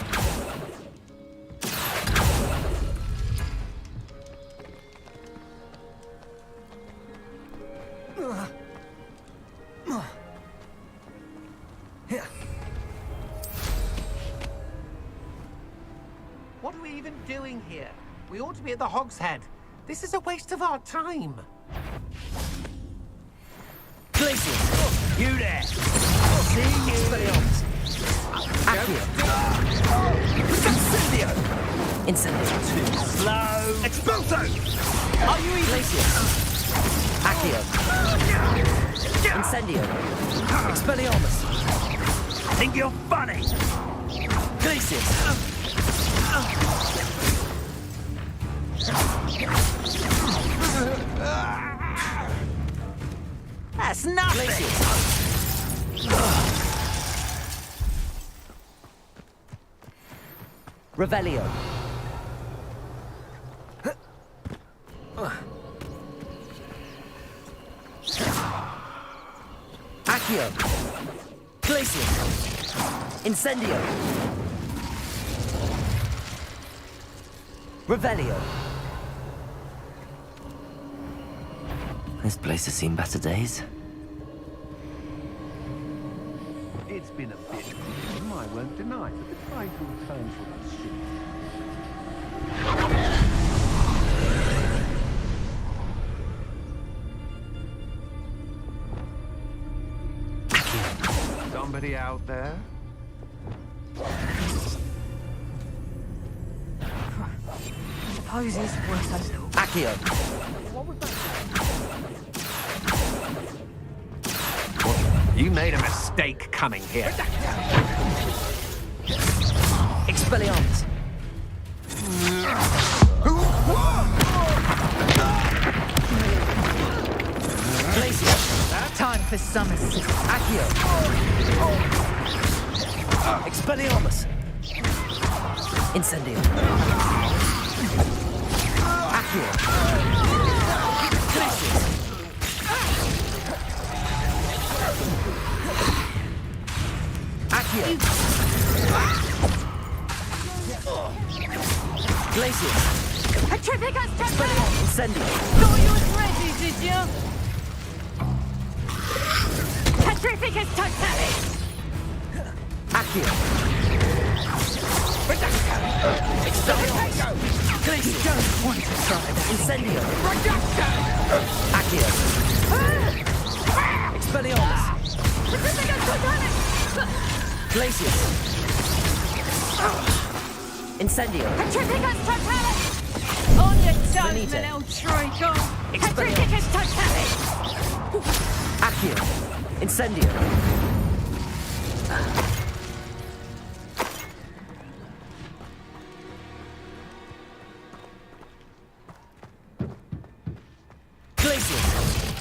What are we even doing here? We ought to be at the Hog's Head. This is a waste of our time. Glacius! You there! See you! Accio! Incendio! Incendio! Too slow! Expulso! Are you even? Glacius! Accio! Incendio! Expelliarmus! Think you're funny? Glacius! That's nothing! Revelio. Accio. Glacius. Incendio. Revelio. This place has seen better days. It's been a bit of time, I won't deny, but the tide will turn for us soon. Somebody out there? Suppose he's worth a little. Accio. You made a mistake coming here. Expelliarmus. Glacier. Time for some assist. Accio. Expelliarmus. Incendio. Accio. Glacier. Accio. Glacier. Petrificus Tempest! Incendio. Thought you was ready, did you? Petrificus Totalis! Accio. Expelliarmus. Glacier. You don't want to try that. Incendio. Accio. Expelliarmus. Petrificus Totalis! Glacier. Incendio. Petrificus Totalis! On your toes, my Benito. little treacle! Expelliarmus. Petrificus Totalis! Accio. Incendio. Glacier.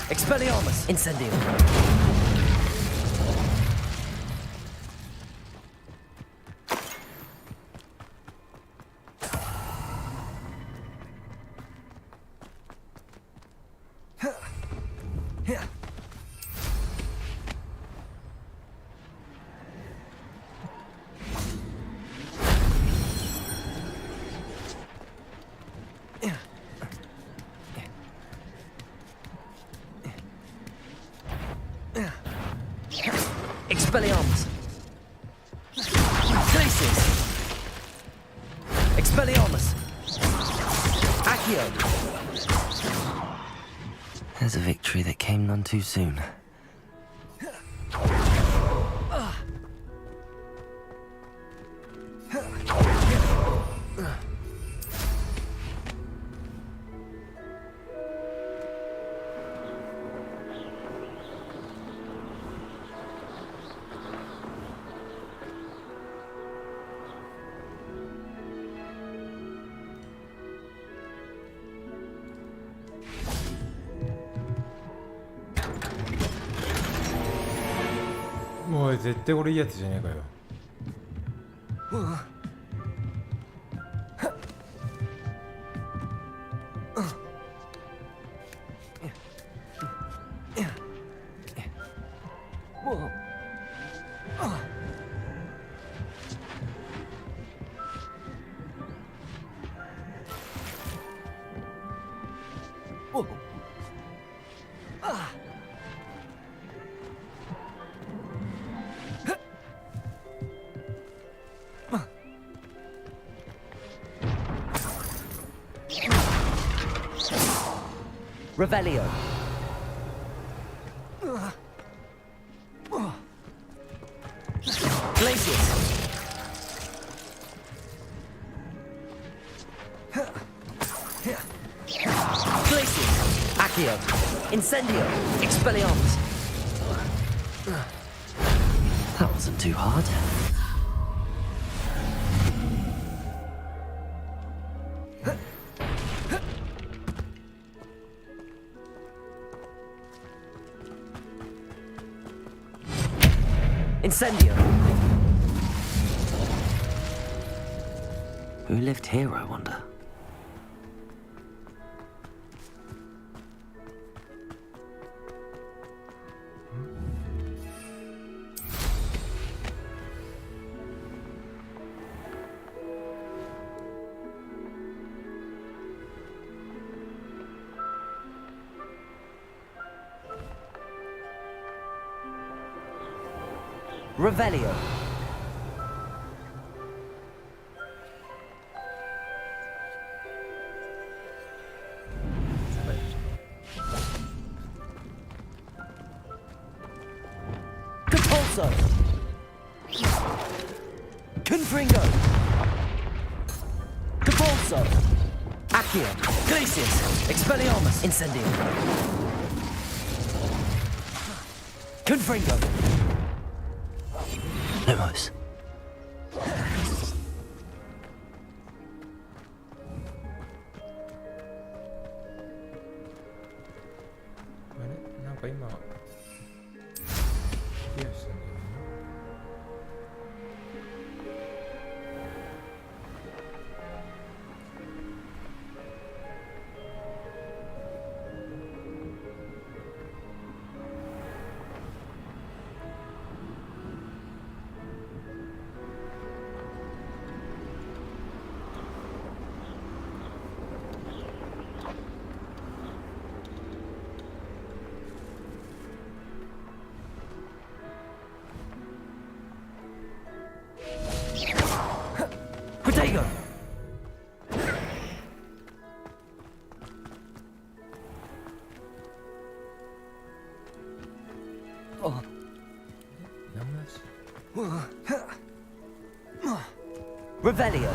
Expelliarmus. Incendio. Expelliarmus. Glaciers. Expelliarmus. Accio. There's a victory that came none too soon.おい、絶対俺いいやつじゃねえかよ。Revelio. Glaciers. Glaciers. Accio. Incendio. Expelliarmus. That wasn't too hard. Incendio. Who lived here, I wonder? Revelio. Capulso. Confringo. Capulso. Accio. Glacius. Expelliarmus. Incendio. Confringo. Lumos. Protego! Oh. Revelio.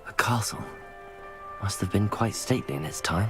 A castle. Must have been quite stately in its time.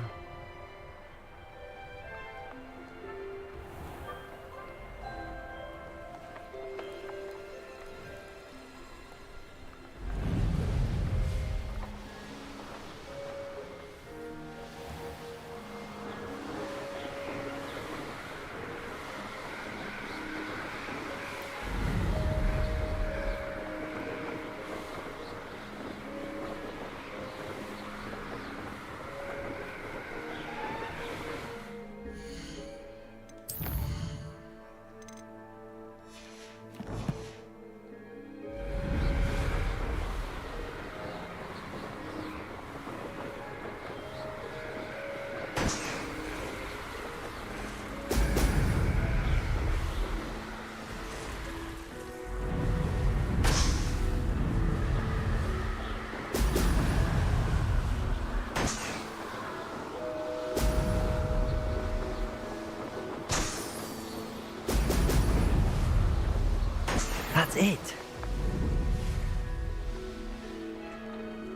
That's it.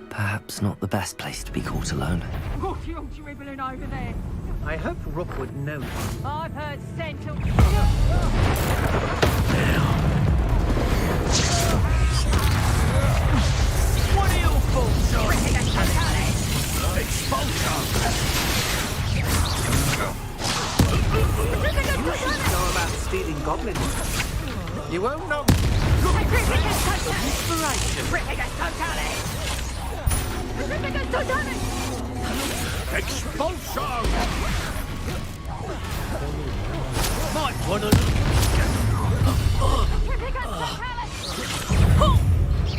Perhaps not the best place to be caught alone. What are you dribbling over there? I hope Rookwood knows. I've heard central. What are your faults on? Expulsion! Know about stealing goblins? You won't know. Expulsion! Might wanna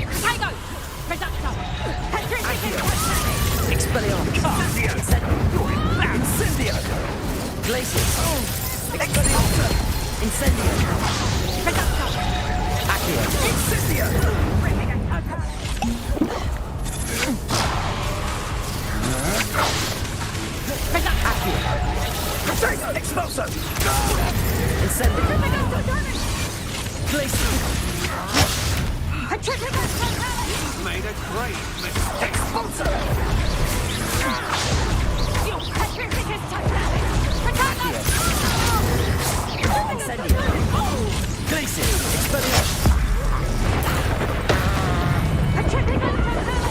Potato! Reducto! Expelliarmus. Incendio. Glacius. Expelliarmus. Incendio. Reducto. Accio. Incendio. Accio. Expulso. Incendio. Glacius. Made a great mistake. expulso! You petrificus totalis! Protego! Incendio. Glacius. Expelliarmus. Petrificus totalis!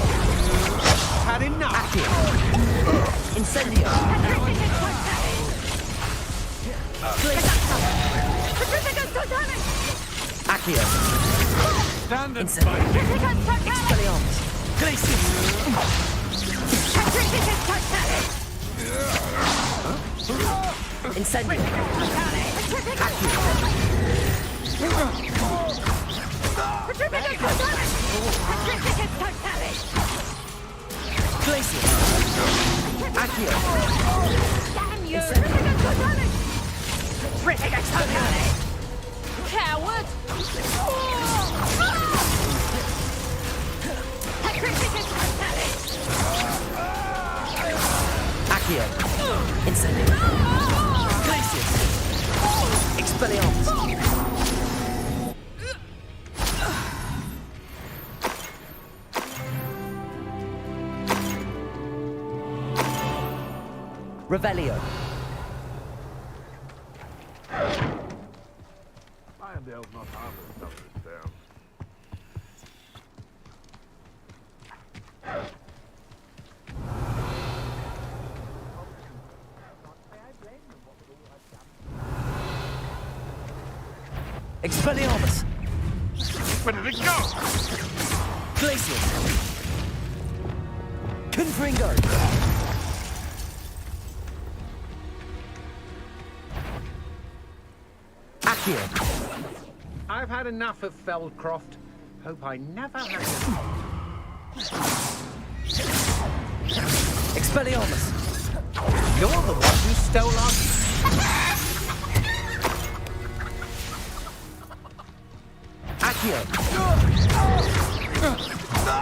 Had enough. Accio. Incendio. Petrificus totalis! Petrificus totalis! Accio. Stand and Incendio. Petrificus totalis! Expelliarmus. Glacius. Petrificus totalis! Incendio. Glacier. Accio. Damn you! Coward! Accio. Incendio. Glacier. Expelliarmus. Revelio. Iondale's not harmless, stuff this town. Expelliarmus. Where did it go? Glacier. Confringo. Accio. I've had enough of Feldcroft. Hope I never have to. Expelliarmus. You're the one who stole our... Accio.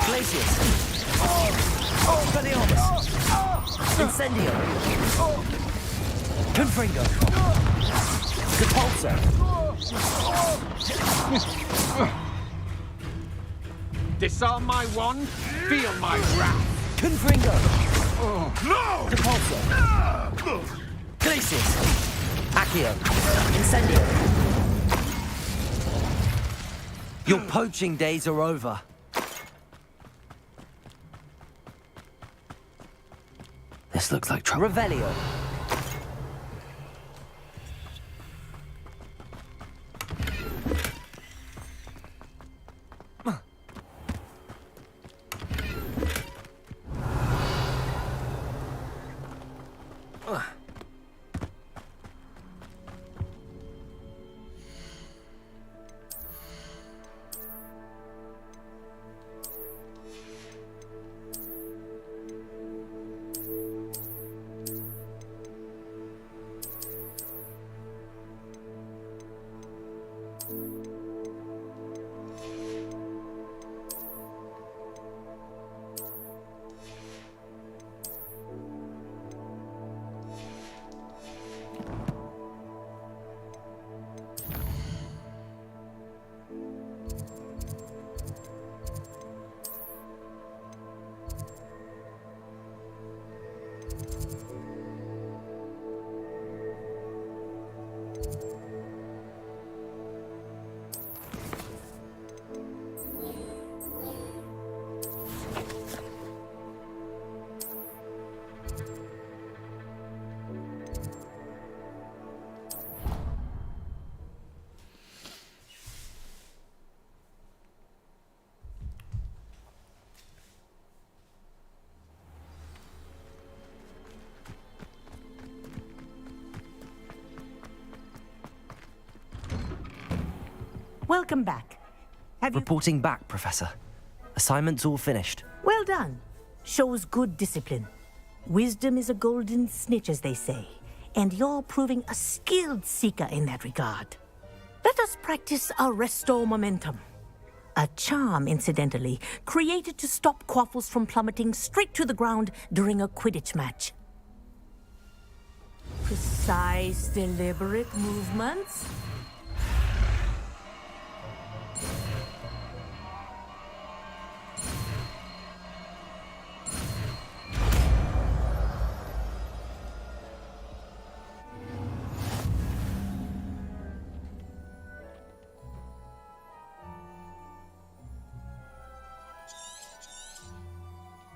Glacius. Expelliarmus. Incendio. Confringo. Repulsor. Disarm my wand, feel my wrath. Confringo. No! Repulsor. Glacius. Accio. Incendio. Your poaching days are over. This looks like trouble. Revelio. Welcome back. Reporting back, Professor. Assignment's all finished. Well done. Shows good discipline. Wisdom is a golden snitch, as they say, and you're proving a skilled seeker in that regard. Let us practice our restore momentum. A charm, incidentally, created to stop quaffles from plummeting straight to the ground during a Quidditch match. Precise, deliberate movements.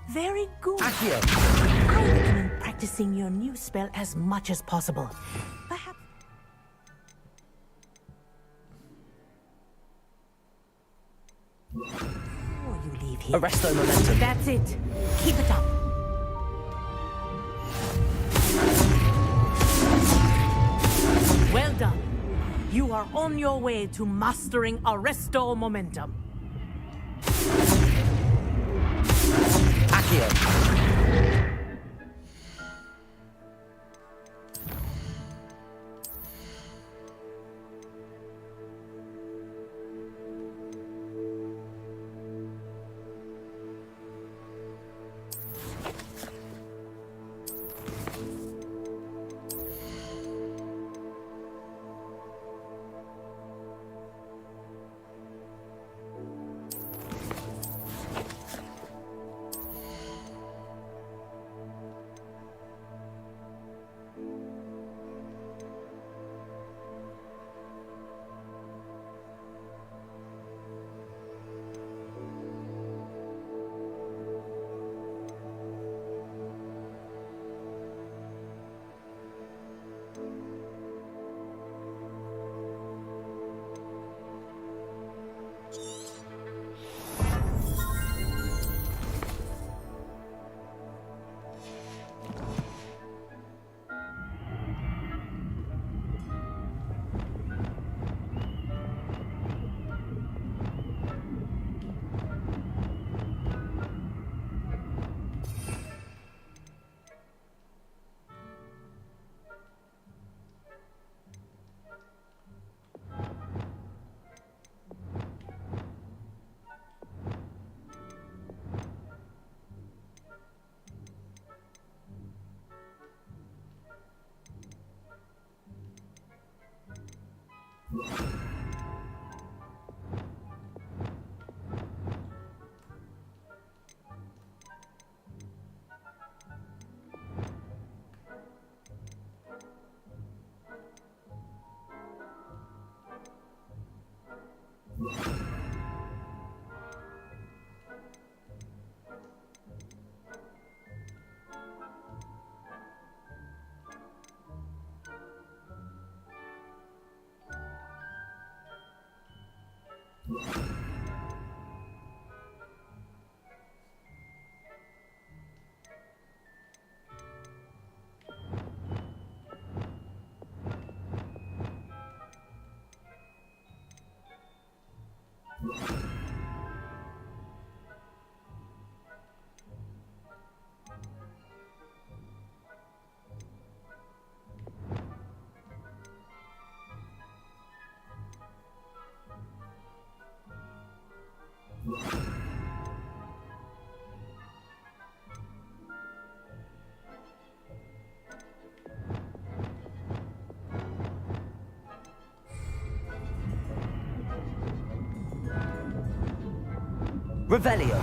Very good. Accio. I recommend practicing your new spell as much as possible. Perhaps... Before you leave here... Arresto momentum. That's it. Keep it up. You are on your way to mastering Arresto Momentum. Accio. Revelio.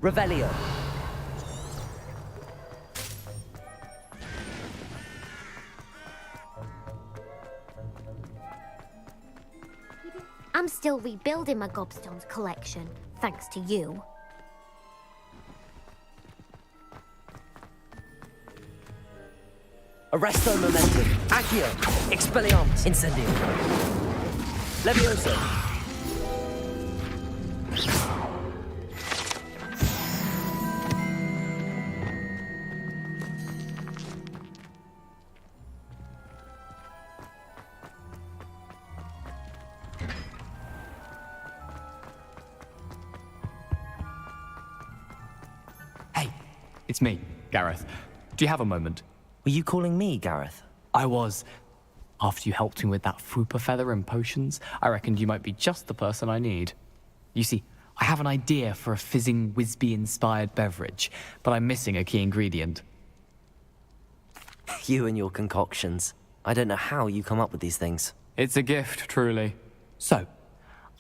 Revelio. I'm still rebuilding my gobstones collection, thanks to you. Arresto Momentum. Accio. Expelliarmus. Incendio. Levioso. It's me, Gareth. Do you have a moment? Were you calling me, Gareth? I was. After you helped me with that Fupa feather and potions, I reckoned you might be just the person I need. You see, I have an idea for a fizzing Wisby-inspired beverage, but I'm missing a key ingredient. You and your concoctions. I don't know how you come up with these things. It's a gift, truly. So,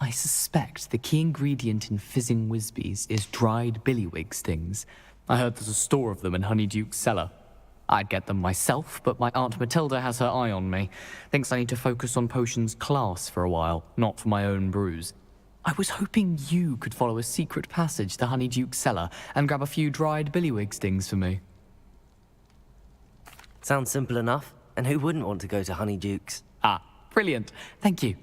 I suspect the key ingredient in fizzing Whizbees is dried billywig stings. I heard there's a store of them in Honeyduke's cellar. I'd get them myself, but my Aunt Matilda has her eye on me. Thinks I need to focus on potions class for a while, not for my own brews. I was hoping you could follow a secret passage to Honeyduke's cellar and grab a few dried billywig stings for me. Sounds simple enough. And who wouldn't want to go to Honeyduke's? Ah, brilliant. Thank you.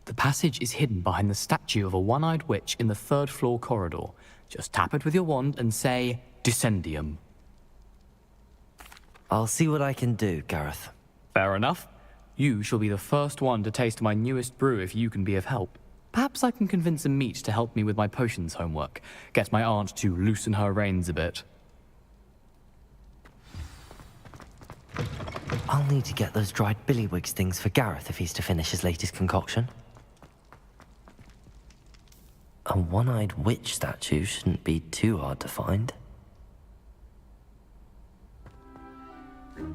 The passage is hidden behind the statue of a one-eyed witch in the third-floor corridor. Just tap it with your wand and say, Descendium. I'll see what I can do, Gareth. Fair enough. You shall be the first one to taste my newest brew if you can be of help. Perhaps I can convince a meat to help me with my potions homework. Get my aunt to loosen her reins a bit. I'll need to get those dried billywig stings for Gareth if he's to finish his latest concoction. A one-eyed witch statue shouldn't be too hard to find.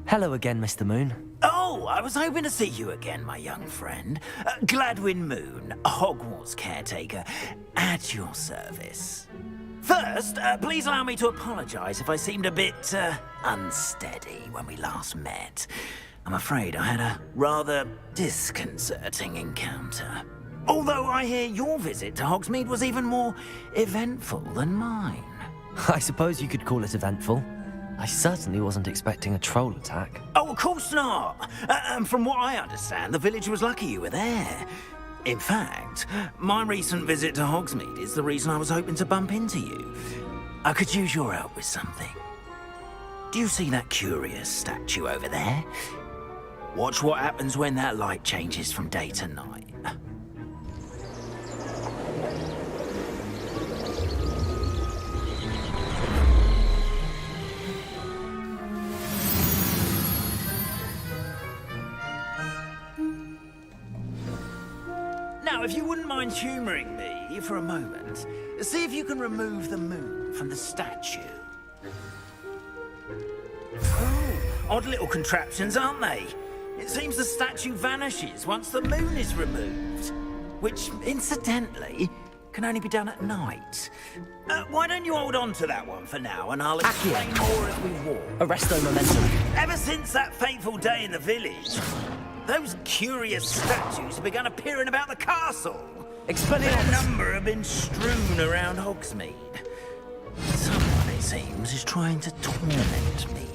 Hello again, Mr. Moon. Oh, I was hoping to see you again, my young friend. Gladwin Moon, Hogwarts caretaker, at your service. First, please allow me to apologise if I seemed a bit, unsteady when we last met. I'm afraid I had a rather disconcerting encounter. Although I hear your visit to Hogsmeade was even more eventful than mine. I suppose you could call it eventful. I certainly wasn't expecting a troll attack. Oh, of course not. And from what I understand, the village was lucky you were there. In fact, my recent visit to Hogsmeade is the reason I was hoping to bump into you. I could use your help with something. Do you see that curious statue over there? Watch what happens when that light changes from day to night. Now, if you wouldn't mind humouring me for a moment, see if you can remove the moon from the statue. Oh, odd little contraptions, aren't they? It seems the statue vanishes once the moon is removed, which, incidentally, can only be done at night. Why don't you hold on to that one for now, and I'll explain more as we walk. Arresto momentum. Ever since that fateful day in the village, those curious statues have begun appearing about the castle. A number have been strewn around Hogsmeade. Someone, it seems, is trying to torment me.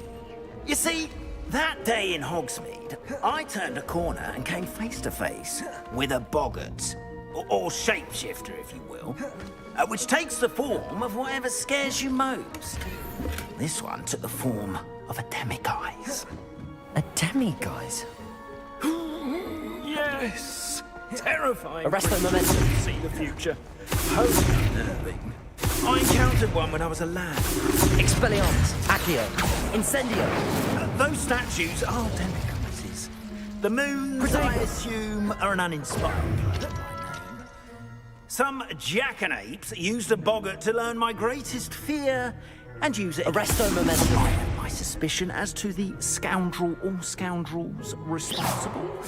You see, that day in Hogsmeade, I turned a corner and came face to face with a boggart, or shapeshifter, if you will, which takes the form of whatever scares you most. This one took the form of a demiguise. A demiguise? Yes! Terrifying. Arresto momentum. See the future. Wholly unnerving. I encountered one when I was a lad. Expelliarmus, Accio, Incendio. Those statues are demiguises. The moons, I assume, are an uninspired planet by name. Some jackanapes used a boggart to learn my greatest fear and use it. Arresto momentum. I have my suspicion as to the scoundrel or scoundrels responsible.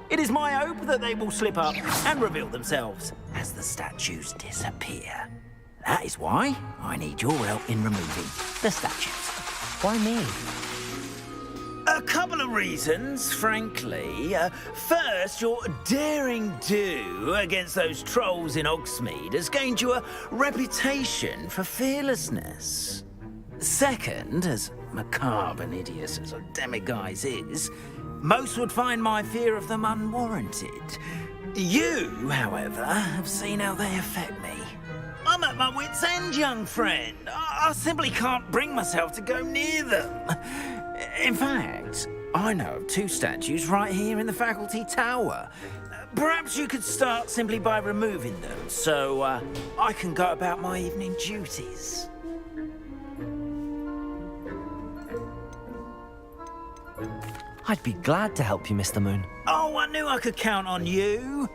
It is my hope that they will slip up and reveal themselves as the statues disappear. That is why I need your help in removing the statues. Why me? A couple of reasons, frankly. First, your daring do against those trolls in Hogsmeade has gained you a reputation for fearlessness. Second, as macabre and hideous as a demiguise is, most would find my fear of them unwarranted. You, however, have seen how they affect me. I'm at my wit's end, young friend. I simply can't bring myself to go near them. In fact, I know of two statues right here in the faculty tower. Perhaps you could start simply by removing them, so I can go about my evening duties. I'd be glad to help you, Mr. Moon. Oh, I knew I could count on you.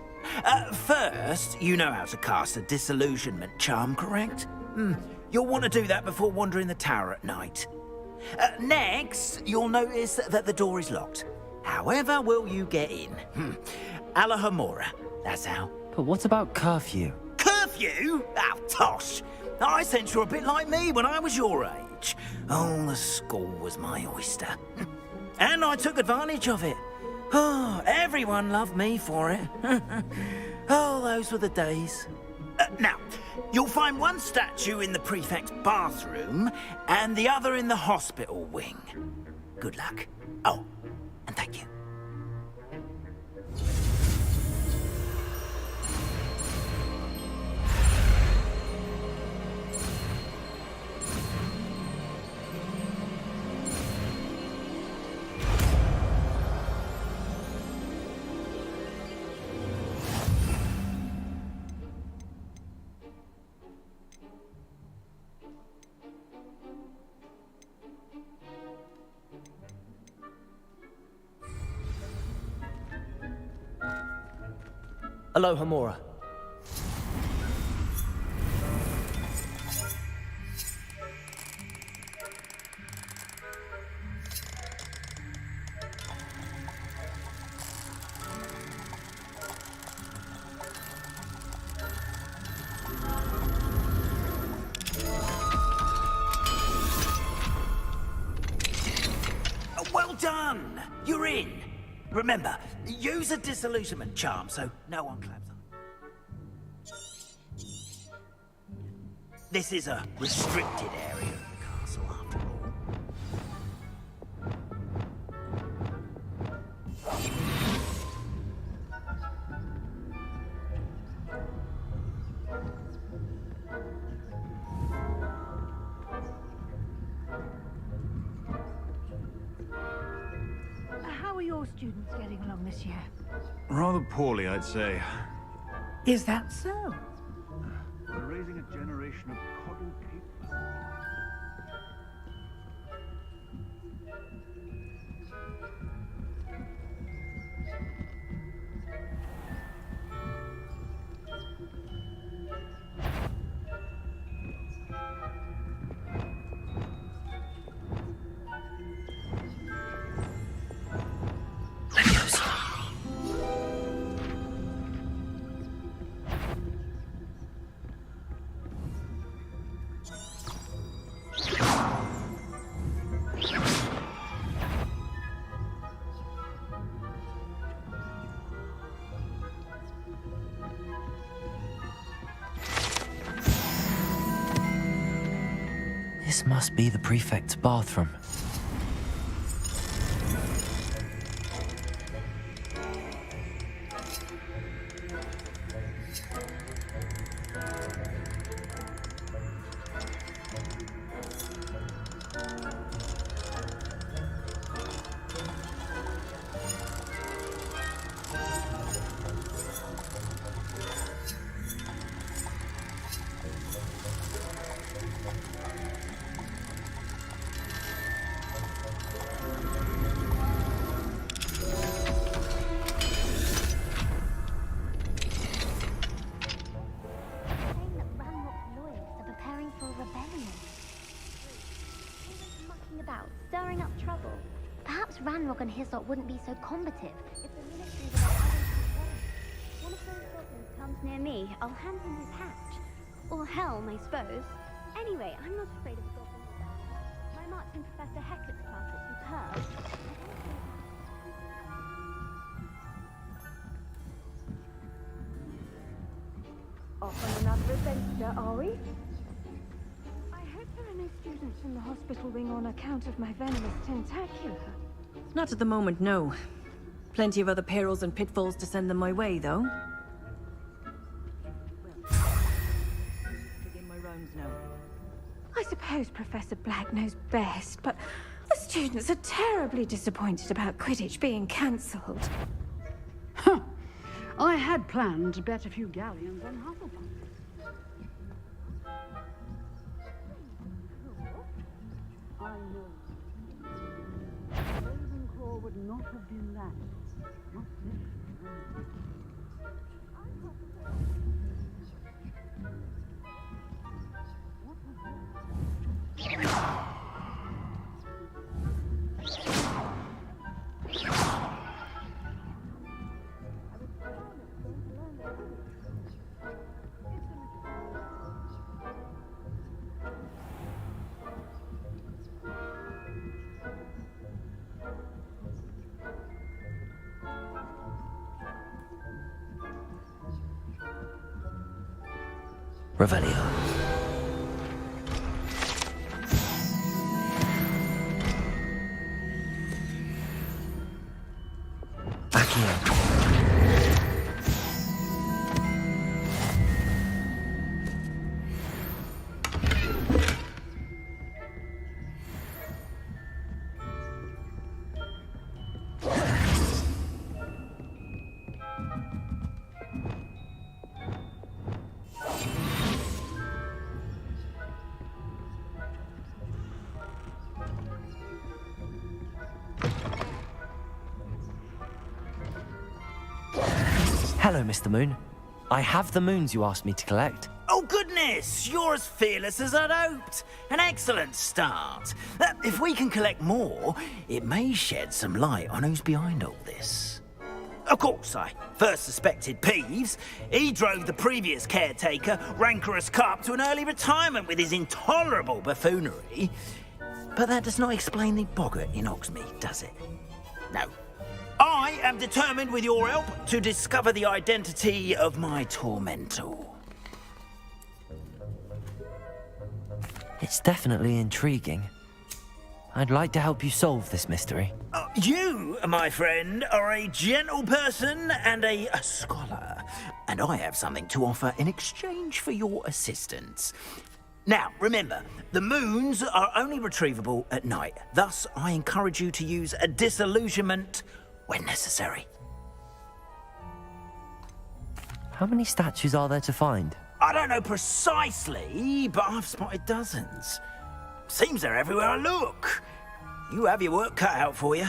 First, you know how to cast a disillusionment charm, correct? You'll want to do that before wandering the tower at night. Next, you'll notice that the door is locked. However will you get in? Alahomora, That's how. But what about curfew? Curfew? Oh, tosh. I sense you're a bit like me when I was your age. Oh, the school was my oyster. And I took advantage of it. Oh, everyone loved me for it. Oh, those were the days. Now, you'll find one statue in the prefect's bathroom and the other in the hospital wing. Good luck. Oh, and thank you. Aloha, Mora. Well done! You're in. Remember, use a disillusionment charm so no one claps on. This is a restricted area of the castle, after all. How are your students getting along this year? Rather poorly, I'd say. Is that so? We're raising a generation of coddled people. This must be the prefect's bathroom. Stirring up trouble. Perhaps Ranrock and his lot wouldn't be so combative if the military were under control. One of those goblins comes near me, I'll hand him his hatch. Or helm, I suppose. Anyway, I'm not afraid of a goblin or that. My mark's in Professor Hector's class at superb. Off on another adventure, are we? I hope there are no students from the hospital wing on account of my venomous tentacular. Not at the moment, no. Plenty of other perils and pitfalls to send them my way, though. Begin my rounds now. I suppose Professor Black knows best, but the students are terribly disappointed about Quidditch being cancelled. Huh. I had planned to bet a few galleons on Hufflepuff. I know. Ravenclaw would not have been that. Not this. Revelio. Accio. Hello, Mr. Moon. I have the moons you asked me to collect. Oh, goodness! You're as fearless as I'd hoped. An excellent start. If we can collect more, it may shed some light on who's behind all this. Of course, I first suspected Peeves. He drove the previous caretaker, Rancorous Carp, to an early retirement with his intolerable buffoonery. But that does not explain the boggart in Hogsmeade, does it? No. I am determined, with your help, to discover the identity of my tormentor. It's definitely intriguing. I'd like to help you solve this mystery. You, my friend, are a gentle person and a scholar, and I have something to offer in exchange for your assistance. Now, remember, the moons are only retrievable at night. Thus, I encourage you to use a disillusionment when necessary. How many statues are there to find? I don't know precisely, but I've spotted dozens. Seems they're everywhere I look. You have your work cut out for you,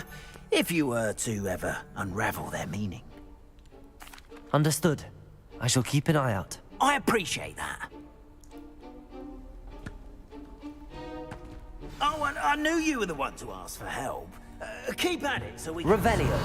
if you were to ever unravel their meaning. Understood. I shall keep an eye out. I appreciate that. Oh, and I knew you were the one to ask for help. Keep at it so we can... Revelio.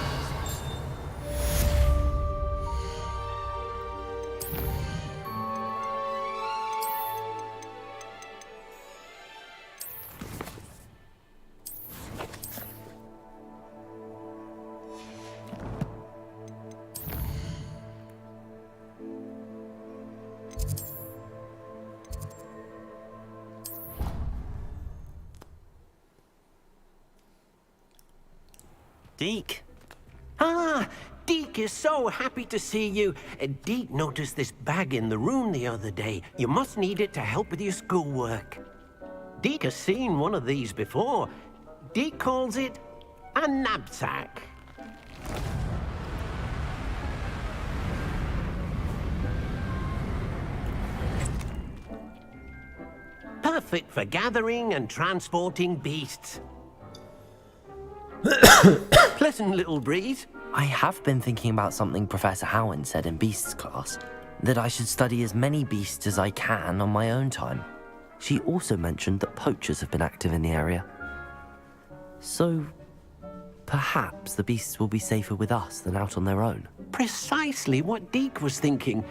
Deke. Ah, Deke is so happy to see you. Deke noticed this bag in the room the other day. You must need it to help with your schoolwork. Deke has seen one of these before. Deke calls it a knapsack. Perfect for gathering and transporting beasts. Pleasant little breeze. I have been thinking about something Professor Howin said in Beasts class, that I should study as many beasts as I can on my own time. She also mentioned that poachers have been active in the area. So, perhaps the beasts will be safer with us than out on their own. Precisely what Deke was thinking.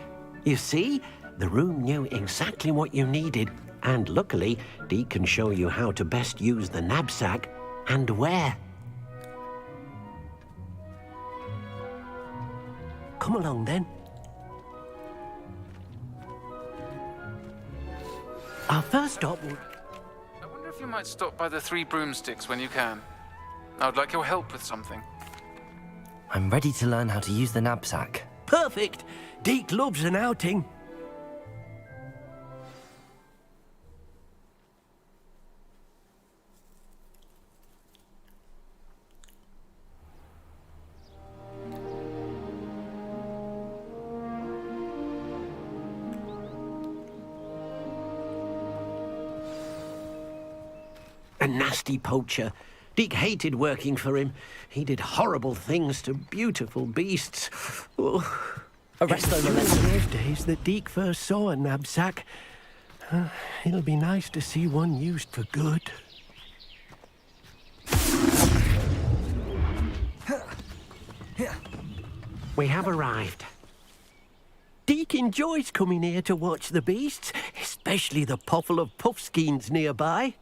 You see, the room knew exactly what you needed, and luckily, Deke can show you how to best use the knapsack and where. Come along, then. Our first stop will... I wonder if you might stop by the Three Broomsticks when you can. I would like your help with something. I'm ready to learn how to use the knapsack. Perfect! Deke loves an outing. A nasty poacher. Deke hated working for him. He did horrible things to beautiful beasts. Oh. Arresto It was those days that Deke first saw a knapsack. It'll be nice to see one used for good. We have arrived. Deke enjoys coming here to watch the beasts, especially the potful of puffskeins nearby.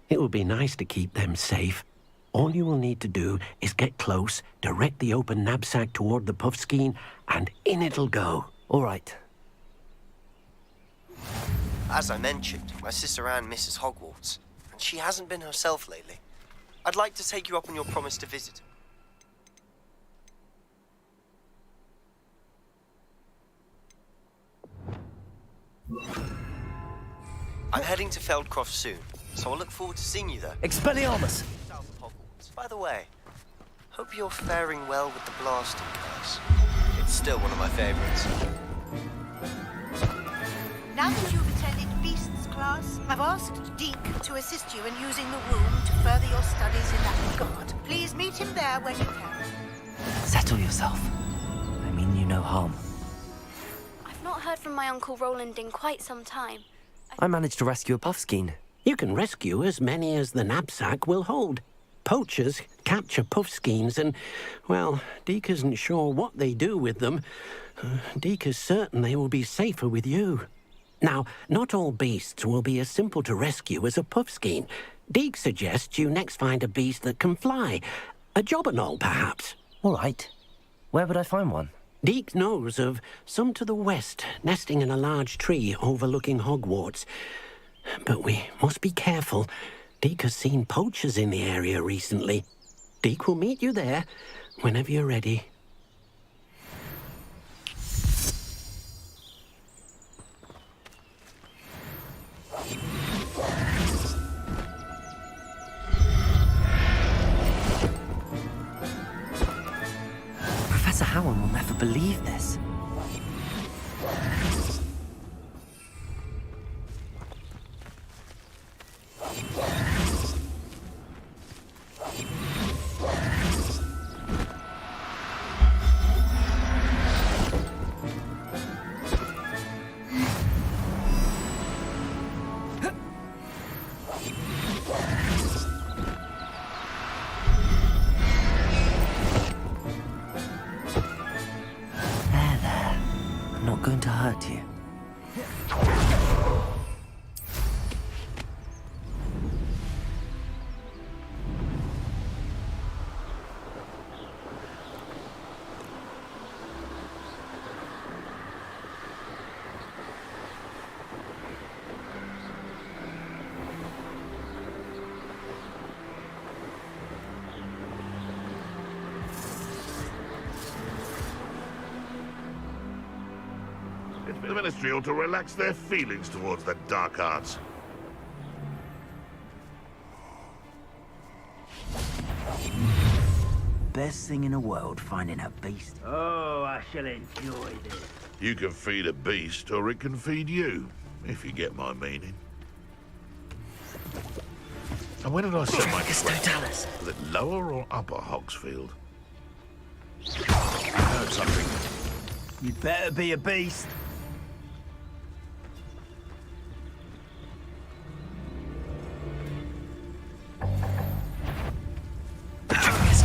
It will be nice to keep them safe. All you will need to do is get close, direct the open knapsack toward the puffskein, and in it'll go. All right. As I mentioned, my sister Anne misses Hogwarts, and she hasn't been herself lately. I'd like to take you up on your promise to visit her. I'm heading to Feldcroft soon, so I'll look forward to seeing you there. Expelliarmus! South of Hogwarts. By the way, hope you're faring well with the blasting curse. It's still one of my favorites. Now that you've attended Beasts class, I've asked Deke to assist you in using the room to further your studies in that regard. Please meet him there when you can. Settle yourself. I mean you no harm. I've not heard from my Uncle Roland in quite some time. I managed to rescue a puffskein. You can rescue as many as the knapsack will hold. Poachers capture puffskeins and, well, Deke isn't sure what they do with them. Deke is certain they will be safer with you. Now, not all beasts will be as simple to rescue as a puffskein. Deke suggests you next find a beast that can fly. A jobberknoll, perhaps. All right. Where would I find one? Deke knows of some to the west, nesting in a large tree overlooking Hogwarts. But we must be careful. Deke has seen poachers in the area recently. Deke will meet you there whenever you're ready. Professor Howard will never believe this. Going to hurt you. The Ministry ought to relax their feelings towards the dark arts. Best thing in the world, finding a beast. Oh, I shall enjoy this. You can feed a beast, or it can feed you, if you get my meaning. And when did I set my quest? Was it lower or upper Hogsfield? I heard something. You'd better be a beast.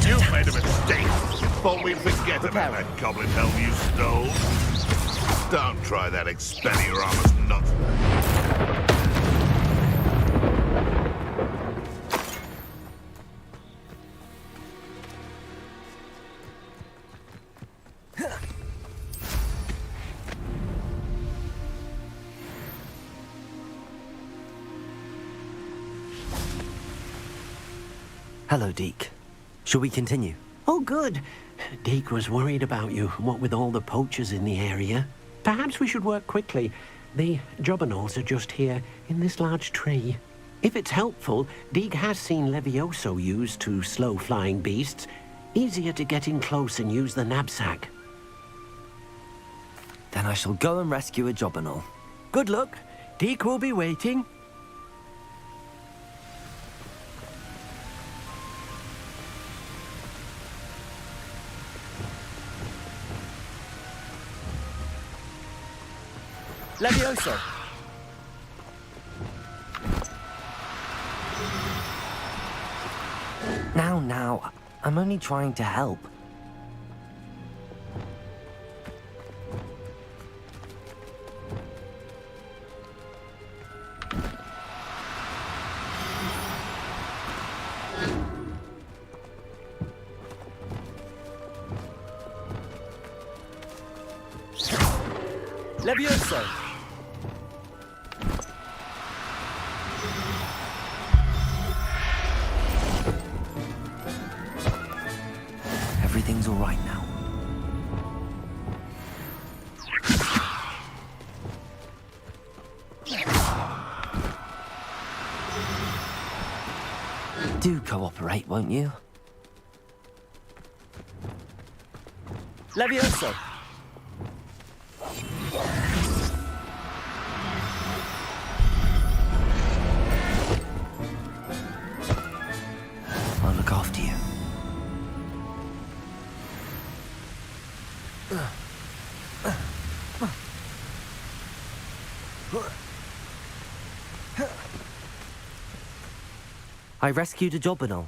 You made a mistake. Thought we'd forget about that goblin helm you stole. Don't try that Expelliarmus nonsense. Hello, Deke. Shall we continue? Oh, good. Deke was worried about you, what with all the poachers in the area. Perhaps we should work quickly. The jobberknolls are just here, in this large tree. If it's helpful, Deke has seen Levioso used to slow flying beasts. Easier to get in close and use the knapsack. Then I shall go and rescue a jobberknoll. Good luck. Deke will be waiting. Levioso! Now, I'm only trying to help. Levioso! right now. Do cooperate, won't you? Levioso! I'll look after you. I rescued a Jobberknoll.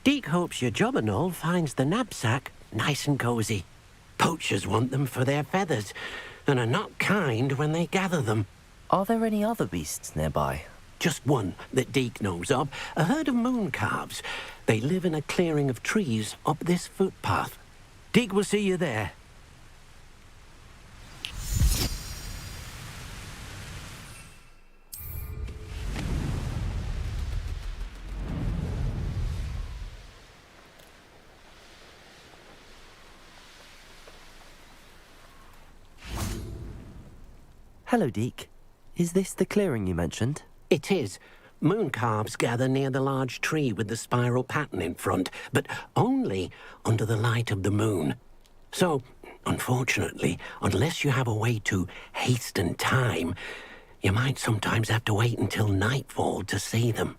Deke hopes your Jobberknoll finds the knapsack nice and cozy. Poachers want them for their feathers, and are not kind when they gather them. Are there any other beasts nearby? Just one that Deke knows of, a herd of moon calves. They live in a clearing of trees up this footpath. Deke will see you there. Hello, Deke. Is this the clearing you mentioned? It is. Moon calves gather near the large tree with the spiral pattern in front, but only under the light of the moon. So, unfortunately, unless you have a way to hasten time, you might sometimes have to wait until nightfall to see them.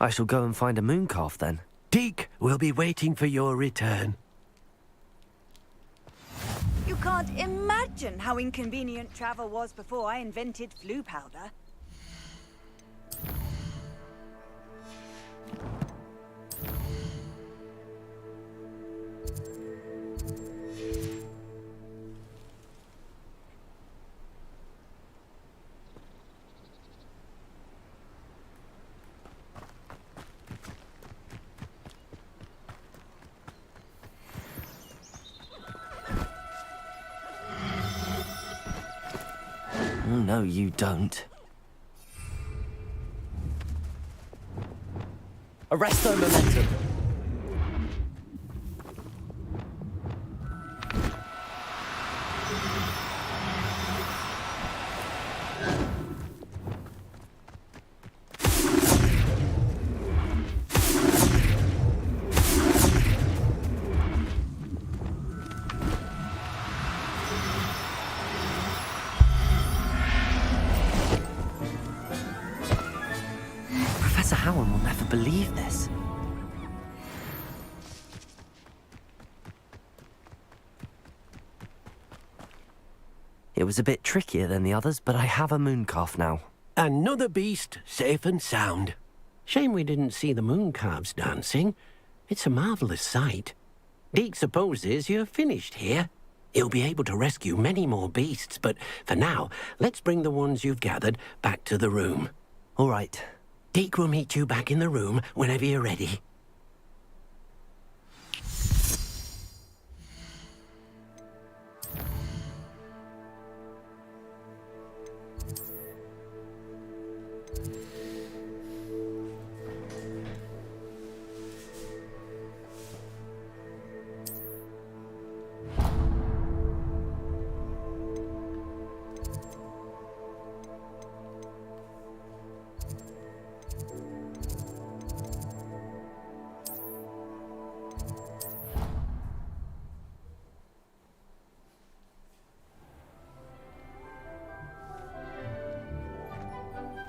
I shall go and find a moon calf then. Deke will be waiting for your return. You can't imagine how inconvenient travel was before I invented flu powder. No, you don't. Arresto momentum. Howard will never believe this. It was a bit trickier than the others, but I have a moon calf now. Another beast, safe and sound. Shame we didn't see the moon calves dancing. It's a marvellous sight. Deke supposes you're finished here. He'll be able to rescue many more beasts, but for now, let's bring the ones you've gathered back to the room. All right. Deke will meet you back in the room whenever you're ready.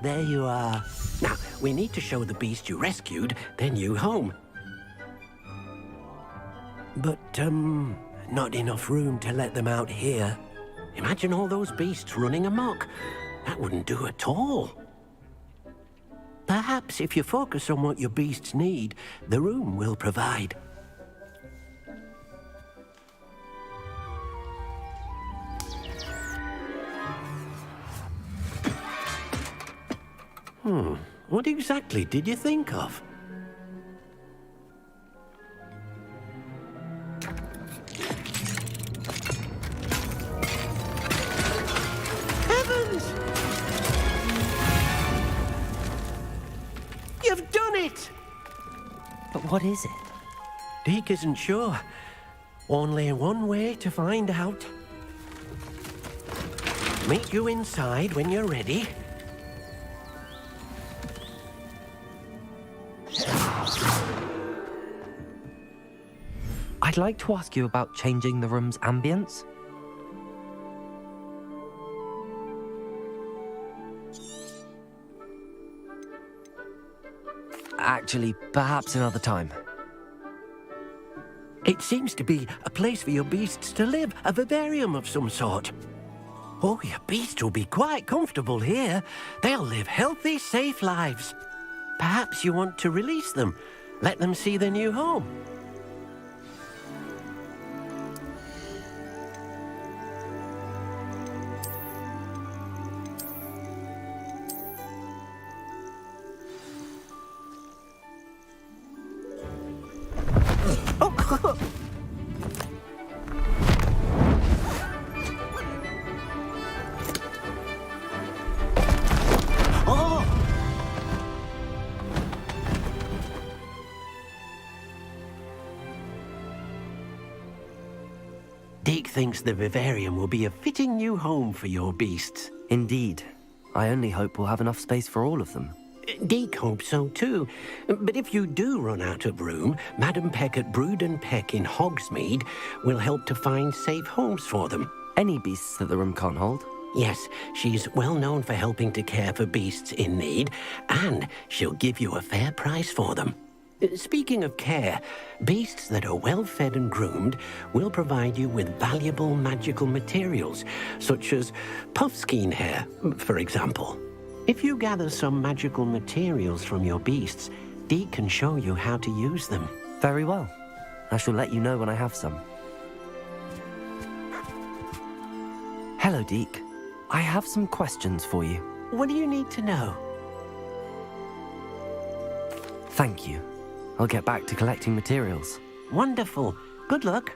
There you are. Now, we need to show the beast you rescued their new home. But, not enough room to let them out here. Imagine all those beasts running amok. That wouldn't do at all. Perhaps if you focus on what your beasts need, the room will provide. What exactly did you think of? Heavens! You've done it! But what is it? Deke isn't sure. Only one way to find out. Meet you inside when you're ready. I'd like to ask you about changing the room's ambience. Actually, perhaps another time. It seems to be a place for your beasts to live, a vivarium of some sort. Oh, your beasts will be quite comfortable here. They'll live healthy, safe lives. Perhaps you want to release them, let them see their new home. Deke thinks the vivarium will be a fitting new home for your beasts. Indeed. I only hope we'll have enough space for all of them. Deke hopes so too. But if you do run out of room, Madam Peck at Brood and Peck in Hogsmeade will help to find safe homes for them. Any beasts that the room can't hold? Yes, she's well known for helping to care for beasts in need, and she'll give you a fair price for them. Speaking of care, beasts that are well fed and groomed will provide you with valuable magical materials, such as puffskein hair, for example. If you gather some magical materials from your beasts, Deke can show you how to use them. Very well. I shall let you know when I have some. Hello, Deke. I have some questions for you. What do you need to know? Thank you. I'll get back to collecting materials. Wonderful. Good luck.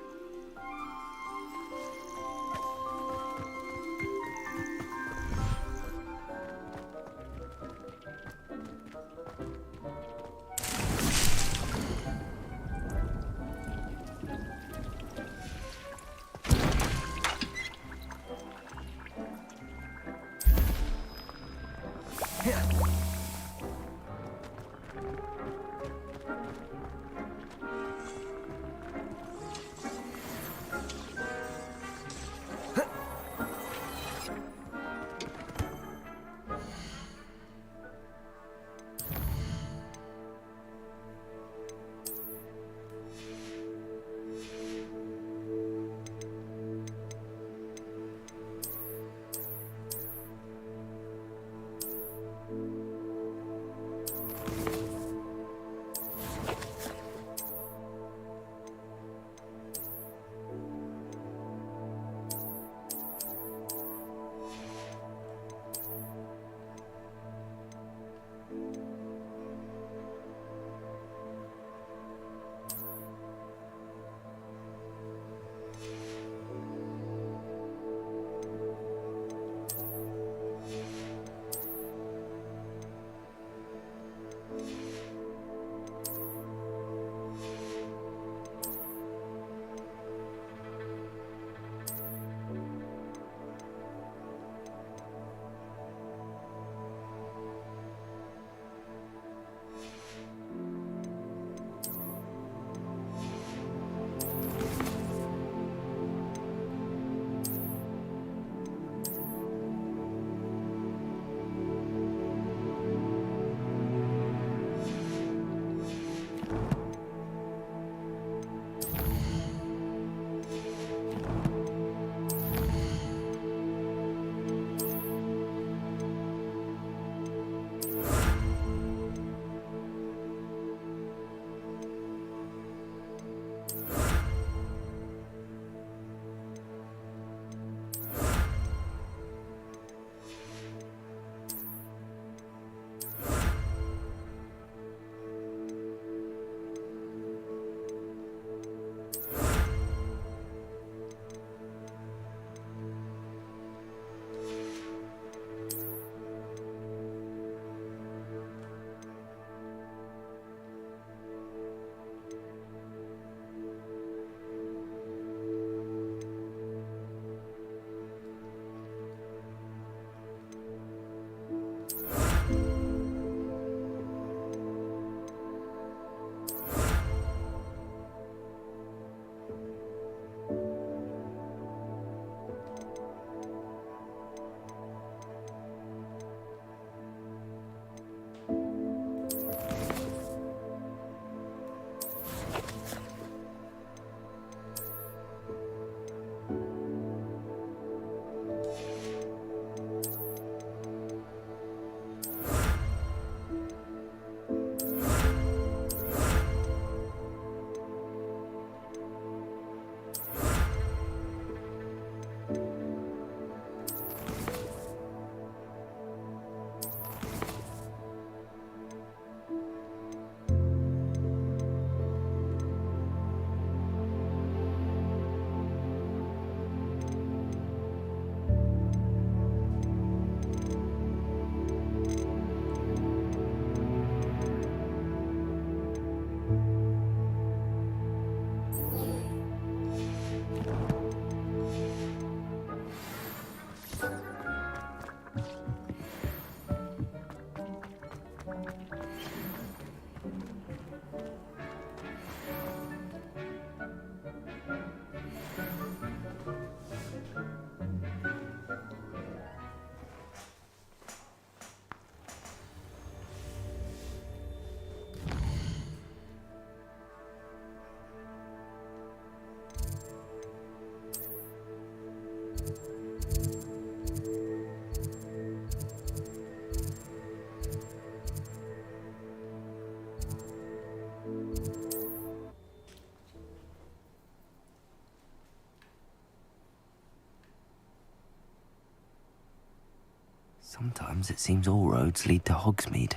Sometimes it seems all roads lead to Hogsmeade.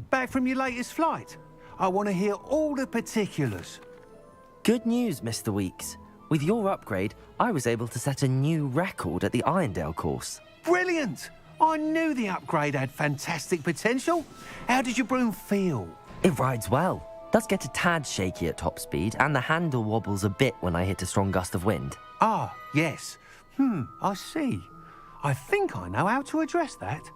Back from your latest flight? I want to hear all the particulars. Good news, Mr. Weeks. With your upgrade, I was able to set a new record at the Irondale course. Brilliant! I knew the upgrade had fantastic potential. How did your broom feel? It rides well. Does get a tad shaky at top speed, and the handle wobbles a bit when I hit a strong gust of wind. Ah, yes. I see. I think I know how to address that.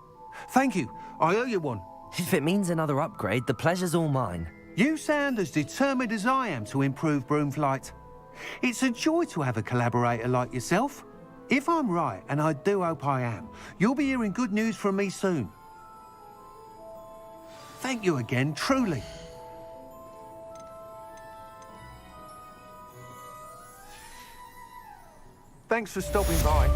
Thank you. I owe you one. If it means another upgrade, the pleasure's all mine. You sound as determined as I am to improve broom flight. It's a joy to have a collaborator like yourself. If I'm right, and I do hope I am, you'll be hearing good news from me soon. Thank you again, truly. Thanks for stopping by.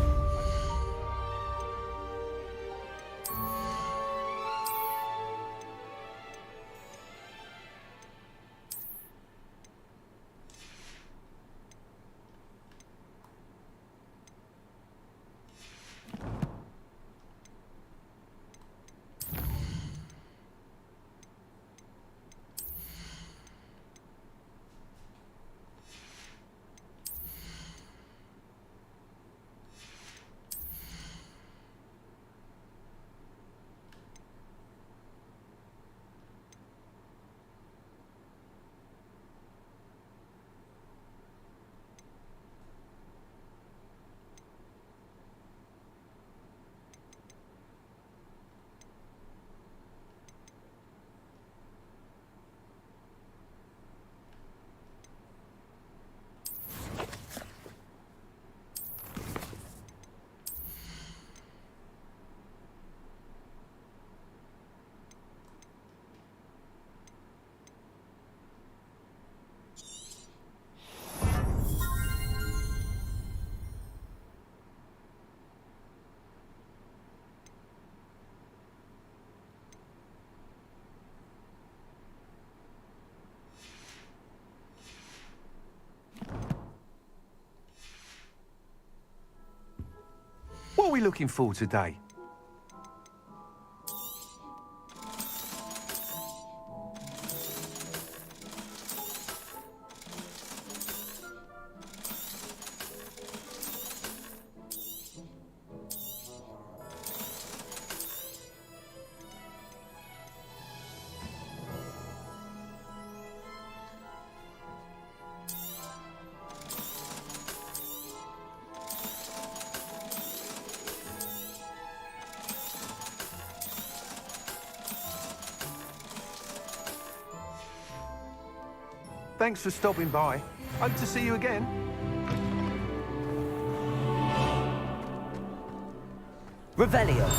What are we looking for today? Thanks for stopping by. Hope to see you again. Revelio.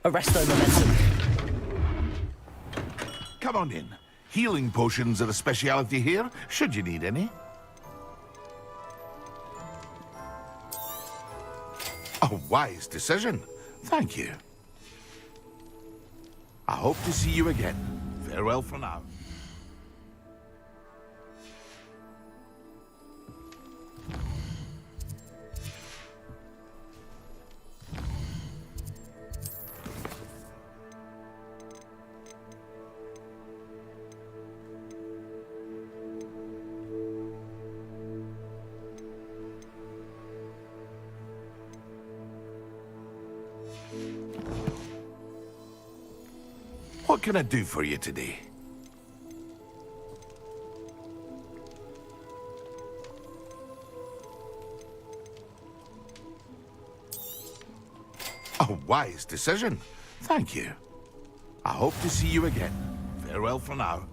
Arresto momentum. Come on in. Healing potions are a speciality here, should you need any. A wise decision. Thank you. I hope to see you again. Farewell for now. What can I do for you today? A wise decision. Thank you. I hope to see you again. Farewell for now.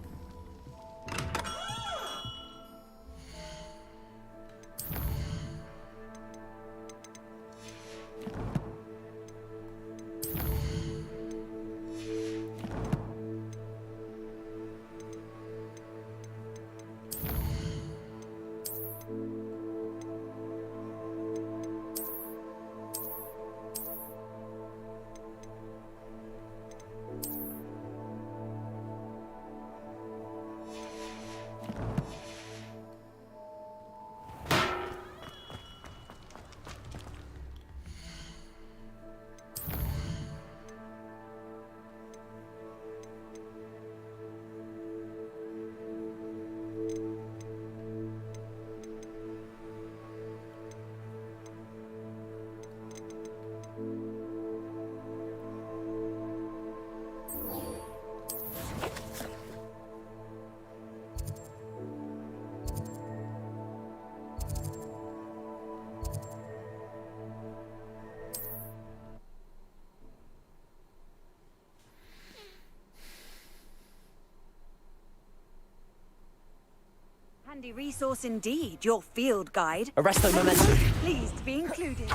Handy resource indeed, your field guide. Arresto momentum. Pleased to be included.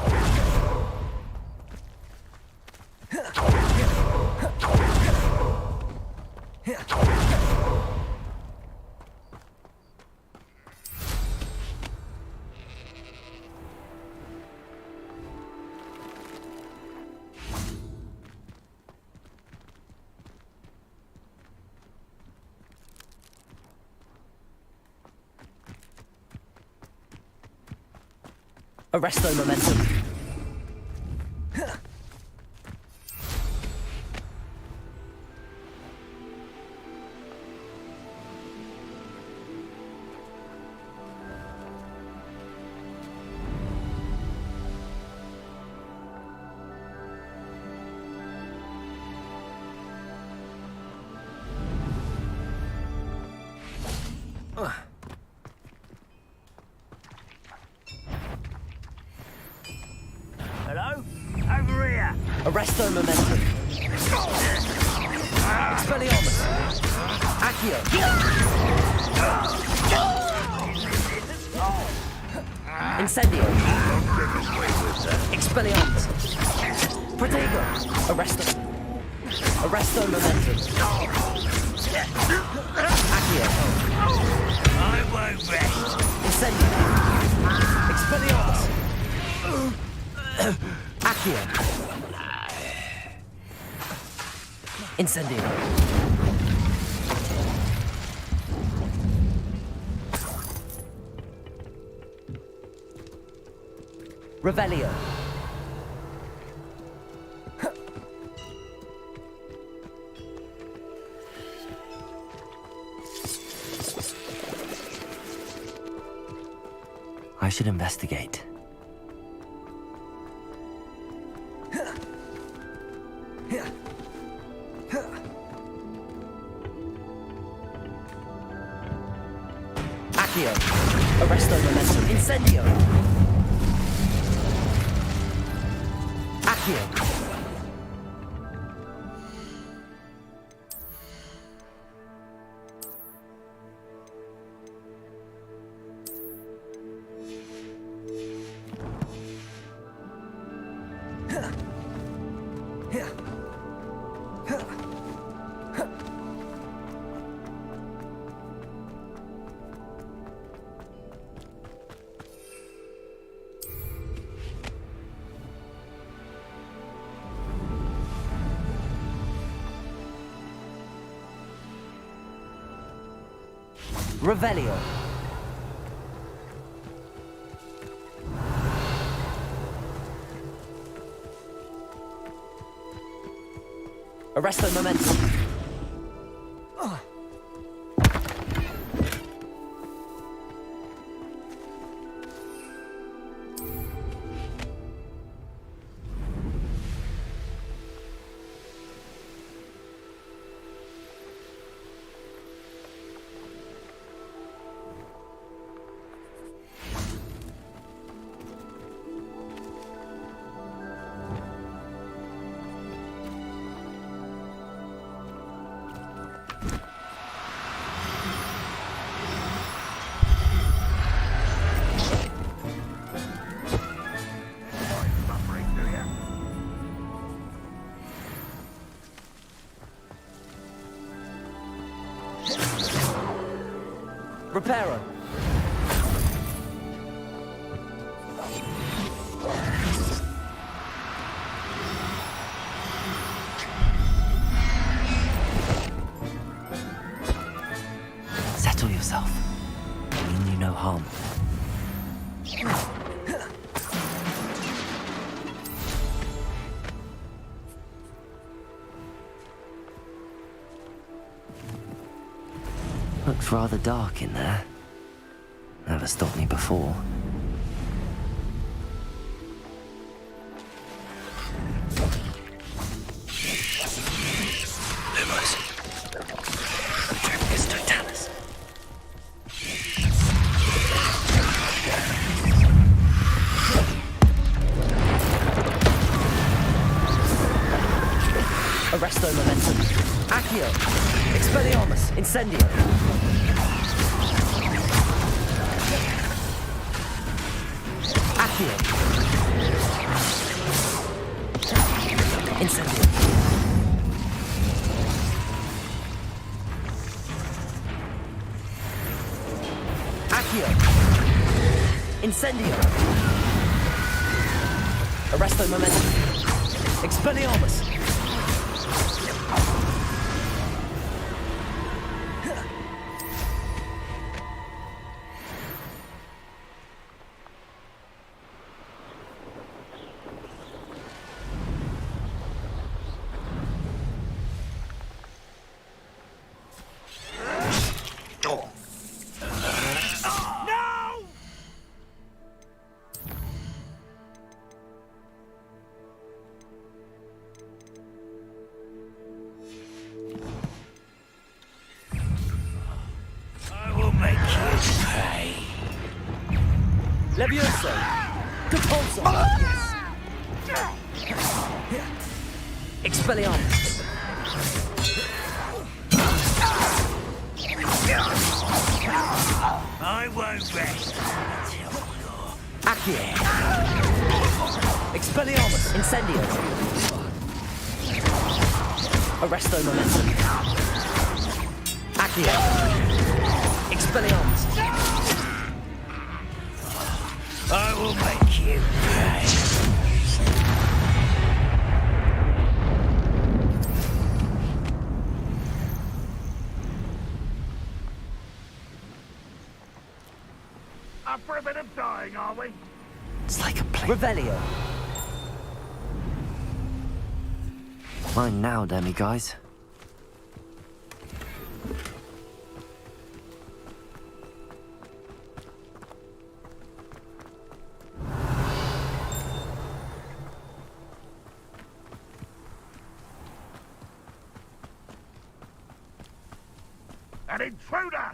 Arresto momentum. Hello? Over here! Arresto momentum. Expelliarmus. Accio. Incendio. Expelliarmus. Protego. Arresto momentum. Accio. I won't rest. Incendio. Expelliarmus. Accio. Incendio. Revelio. I should investigate. Accio. Arresto momentum. Incendio. Accio. Revelio. Arresto momentum. Reparo. Settle yourself. I mean you no harm. Looks rather dark in there. Never stopped me before. Lumos. Tricus totalis. Arresto momentum. Accio. Expelliarmus. Incendio. Accio. Incendio. Accio. Incendio. Arresto momentum. Expelliarmus. Levioso! Compulso! Expelliarmus! I won't rest. Accio! Expelliarmus! Incendio! Arresto momentum! Accio! Expelliarmus! I will make you pay. Up for a bit of dying, are we? It's like a play. Revelio! Mine now, demi-guys. An intruder!